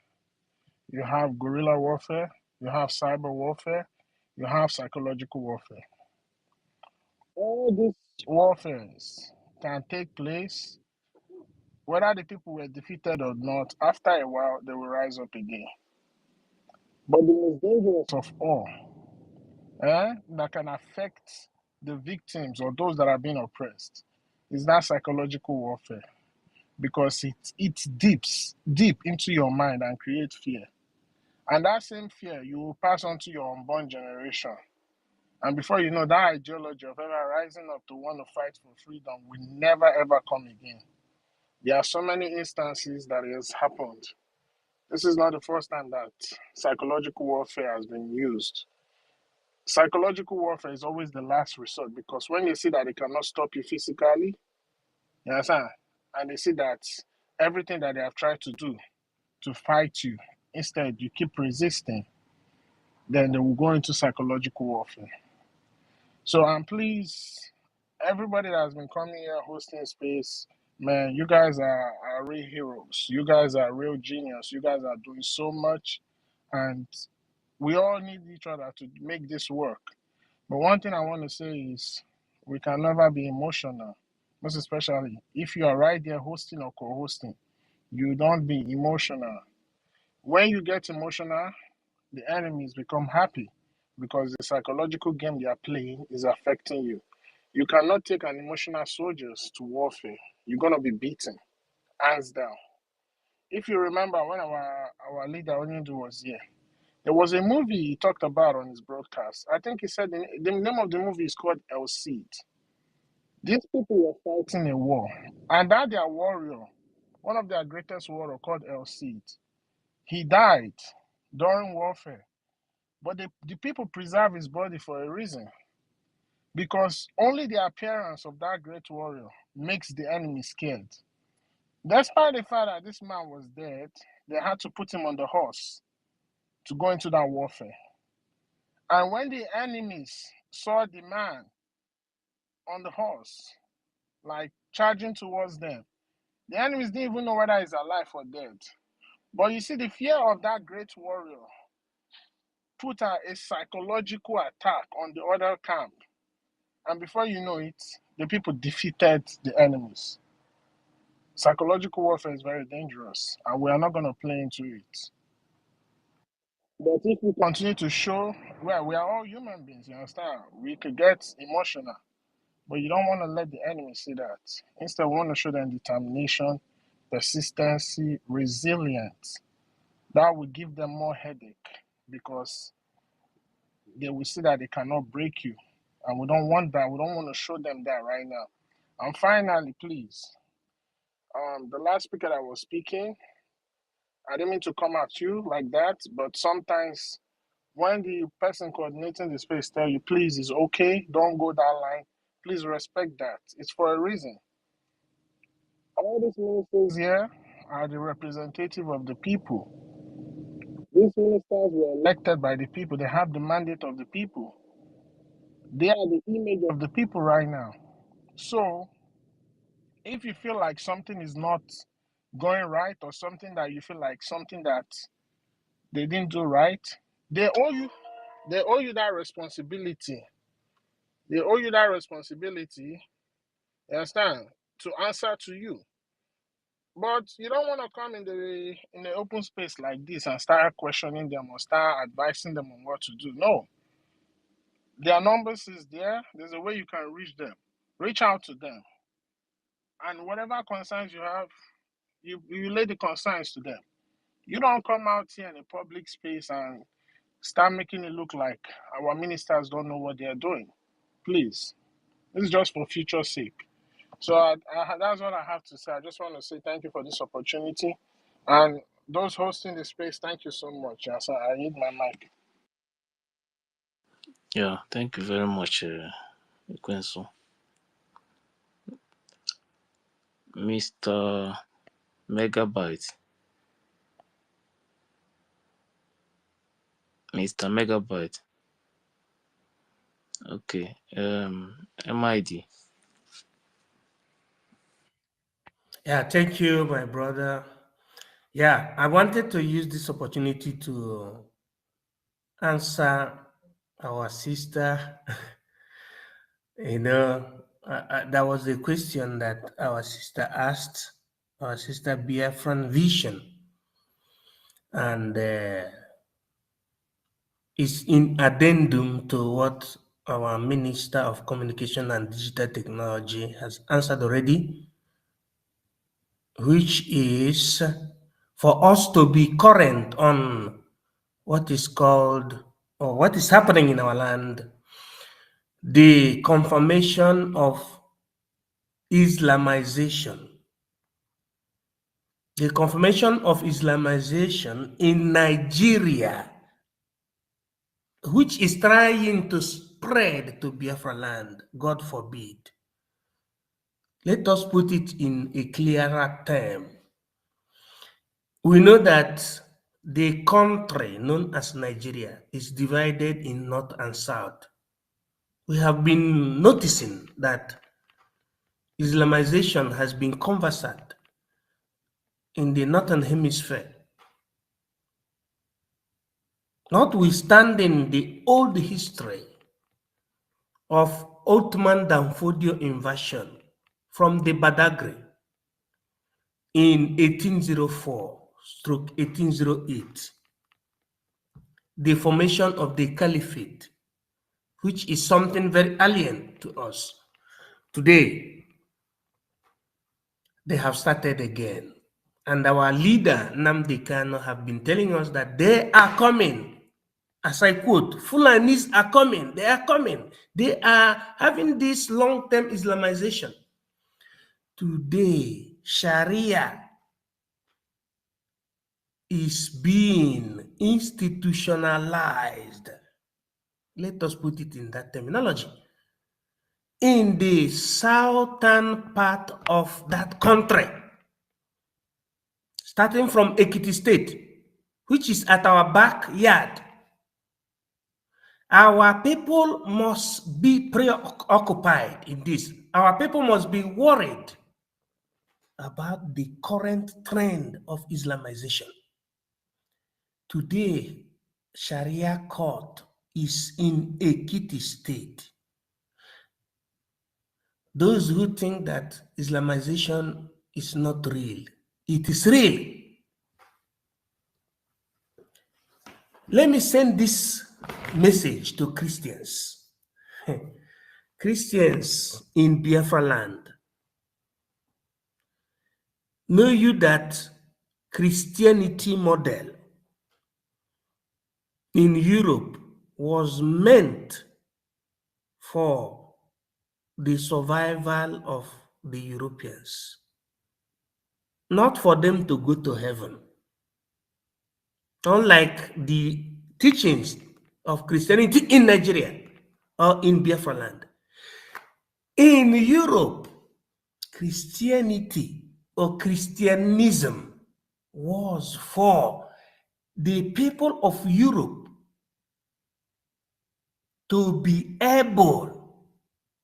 you have guerrilla warfare, you have cyber warfare, you have psychological warfare. All these warfares can take place Whether the people were defeated or not, after a while, they will rise up again. But the most dangerous of all, that can affect the victims or those that are being oppressed, is that psychological warfare, because it dips deep into your mind and creates fear. And that same fear you will pass on to your unborn generation. And before you know, that ideology of ever rising up to want to fight for freedom will never ever come again. There are so many instances that it has happened. This is not the first time that psychological warfare has been used. Psychological warfare is always the last resort, because when you see that they cannot stop you physically, you understand? And they see that everything that they have tried to do to fight you, instead you keep resisting, then they will go into psychological warfare. So please, everybody that has been coming here hosting space, man, you guys are real heroes. You guys are real genius. You guys are doing so much, and we all need each other to make this work. But one thing I want to say is we can never be emotional, most especially if you are right there hosting or co-hosting. You don't be emotional. When you get emotional, the enemies become happy, because the psychological game they are playing is affecting you. You cannot take an emotional soldiers to warfare. You're gonna be beaten, hands down. If you remember when our leader Onyindu was here, there was a movie he talked about on his broadcast. I think he said the name of the movie is called El Cid. These people were fighting a war, and that their warrior, one of their greatest warrior called El Cid, he died during warfare. But the people preserve his body for a reason, because only the appearance of that great warrior makes the enemy scared. Despite the fact that this man was dead, they had to put him on the horse to go into that warfare. And when the enemies saw the man on the horse, like charging towards them, the enemies didn't even know whether he's alive or dead. But you see, the fear of that great warrior put a psychological attack on the other camp. And before you know it, the people defeated the enemies. Psychological warfare is very dangerous, and we are not going to play into it. But if we continue to show, well, we are all human beings, you understand? We could get emotional, but you don't want to let the enemy see that. Instead, we want to show them determination, persistency, resilience. That will give them more headache, because they will see that they cannot break you. And we don't want that. We don't want to show them that right now. And finally, please, the last speaker that was speaking, I didn't mean to come at you like that, but sometimes when the person coordinating the space tell you, please, it's okay, don't go that line, please respect that. It's for a reason. All these ministers here are the representative of the people. These ministers were elected by the people. They have the mandate of the people. They are the image of the people right now. So if you feel like something is not going right, or something that you feel like something that they didn't do right, they owe you that responsibility. They owe you that responsibility, you understand, to answer to you. But you don't want to come in the open space like this and start questioning them or start advising them on what to do. No. Their numbers is there. There's a way you can reach them. Reach out to them. And whatever concerns you have, you relay the concerns to them. You don't come out here in a public space and start making it look like our ministers don't know what they're doing. Please. This is just for future's sake. So that's what I have to say. I just want to say thank you for this opportunity. And those hosting the space, thank you so much. Yeah, so I need my mic. Yeah, thank you very much, counsel. Mr. Megabyte. Mr. Megabyte. Okay. MID. Yeah, thank you, my brother. Yeah, I wanted to use this opportunity to answer our sister. There was a question that our sister asked our sister Biafran vision, and is in addendum to what our Minister of Communication and Digital Technology has answered already, which is for us to be current on what is called, or what is happening in our land, the confirmation of Islamization. The confirmation of Islamization in Nigeria, which is trying to spread to Biafra land, God forbid. Let us put it in a clearer term. We know that the country known as Nigeria is divided in North and South. We have been noticing that Islamization has been conversant in the Northern Hemisphere, notwithstanding the old history of Ottoman Danfodio invasion from the Badagry in 1804-1808, the formation of the Caliphate, which is something very alien to us. Today, they have started again. And our leader, Nnamdi Kanu, have been telling us that they are coming. As I quote, Fulanis are coming, they are coming. They are having this long-term Islamization. Today, Sharia is being institutionalized. Let us put it in that terminology. In the southern part of that country, starting from EKID state, which is at our backyard, our people must be preoccupied in this. Our people must be worried about the current trend of Islamization. Today, Sharia court is in EKID state. Those who think that Islamization is not real, it is real. Let me send this message to Christians. Christians in Biafra land, know you that Christianity model in Europe was meant for the survival of the Europeans, not for them to go to heaven. Unlike the teachings of Christianity in Nigeria or in Biafra land. In Europe, Christianity or Christianism was for the people of Europe to be able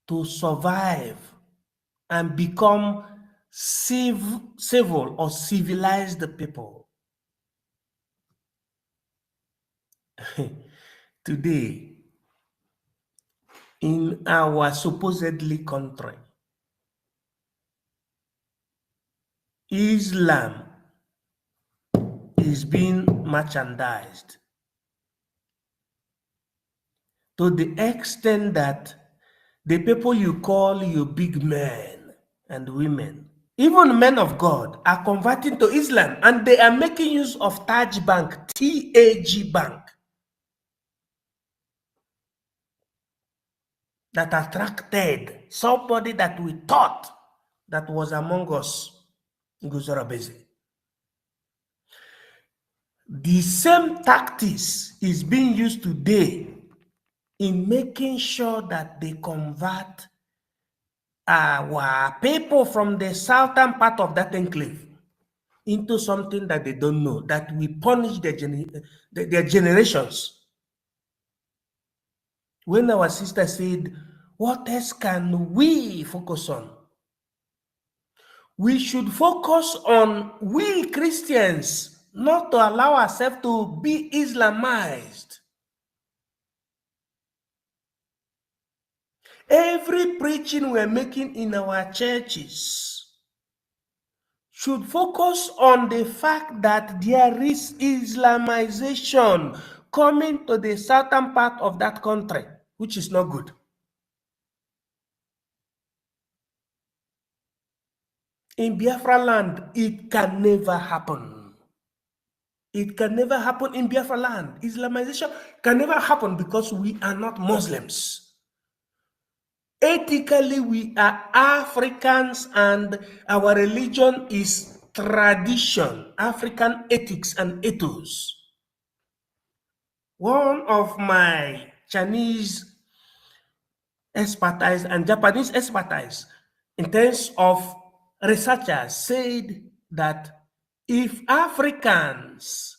to survive and become civil or civilized people. Today, in our supposedly country, Islam is being merchandised to the extent that the people you call you big men and women, even men of God, are converting to Islam, and they are making use of Taj Bank, TAG Bank, that attracted somebody that we thought that was among us, Ngozi. The same tactics is being used today in making sure that they convert our people from the southern part of that enclave into something that they don't know, that we punish their generations. When our sister said, what else can we focus on? We should focus on we Christians, not to allow ourselves to be Islamized. Every preaching we're making in our churches should focus on the fact that there is Islamization coming to the southern part of that country, which is not good. In Biafra land, it can never happen. It can never happen in Biafra land. Islamization can never happen because we are not Muslims. Ethically, we are Africans and our religion is tradition, African ethics and ethos. One of my Chinese expertise and Japanese expertise in terms of researchers said that if Africans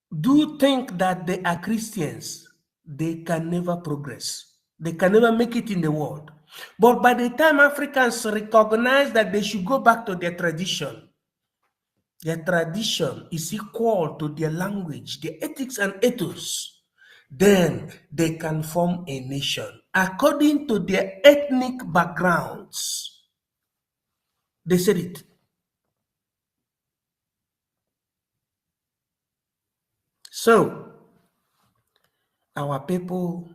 do think that they are Christians, they can never progress. They can never make it in the world. But by the time Africans recognize that they should go back to their tradition is equal to their language, their ethics and ethos, then they can form a nation according to their ethnic backgrounds. They said it. So, our people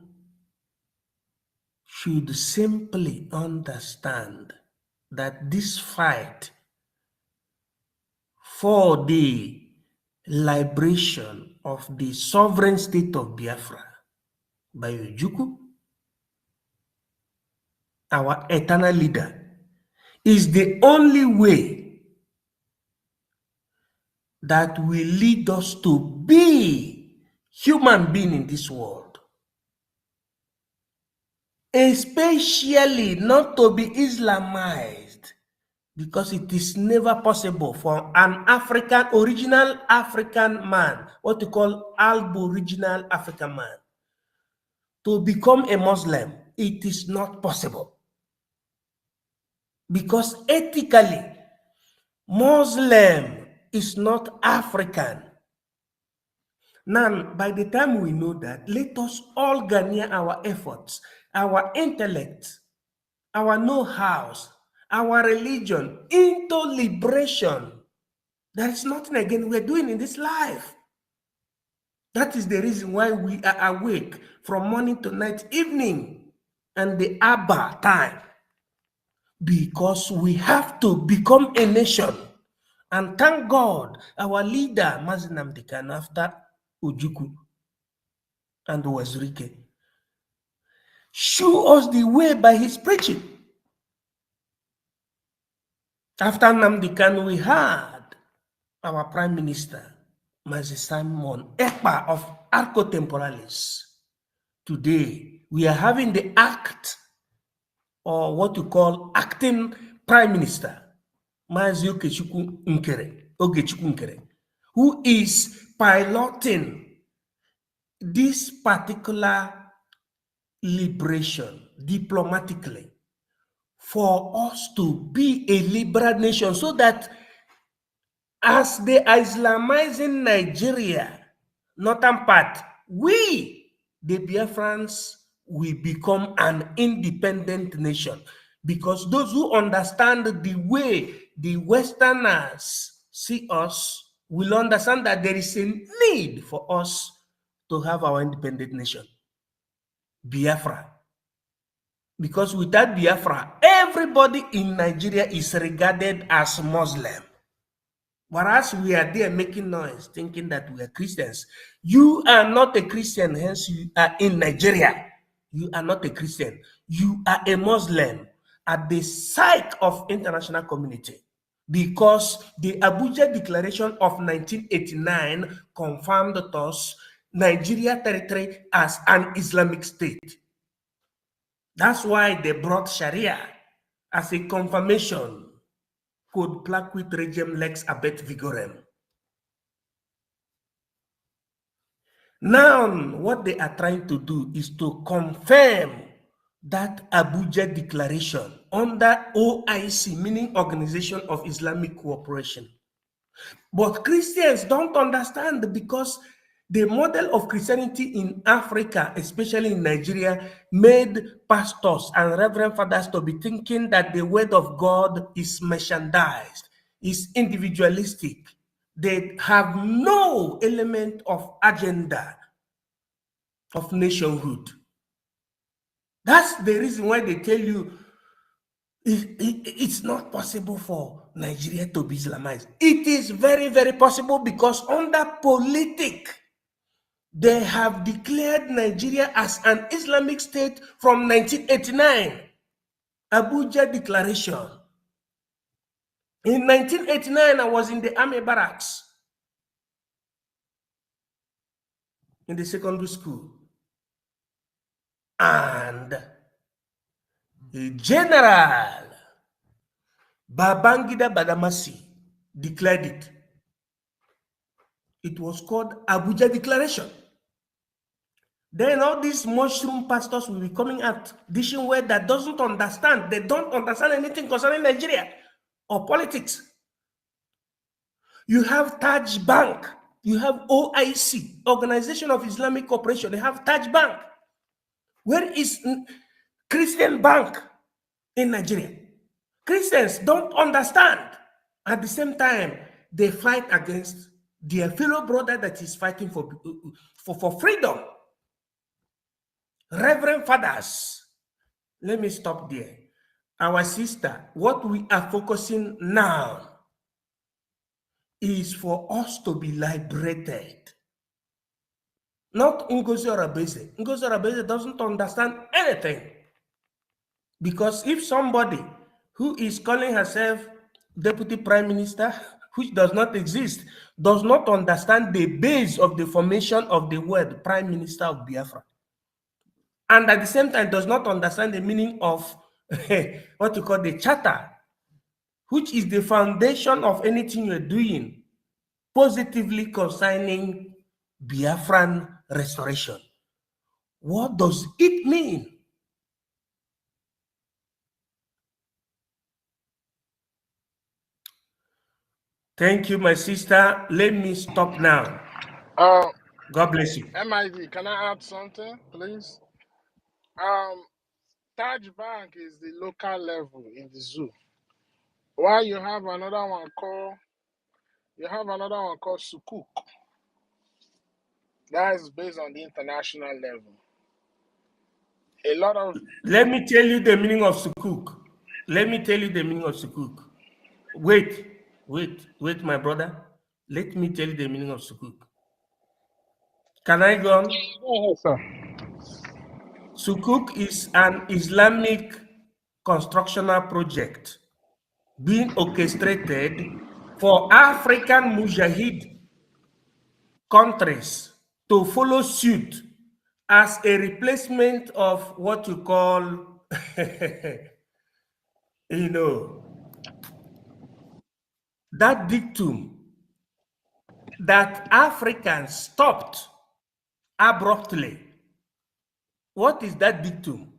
should simply understand that this fight for the liberation of the sovereign state of Biafra by Ojukwu, our eternal leader, is the only way that will lead us to be human being in this world. Especially not to be Islamized, because it is never possible for an original African man, what you call Aboriginal African man, to become a Muslim. It is not possible. Because ethically, Muslim is not African. Now, by the time we know that, let us all garner our efforts, our intellect, our know-how, our religion into liberation. There is nothing again we're doing in this life. That is the reason why we are awake from morning to night, evening, and the Abba time. Because we have to become a nation. And thank God, our leader, Mazi Nnamdi Kanu, after Ojukwu and Wazirike, show us the way by his preaching. After Nnamdi Kanu, we had our Prime Minister, Mazi Simon Ekpa of Arco Temporalis. Today, we are having the act, or what you call acting Prime Minister, Mazi Ogechukwu Nkere, who is piloting this particular liberation diplomatically for us to be a liberal nation, so that as they are Islamizing Nigeria, northern part, we, the Biafrans, will become an independent nation. Because those who understand the way the Westerners see us will understand that there is a need for us to have our independent nation, Biafra. Because without Biafra, everybody in Nigeria is regarded as Muslim. Whereas we are there making noise, thinking that we are Christians. You are not a Christian, hence you are in Nigeria. You are not a Christian. You are a Muslim at the sight of international community. Because the Abuja Declaration of 1989 confirmed to us Nigeria territory as an Islamic state. That's why they brought Sharia as a confirmation. Code placuit regem lex abet vigorem. Now, what they are trying to do is to confirm that Abuja Declaration under OIC, meaning Organization of Islamic Cooperation. But Christians don't understand, because The model of Christianity in Africa, especially in Nigeria, made pastors and reverend fathers to be thinking that the word of God is merchandised, is individualistic. They have no element of agenda of nationhood. That's the reason why they tell you it's not possible for Nigeria to be Islamized. It is very, very possible, because under politic, they have declared Nigeria as an Islamic state from 1989. Abuja Declaration. In 1989, I was in the army barracks in the secondary school. And the General Babangida Badamasi declared it. It was called Abuja Declaration. Then all these mushroom pastors will be coming out dishing word that doesn't understand. They don't understand anything concerning Nigeria or politics. You have Taj Bank. You have OIC, Organization of Islamic Cooperation. They have Taj Bank. Where is Christian Bank in Nigeria? Christians don't understand. At the same time, they fight against their fellow brother that is fighting for freedom. Reverend fathers, let me stop there. Our sister, what we are focusing now is for us to be liberated. Not Ngozi Orabeze. Ngozi Orabeze doesn't understand anything. Because if somebody who is calling herself Deputy Prime Minister, which does not exist, does not understand the base of the formation of the word Prime Minister of Biafra, and at the same time does not understand the meaning of what you call the charter, which is the foundation of anything you're doing positively concerning Biafran restoration. What does it mean? Thank you, my sister. Let me stop now. God bless you. MID, can I add something, please? Taj Bank is the local level in the zoo. While you have another one called Sukuk. That is based on the international level. A lot of Let me tell you the meaning of Sukuk. Let me tell you the meaning of Sukuk. Wait, my brother. Let me tell you the meaning of Sukuk. Can I go on? Go ahead, sir. Sukuk is an Islamic constructional project being orchestrated for African Mujahid countries to follow suit as a replacement of what you call, that dictum that Africans stopped abruptly. What is that dictum?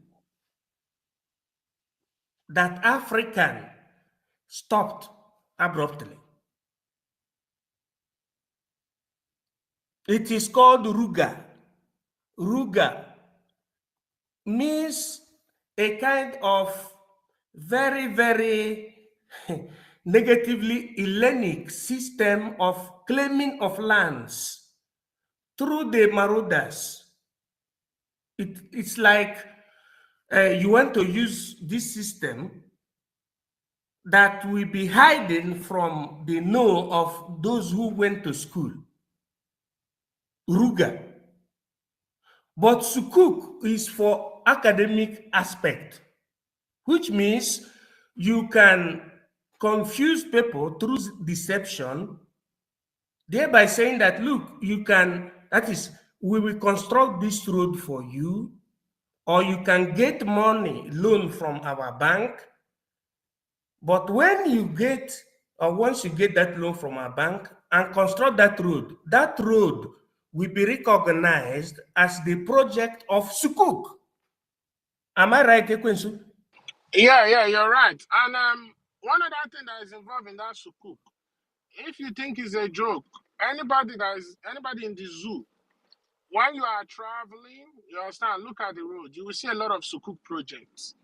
That African stopped abruptly. It is called Ruga. Ruga means a kind of very, very negatively Hellenic system of claiming of lands through the marauders. It's like you want to use this system that will be hiding from the know of those who went to school. Ruga. But Sukuk is for academic aspect, which means you can confuse people through deception, thereby saying that, look, you can, that is, we will construct this road for you, or you can get money, loan from our bank. But when you get, or once you get that loan from our bank and construct that road will be recognized as the project of Sukuk. Am I right, Ekwensu? Yeah, you're right. And one other thing that is involved in that Sukuk, if you think it's a joke, anybody in the zoo when you are traveling, you understand, look at the road, you will see a lot of sukuk projects.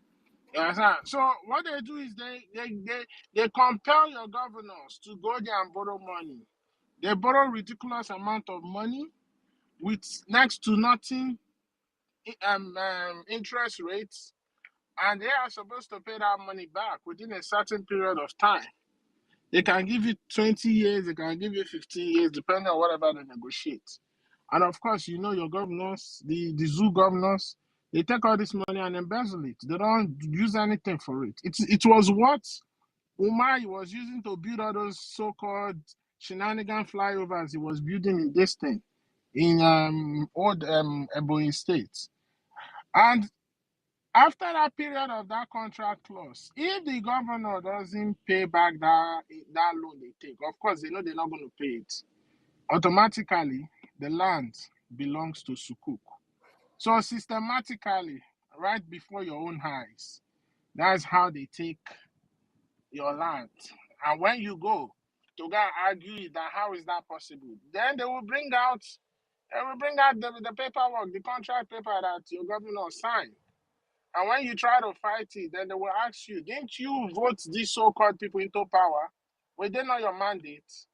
You understand? So what they do is they compel your governors to go there and borrow money. They borrow ridiculous amount of money with next to nothing interest rates, and they are supposed to pay that money back within a certain period of time. They can give you 20 years, they can give you 15 years, depending on whatever they negotiate. And of course, you know your governors, the zoo governors, they take all this money and embezzle it. They don't use anything for it. It was what Umar was using to build all those so-called shenanigan flyovers he was building in this thing, in old Ebonyi State. And after that period of that contract clause, if the governor doesn't pay back that loan they take, of course they know they're not going to pay it. Automatically, the land belongs to Sukuk. So systematically, right before your own eyes, that's how they take your land. And when you go to go and argue that how is that possible, then they will bring out the paperwork, the contract paper that your governor signed. And when you try to fight it, then they will ask you, didn't you vote these so-called people into power? Were they not your mandate?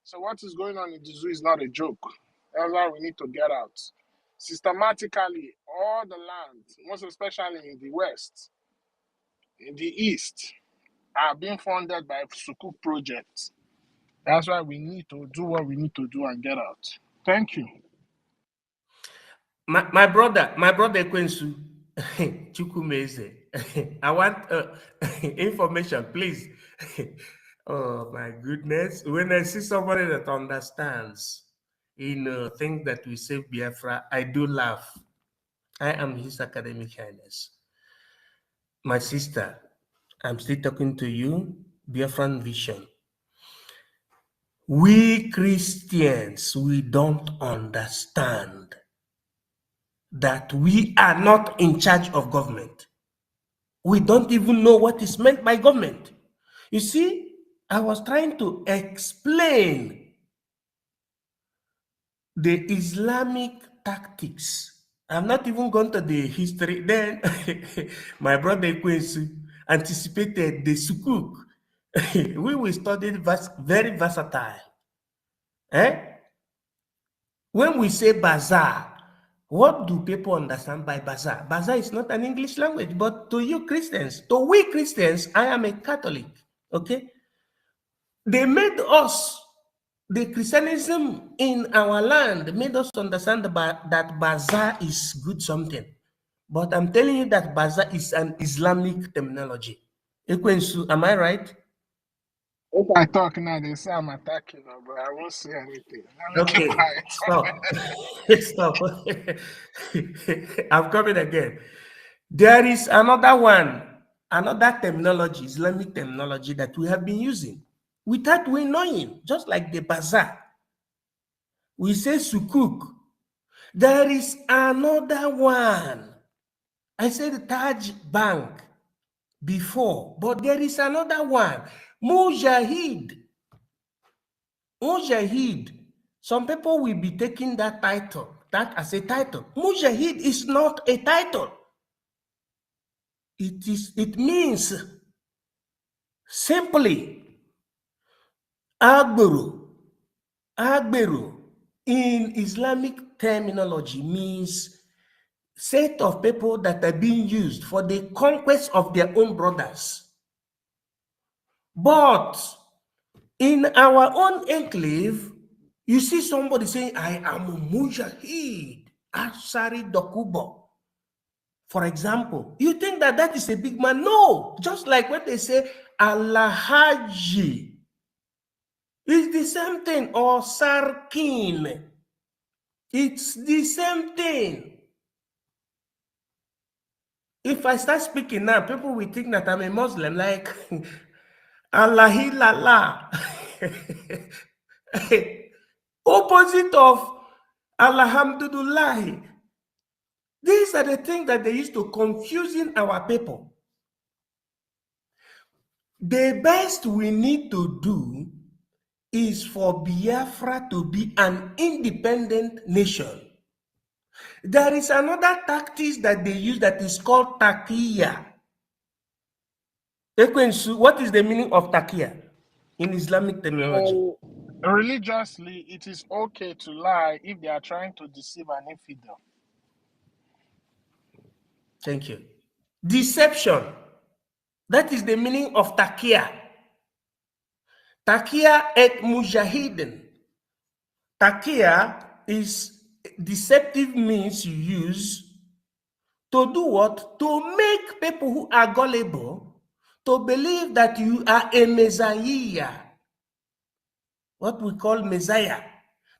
So what is going on in the zoo is not a joke. That's why we need to get out. Systematically, all the land, most especially in the West, in the East, are being funded by Sukuk projects. That's why we need to do what we need to do and get out. Thank you. My brother Kwensu, Chukwumeze, I want information, please. Oh my goodness. When I see somebody that understands in things that we say Biafra, I do laugh. I am His Academic Highness. My sister, I'm still talking to you, Biafran Vision. We Christians, we don't understand that we are not in charge of government. We don't even know what is meant by government. You see, I was trying to explain the Islamic tactics. I'm not even going to the history. Then my brother Quincy anticipated the sukuk. We will study very versatile. When we say bazaar, what do people understand by bazaar? Bazaar is not an English language, but to you Christians, to we Christians, I am a Catholic, okay? They made us, the Christianism in our land made us understand that bazaar is good something. But I'm telling you that bazaar is an Islamic terminology. Ekwensu, am I right? If I talk now, they say I'm attacking, but I won't say anything. Let me keep Okay, quiet. stop. Stop. I'm coming again. There is another one, another terminology, Islamic terminology that we have been using without we knowing, just like the bazaar. We say sukuk. There is another one. I said Taj Bank before, but there is another one. Mujahid. Mujahid. Some people will be taking that title, that as a title. Mujahid is not a title. It means simply Agberu. Agberu in Islamic terminology means set of people that are being used for the conquest of their own brothers. But in our own enclave, you see somebody saying, I am a Mujahid, Asari Dokubo. For example, you think that that is a big man? No, just like when they say Alhaji, it's the same thing, or Sarkin, it's the same thing. If I start speaking now, people will think that I'm a Muslim, like Allahi Lala. Opposite of Alhamdulillah. These are the things that they used to confusing our people. The best we need to do is for Biafra to be an independent nation. There is another tactics that they use that is called taqiya. What is the meaning of taqiya in Islamic terminology? Oh, religiously, it is okay to lie if they are trying to deceive an infidel. Thank you. Deception. That is the meaning of taqiya. Taqiya et mujahidin. Taqiya is deceptive means you use to do what? To make people who are gullible to believe that you are a messiah. What we call messiah.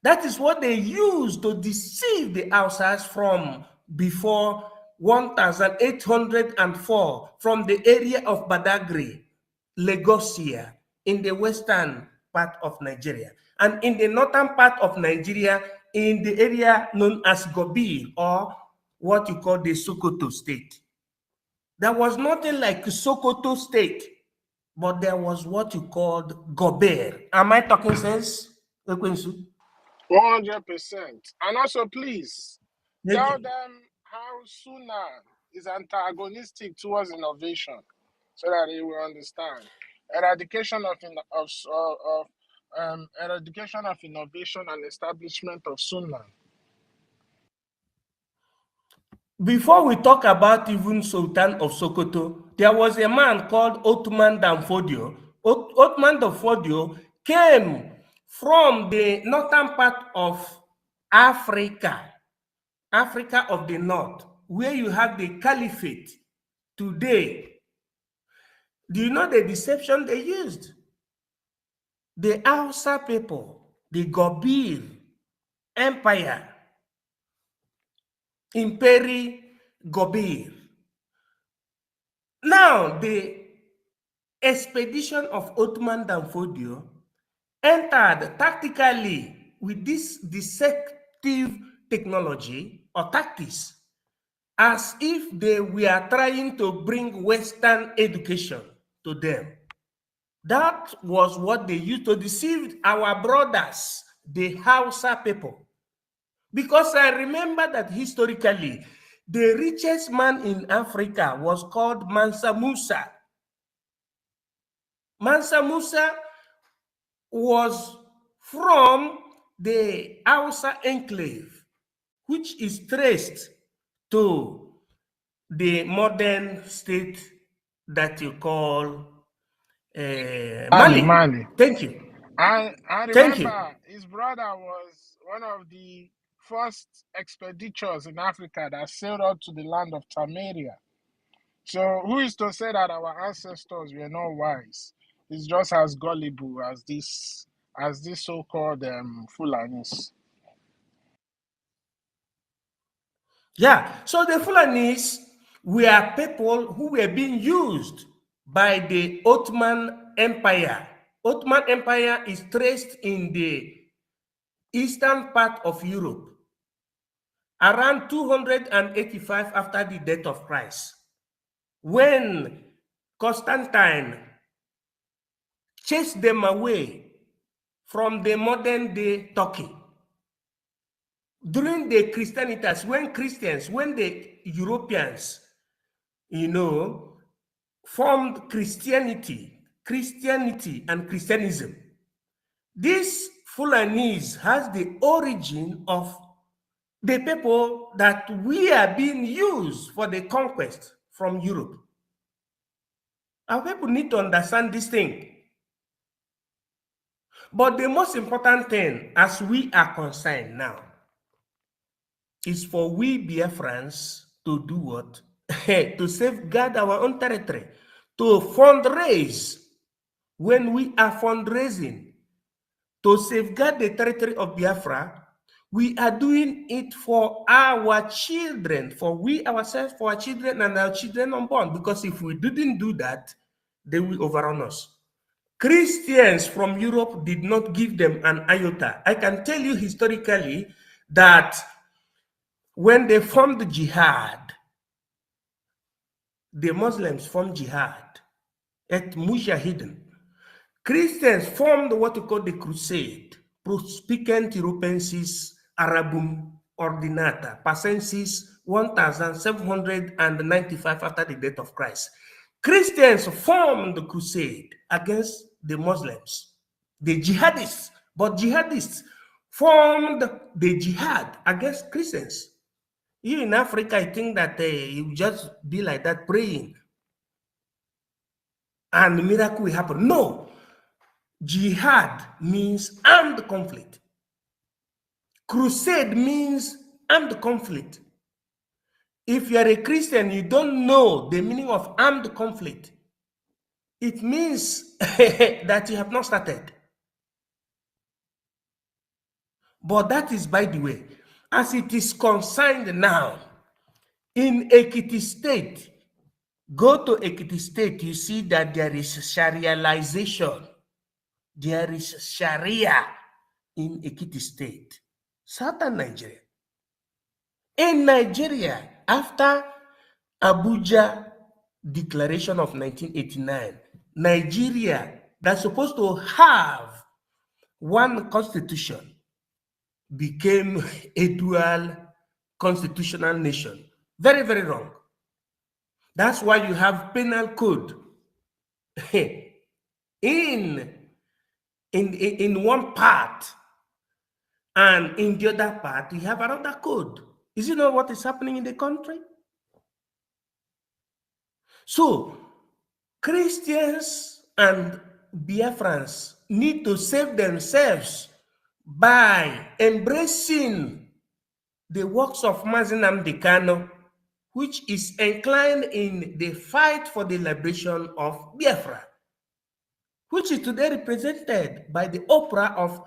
That is what they use to deceive the Hausas from before 1804 from the area of Badagry, Lagosia, in the western part of Nigeria. And in the northern part of Nigeria, in the area known as Gobi, or what you call the Sokoto state. There was nothing like Sokoto state, but there was what you called Gober. Am I talking sense? 100%. And also, please tell them how Sunan is antagonistic towards innovation, so that they will understand. Eradication of innovation and establishment of Sunan. Before we talk about even Sultan of Sokoto, there was a man called Othman Danfodio. Othman Danfodio came from the northern part of Africa, Africa of the North, where you have the caliphate today. Do you know the deception they used? The Hausa people, the Gobir Empire, Imperi Gobir. Now, the expedition of Othman Danfodio entered tactically with this deceptive technology or tactics as if they were trying to bring Western education to them. That was what they used to deceive our brothers, the Hausa people. Because I remember that historically, the richest man in Africa was called Mansa Musa. Mansa Musa was from the Hausa enclave, which is traced to the modern state that you call Mali. Thank you. I Thank you. remember his brother was one of the first expeditors in Africa that sailed out to the land of Tamaria. So who is to say that our ancestors were not wise? It's just as gullible as this so-called Fulanis. Yeah, so the Fulanis were people who were being used by the Ottoman Empire. Ottoman Empire is traced in the eastern part of Europe, around 285 after the death of Christ, when Constantine chased them away from the modern day Turkey. During the Christianitas, when the Europeans, formed Christianity and Christianism, this Fulanese has the origin of the people that we are being used for the conquest from Europe. Our people need to understand this thing. But the most important thing, as we are concerned now, is for we Biafrans to do what? To safeguard our own territory, to fundraise. When we are fundraising to safeguard the territory of Biafra, we are doing it for our children, for we ourselves, for our children and our children unborn. Because if we didn't do that, they will overrun us. Christians from Europe did not give them an iota. I can tell you historically that when they formed the jihad, the Muslims formed jihad at Mujahideen. Christians formed what we call the crusade, Prospicant Europensis Arabum Ordinata, Pascensis 1795 after the death of Christ. Christians formed the crusade against the Muslims, the jihadists, but jihadists formed the jihad against Christians. Here in Africa, I think that you just be like that praying and the miracle will happen. No, jihad means armed conflict. Crusade means armed conflict. If you are a Christian, you don't know the meaning of armed conflict. It means that you have not started. But that is by the way. As it is concerned now, in EKID state, go to EKID state, you see that there is Sharialization. There is Sharia in EKID state, southern Nigeria. In Nigeria, after Abuja Declaration of 1989, Nigeria, that's supposed to have one constitution, became a dual constitutional nation. Very, very wrong. That's why you have penal code in one part, and in the other part, you have another code. Is you know what is happening in the country? So, Christians and Biafrans need to save themselves by embracing the works of Mazi Nnamdi Kanu, which is inclined in the fight for the liberation of Biafra, which is today represented by the opera of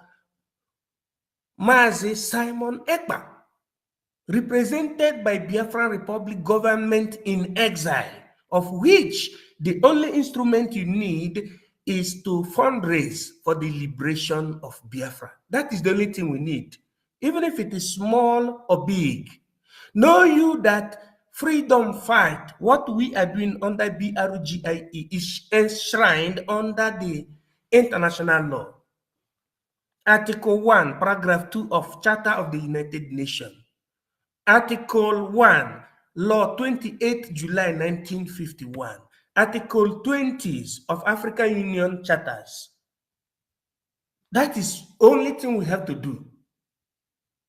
Mazi Simon Ekpa, represented by Biafran Republic government in exile, of which the only instrument you need is to fundraise for the liberation of Biafra. That is the only thing we need, even if it is small or big. Know you that freedom fight, what we are doing under BRGIE, is enshrined under the international law. Article 1, paragraph 2 of Charter of the United Nations. Article 1, Law 28 July 1951. Article 20 of African Union Charters. That is the only thing we have to do.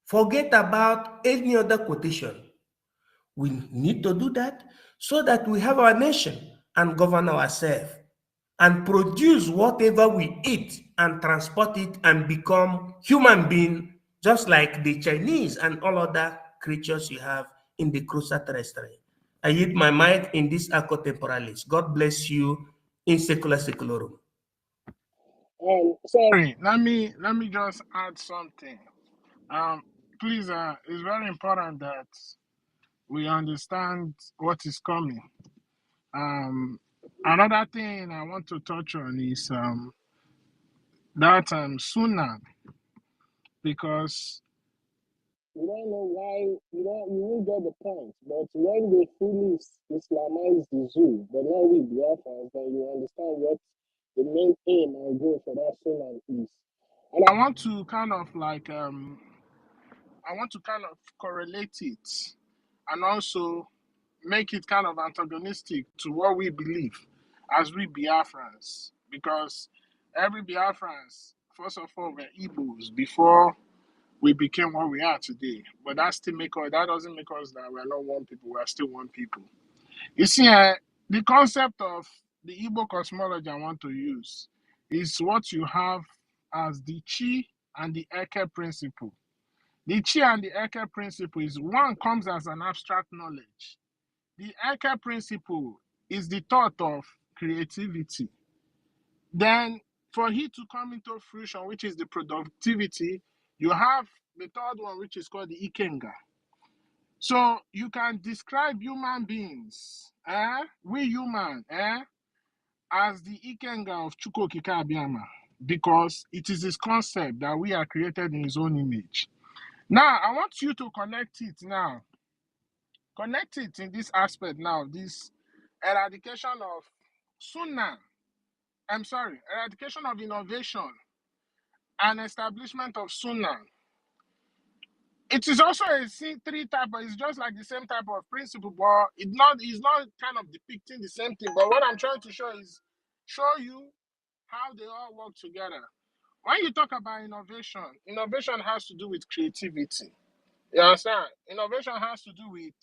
Forget about any other quotation. We need to do that so that we have our nation and govern ourselves and produce whatever we eat and transport it and become human beings, just like the Chinese and all other creatures you have in the Cruza terrestre. I hit my mic in this Arco Temporalis. God bless you in secula seculorum. Sorry, let me just add something. Please, it's very important that we understand what is coming. Another thing I want to touch on is that Sunnah, because we don't know why, you won't get the point, but when they fully Islamize the zoo, but not with Biafrans, then you understand what the main aim and goal for that Sunnah is. And I want to kind of correlate it and also make it kind of antagonistic to what we believe as we Biafrans, because every Biafrans, first of all, were Igbos before we became what we are today. But that doesn't make us that we're not one people, we're still one people. You see, the concept of the Igbo cosmology I want to use is what you have as the Chi and the Eke principle. The Chi and the Eke principle is one comes as an abstract knowledge. The Eke principle is the thought of creativity. Then for it to come into fruition, which is the productivity, you have the third one, which is called the Ikenga. So you can describe human beings, we human, as the Ikenga of Chukwokika-Abịama, because it is his concept that we are created in his own image. Now, I want you to connect it now. Connect it in this aspect now, this eradication of eradication of innovation and establishment of Sunnah it is also a C3 type, but it's just like the same type of principle, but it's not kind of depicting the same thing. But what I'm trying to show you how they all work together. When you talk about innovation has to do with creativity. You understand? Innovation has to do with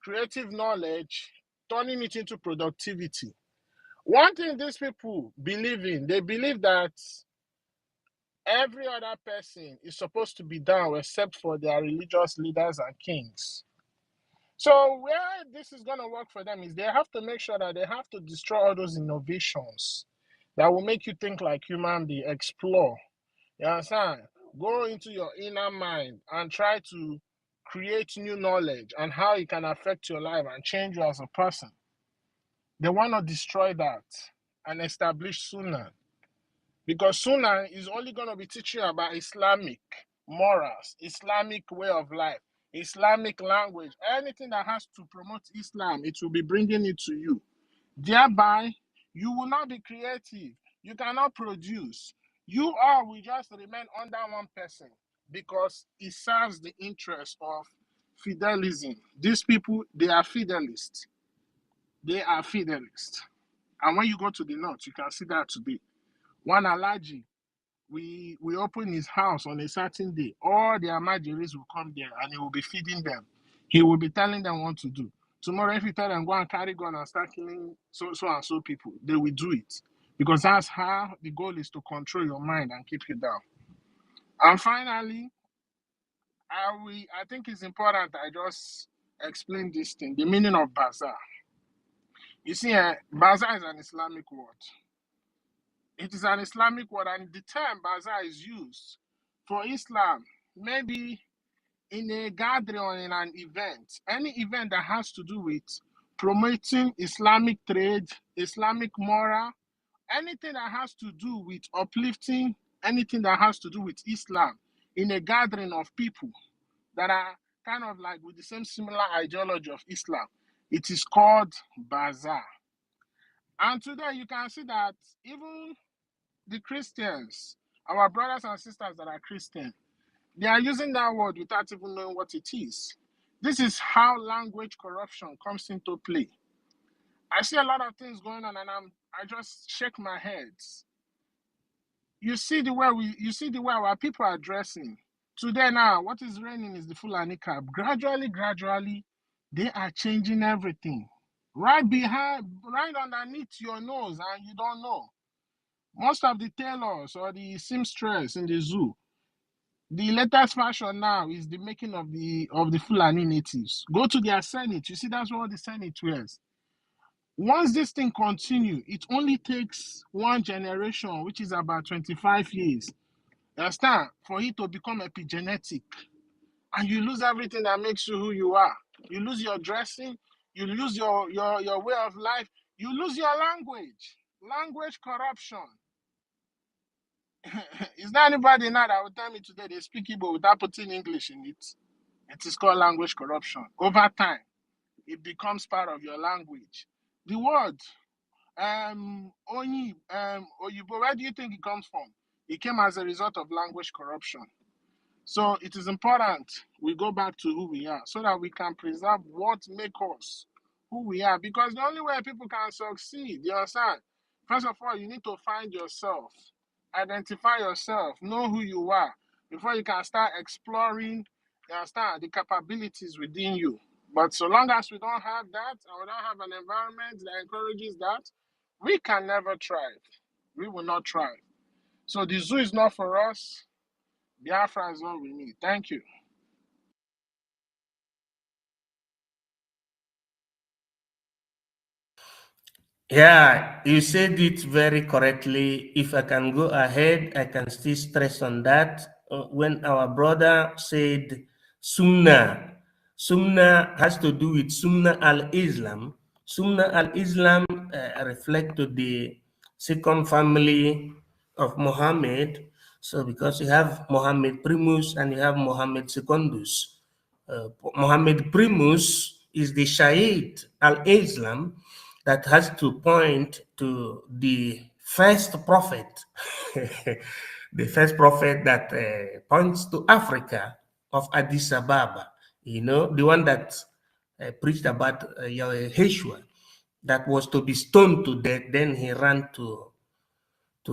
creative knowledge, turning it into productivity. One thing these people believe in, they believe that every other person is supposed to be down except for their religious leaders and kings. So where this is going to work for them is they have to make sure that they have to destroy all those innovations that will make you think like human being, explore. You understand? Go into your inner mind and try to create new knowledge and how it can affect your life and change you as a person. They want to destroy that and establish Sunnah. Because Sunnah is only going to be teaching you about Islamic morals, Islamic way of life, Islamic language, anything that has to promote Islam, it will be bringing it to you. Thereby, you will not be creative. You cannot produce. You all will just remain under one person because it serves the interest of fidelism. These people, they are fidelists. They are fidelists. And when you go to the north, you can see that today. One Alaji, we open his house on a certain day. All the Amajiris will come there and he will be feeding them. He will be telling them what to do. Tomorrow, if you tell them go and carry gun and start killing so and so people, they will do it. Because that's how the goal is to control your mind and keep you down. And finally, I think it's important I just explain this thing, the meaning of bazaar. You see, bazaar is an Islamic word. It is an Islamic word, and the term bazaar is used for Islam, maybe in a gathering or in an event, any event that has to do with promoting Islamic trade, Islamic moral, anything that has to do with uplifting, anything that has to do with Islam in a gathering of people that are kind of like with the same similar ideology of Islam. It is called bazaar. And today you can see that even the Christians, our brothers and sisters that are Christian, they are using that word without even knowing what it is. This is how language corruption comes into play. I see a lot of things going on, and I just shake my head. You see the way our people are dressing. Today now, what is reigning is the Fulani cap. Gradually, they are changing everything. Right underneath your nose, and you don't know. Most of the tailors or the seamstress in the zoo, the latest fashion now is the making of the Fulani natives. Go to their Senate, you see that's what the Senate wears. Once this thing continue, it only takes one generation, which is about 25 years, understand, for it to become epigenetic. And you lose everything that makes you who you are. You lose your dressing, you lose your way of life, you lose your language. Language corruption. Is there anybody now that will tell me today they speak Igbo without putting English in it? It is called language corruption. Over time, it becomes part of your language. The word Oyibo, where do you think it comes from? It came as a result of language corruption. So it is important we go back to who we are so that we can preserve what makes us who we are. Because the only way people can succeed, you understand? First of all, you need to find yourself, identify yourself, know who you are before you can start exploring, you understand, the capabilities within you. But so long as we don't have that, or we don't have an environment that encourages that, we can never thrive. We will not thrive. So the zoo is not for us. Biafra is all we need. Thank you. Yeah, you said it very correctly. If I can go ahead, I can still stress on that. When our brother said Sunnah, Sunnah has to do with Sunnah al-Islam. Sunnah al-Islam reflect to the second family of Muhammad. So because you have Muhammad Primus and you have Muhammad Secondus. Muhammad Primus is the Shaykh al-Islam that has to point to the first prophet, the first prophet that points to Africa of Addis Ababa, you know, the one that preached about Yeshua, that was to be stoned to death. Then he ran to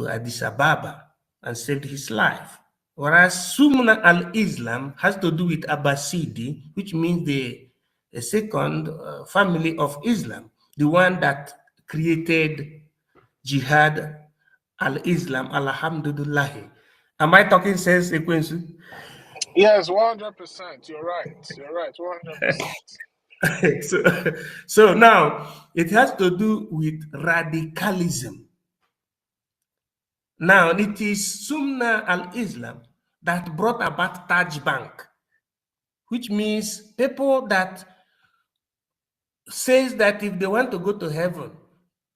Addis Ababa and saved his life. Whereas Sumna al-Islam has to do with Abbasidi, which means the second family of Islam, the one that created Jihad al-Islam, alhamdulillah. Am I talking sense, Ekwensu? Yes, 100%. You're right. You're right. 100%. so now it has to do with radicalism. Now it is Sumna al-Islam that brought about Taj Bank, which means people that says that if they want to go to heaven,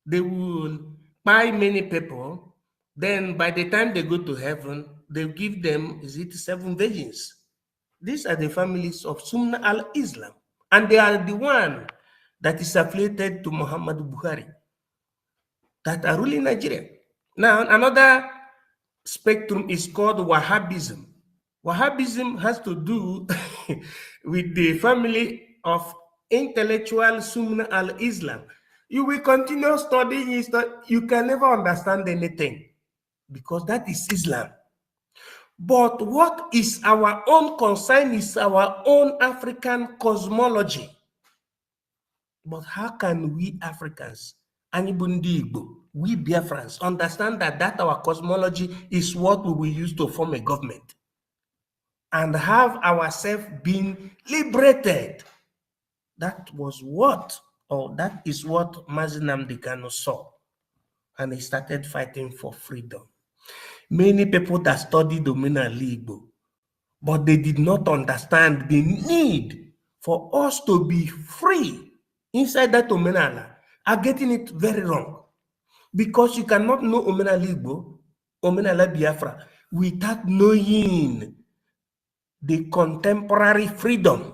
they will buy many people. Then by the time they go to heaven, they give them, is it 7 virgins? These are the families of Sumna al-Islam. And they are the one that is affiliated to Muhammad Buhari that are ruling Nigeria. Now, another spectrum is called Wahhabism. Wahhabism has to do with the family of intellectual Sunni al-Islam. You will continue studying it, you can never understand anything because that is Islam. But what is our own concern is our own African cosmology. But how can we Africans, we Biafrans, understand that our cosmology is what we will use to form a government and have ourselves been liberated? That was what, or that is what Mazi Nnamdi Kanu saw, and he started fighting for freedom. Many people that studied Domina Igbo, but they did not understand the need for us to be free inside that Omenala, are getting it very wrong. Because you cannot know Omenala Igbo, Omenala Biafra, without knowing the contemporary freedom.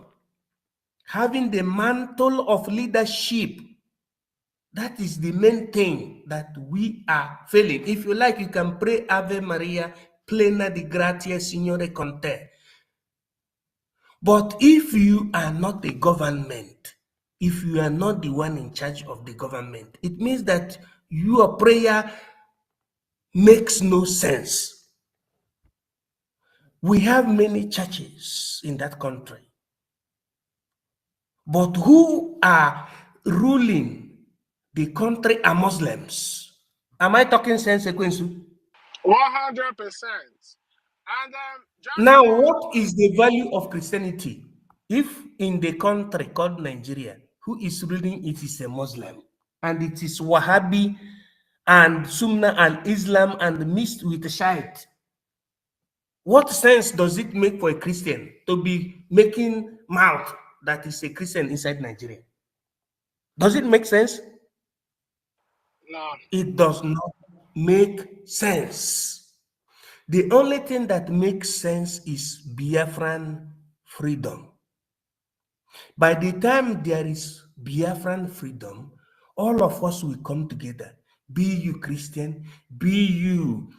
Having the mantle of leadership, that is the main thing that we are failing. If you like, you can pray Ave Maria, plena di gratia, Signore con te. But if you are not a government, if you are not the one in charge of the government, it means that your prayer makes no sense. We have many churches in that country, but who are ruling the country are Muslims. Am I talking sense, Ekwensu? 100%. And Now, what is the value of Christianity if in the country called Nigeria, who is ruling it is a Muslim, and it is Wahhabi and Sunna and Islam and mixed with Shiite? What sense does it make for a Christian to be making mouth that is a Christian inside Nigeria? Does it make sense? No. It does not make sense. The only thing that makes sense is Biafran freedom. By the time there is Biafran freedom, all of us will come together. Be you Christian, be you,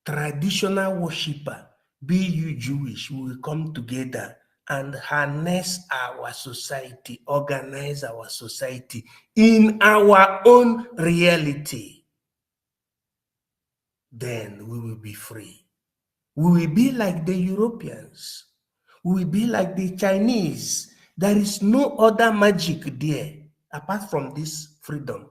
traditional worshiper, be you Jewish, we will come together and harness our society, organize our society in our own reality. Then we will be free. We will be like the Europeans. We will be like the Chinese. There is no other magic there apart from this freedom.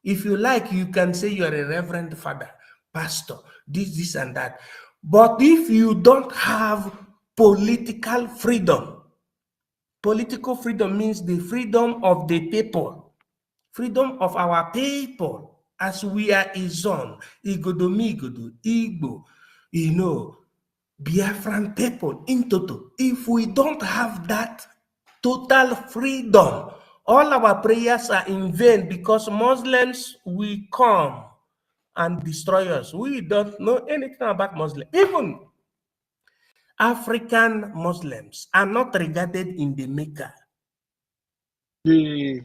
If you like, you can say you are a reverend father, pastor, this and that. But if you don't have political freedom means the freedom of the people, freedom of our people, as we are a zone, Igodomigodo, Igbo, Biafran people in total. If we don't have that total freedom, all our prayers are in vain because Muslims will come and destroy us. We don't know anything about Muslims. Even African Muslims are not regarded in the Mecca. The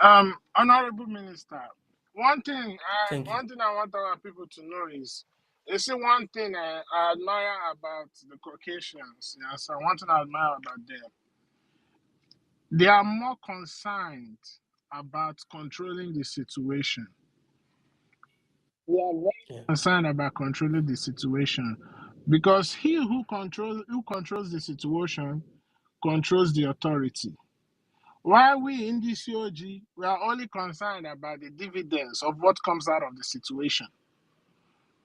Honorable Minister, one thing I want our people to know is You see, one thing I admire about the Caucasians, yes, one thing I admire about them, they are more concerned about controlling the situation. They are very concerned about controlling the situation because he who controls the situation controls the authority. While we in the COG, we are only concerned about the dividends of what comes out of the situation.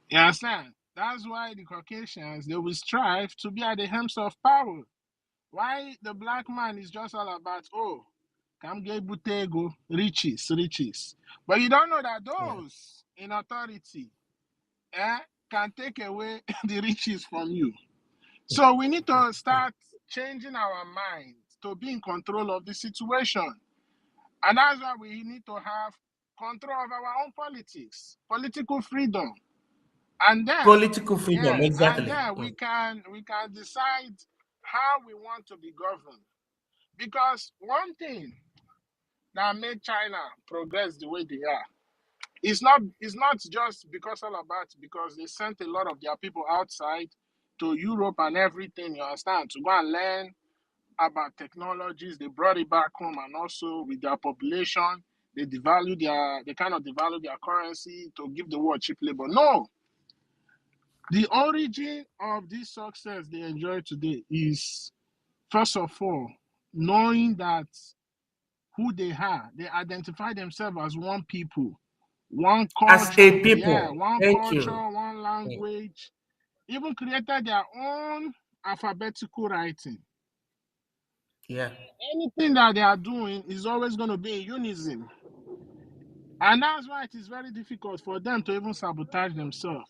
You understand? That's why the Caucasians, they will strive to be at the helms of power. Why the black man is just all about, oh, come get butego, riches, riches. But you don't know that those in authority can take away the riches from you. So we need to start changing our minds to be in control of the situation. And that's why we need to have control of our own politics, political freedom. And then, Political freedom, yeah, and exactly. then we can decide how we want to be governed. Because one thing that made China progress the way they are, it's not just because they sent a lot of their people outside to Europe and everything, you understand, to go and learn about technologies. They brought it back home, and also with their population, they kind of devalue their currency to give the world cheap labor. No. The origin of this success they enjoy today is, first of all, knowing that who they are. They identify themselves as one people, one As culture, a people. yeah, one Thank culture, you. one language, even created their own alphabetical writing. Yeah. Anything that they are doing is always going to be in unison. And that's why it is very difficult for them to even sabotage themselves,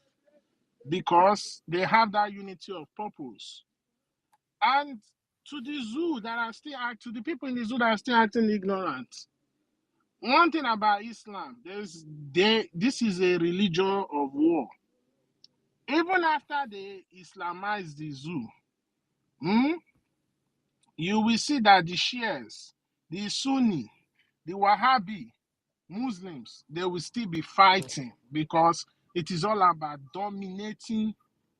because they have that unity of purpose. And to the zoo that are still to the people in the zoo that are still acting ignorant, one thing about Islam, this is a religion of war. Even after they Islamize the zoo, you will see that the Shias, the Sunni, the Wahhabi Muslims, they will still be fighting, because it is all about dominating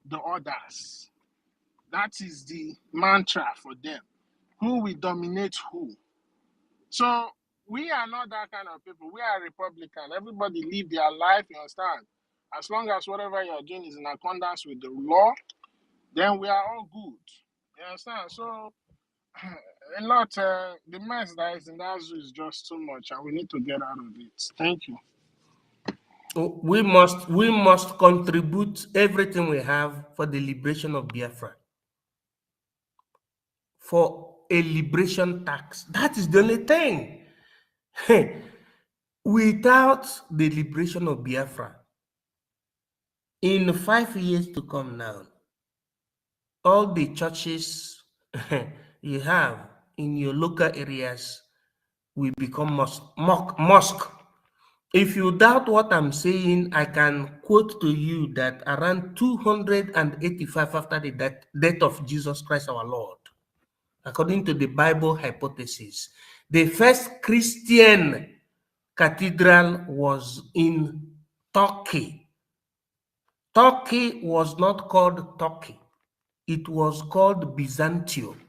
the others. That is the mantra for them. Who will dominate who? So we are not that kind of people. We are Republican. Everybody live their life, you understand? As long as whatever you're doing is in accordance with the law, then we are all good. You understand? So the mess that is in that zoo is just too much, and we need to get out of it. Thank you. We must contribute everything we have for the liberation of Biafra. For a liberation tax. That is the only thing. Without the liberation of Biafra, in 5 years to come now, all the churches you have in your local areas will become mosque. If you doubt what I'm saying, I can quote to you that around 285 after the death of Jesus Christ our Lord, according to the Bible hypothesis, the first Christian cathedral was in Turkey. Turkey was not called Turkey. It was called Byzantium.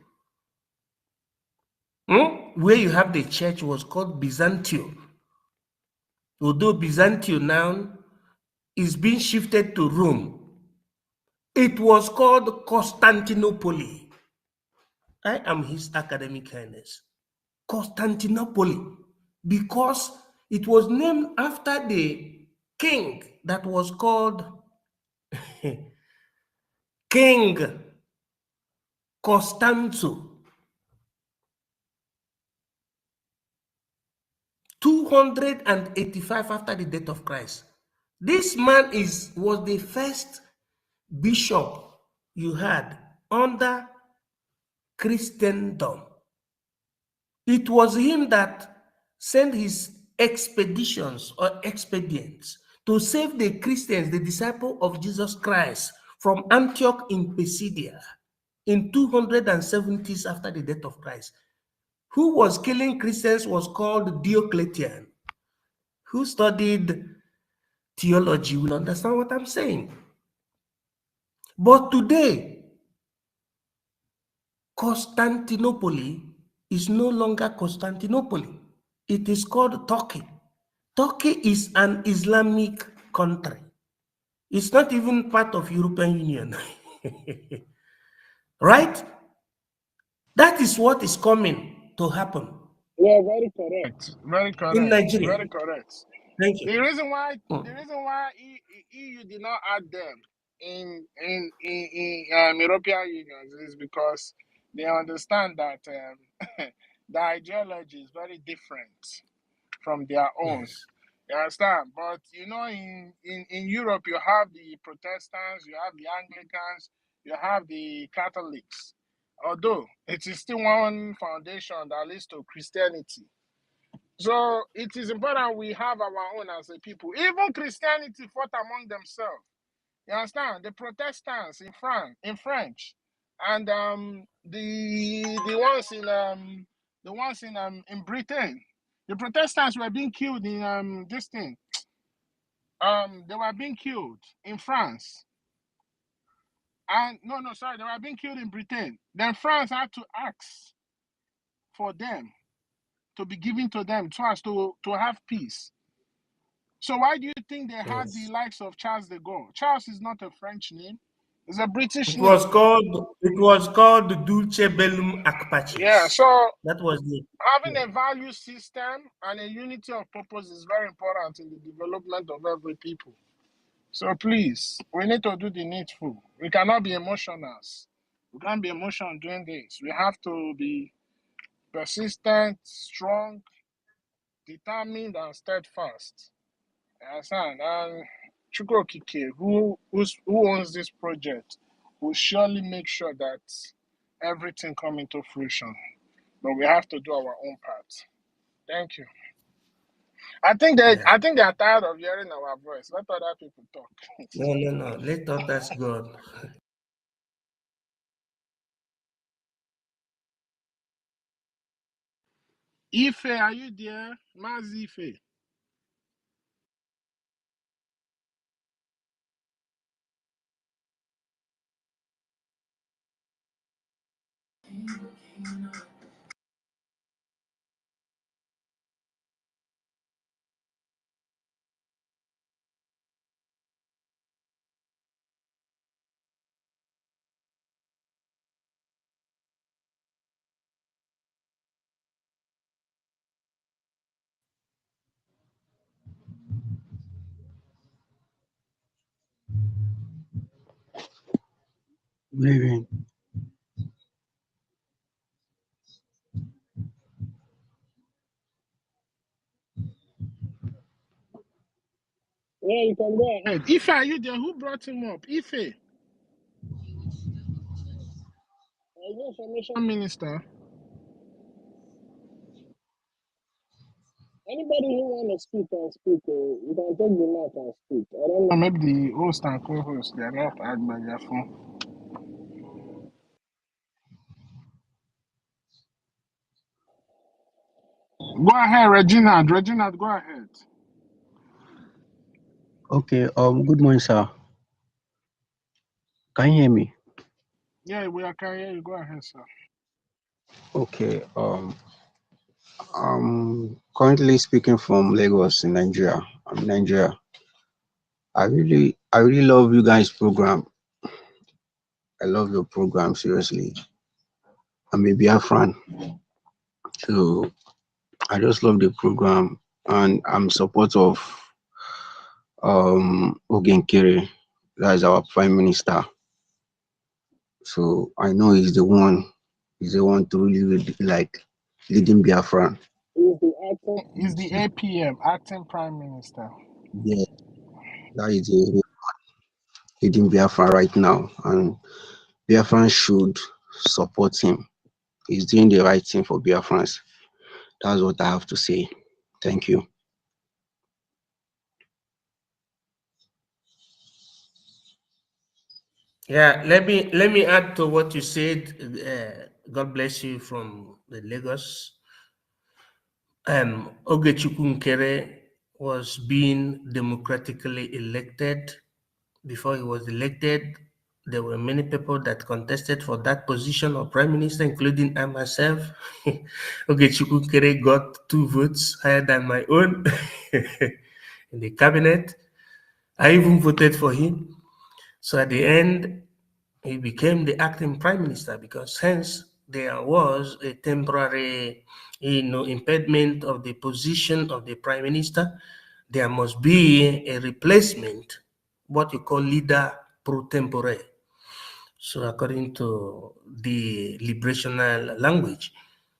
Where you have the church was called Byzantium. Although Byzantium now is being shifted to Rome, it was called Constantinople. I am His Academic Highness. Constantinople, because it was named after the king that was called King Constanzo. 285 after the death of Christ. This man was the first bishop you had under Christendom. It was him that sent his expeditions or expedients to save the Christians, the disciple of Jesus Christ, from Antioch in Pisidia in 270s after the death of Christ. Who was killing Christians was called Diocletian. Who studied theology will understand what I'm saying. But today, Constantinople is no longer Constantinople. It is called Turkey. Turkey is an Islamic country. It's not even part of European Union. Right? That is what is coming to happen Yeah, very correct. Very in correct. Nigeria. Very correct. Thank you. The reason why Mm. EU did not add them in European Union is because they understand that the ideology is very different from their own. Yes. You understand? But you know, in Europe, you have the Protestants, you have the Anglicans, you have the Catholics. Although it is still one foundation that leads to Christianity. So it is important we have our own as a people. Even Christianity fought among themselves. You understand? The Protestants in French, and the ones in Britain. The Protestants were being killed in this thing. They were being killed in France. And sorry, they were being killed in Britain. Then France had to ask for them to be given to them so as to have peace. So why do you think they had the Yes. likes of Charles de Gaulle? Charles is not a French name; it's a British It was name. called the Dulce Bellum Yeah. Akpaches. So That was it. having Yeah. a value system and a unity of purpose is very important in the development of every people. So please, we need to do the needful. We cannot be emotionals. We can't be emotional doing this. We have to be persistent, strong, determined, and steadfast. You understand? And Chukwu Okike, who owns this project, will surely make sure that everything come into fruition. But we have to do our own part. Thank you. Yeah. I think they are tired of hearing our voice. Let other people talk. No. Let others go. Ife, are you there? Mazi Ife. Living. Yeah, you can go ahead. Ife, are you there? Who brought him up? Ife, are you information minister? Anybody who want to speak can speak. You can take the mic and speak. I don't know. Maybe the host and co-host they are not at by their phone. Go ahead, Reginald. Reginald, go ahead. Okay, good morning, sir. Can you hear me? Yeah, we are carrying you. Go ahead, sir. Okay, I'm currently speaking from Lagos in Nigeria. I'm in Nigeria. I really love you guys' program. I love your program, seriously. I'm a Biafran, so I just love the program, and I'm support of Ogenkere, that is our Prime Minister. So I know he's the one to really like leading Biafran. He's the APM, acting prime minister. Yeah, that is the leading Biafra right now, and Biafran should support him. He's doing the right thing for Biafrans. That's what I have to say. Thank you. Yeah, let me add to what you said. God bless you from the Lagos. Ogechukwu Nkere was being democratically elected. Before he was elected, there were many people that contested for that position of prime minister, including I myself. Ogechukwu Kere got 2 votes higher than my own in the cabinet. I even voted for him. So at the end, he became the acting prime minister because hence there was a temporary, impediment of the position of the prime minister. There must be a replacement, what you call leader pro tempore. So according to the liberational language.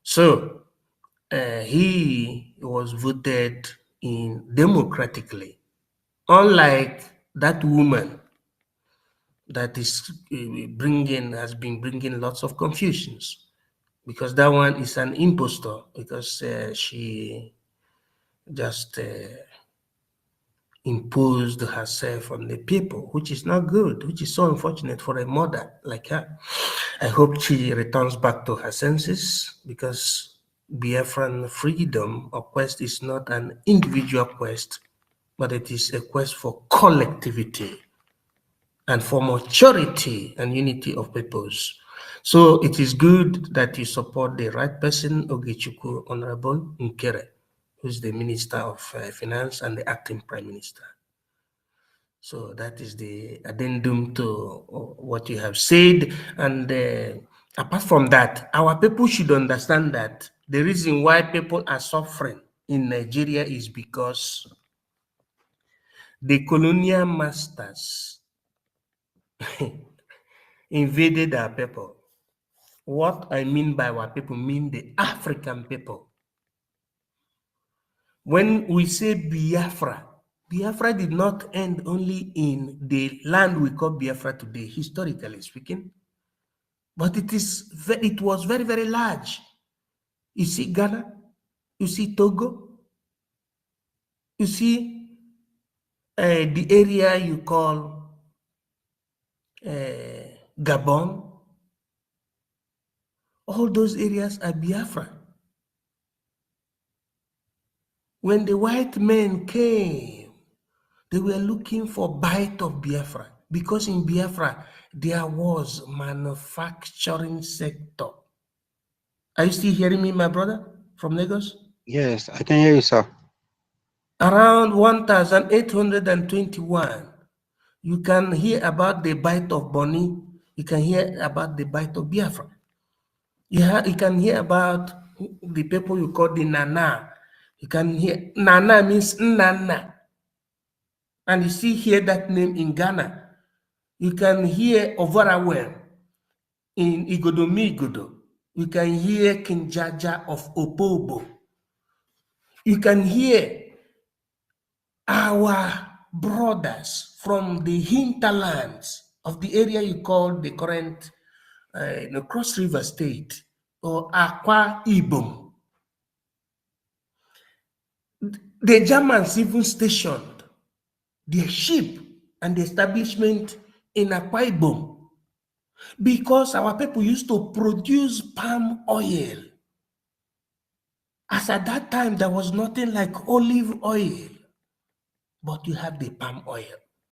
So he was voted in democratically, unlike that woman that is has been bringing lots of confusions, because that one is an impostor, because she just imposed herself on the people, which is not good, which is so unfortunate for a mother like her. I hope she returns back to her senses, because Biafran freedom or quest is not an individual quest, but it is a quest for collectivity and for maturity and unity of purpose. So it is good that you support the right person, Ogechukwu Honorable Nkere, who's the Minister of Finance and the acting Prime Minister. So that is the addendum to what you have said. And apart from that, our people should understand that the reason why people are suffering in Nigeria is because the colonial masters invaded our people. What I mean by our people, mean the African people. When we say Biafra, Biafra did not end only in the land we call Biafra today, historically speaking, but it was very, very large. You see Ghana, you see Togo, you see the area you call Gabon. All those areas are Biafra. When the white men came, they were looking for bite of Biafra, because in Biafra there was manufacturing sector. Are you still hearing me, my brother, from Lagos? Yes, I can hear you, sir. Around 1821, you can hear about the bite of Bonny, you can hear about the bite of Biafra. You can hear about the people you call the Nana. You can hear, Nana means Nana. And you see here that name in Ghana. You can hear Ovarawell in Igodomigodo. You can hear King Jaja of Opobo. You can hear our brothers from the hinterlands of the area you call the current Cross River State or Akwa Ibom. The Germans even stationed their ship and the establishment in Akwa Ibom, because our people used to produce palm oil. As at that time, there was nothing like olive oil, but you have the palm oil.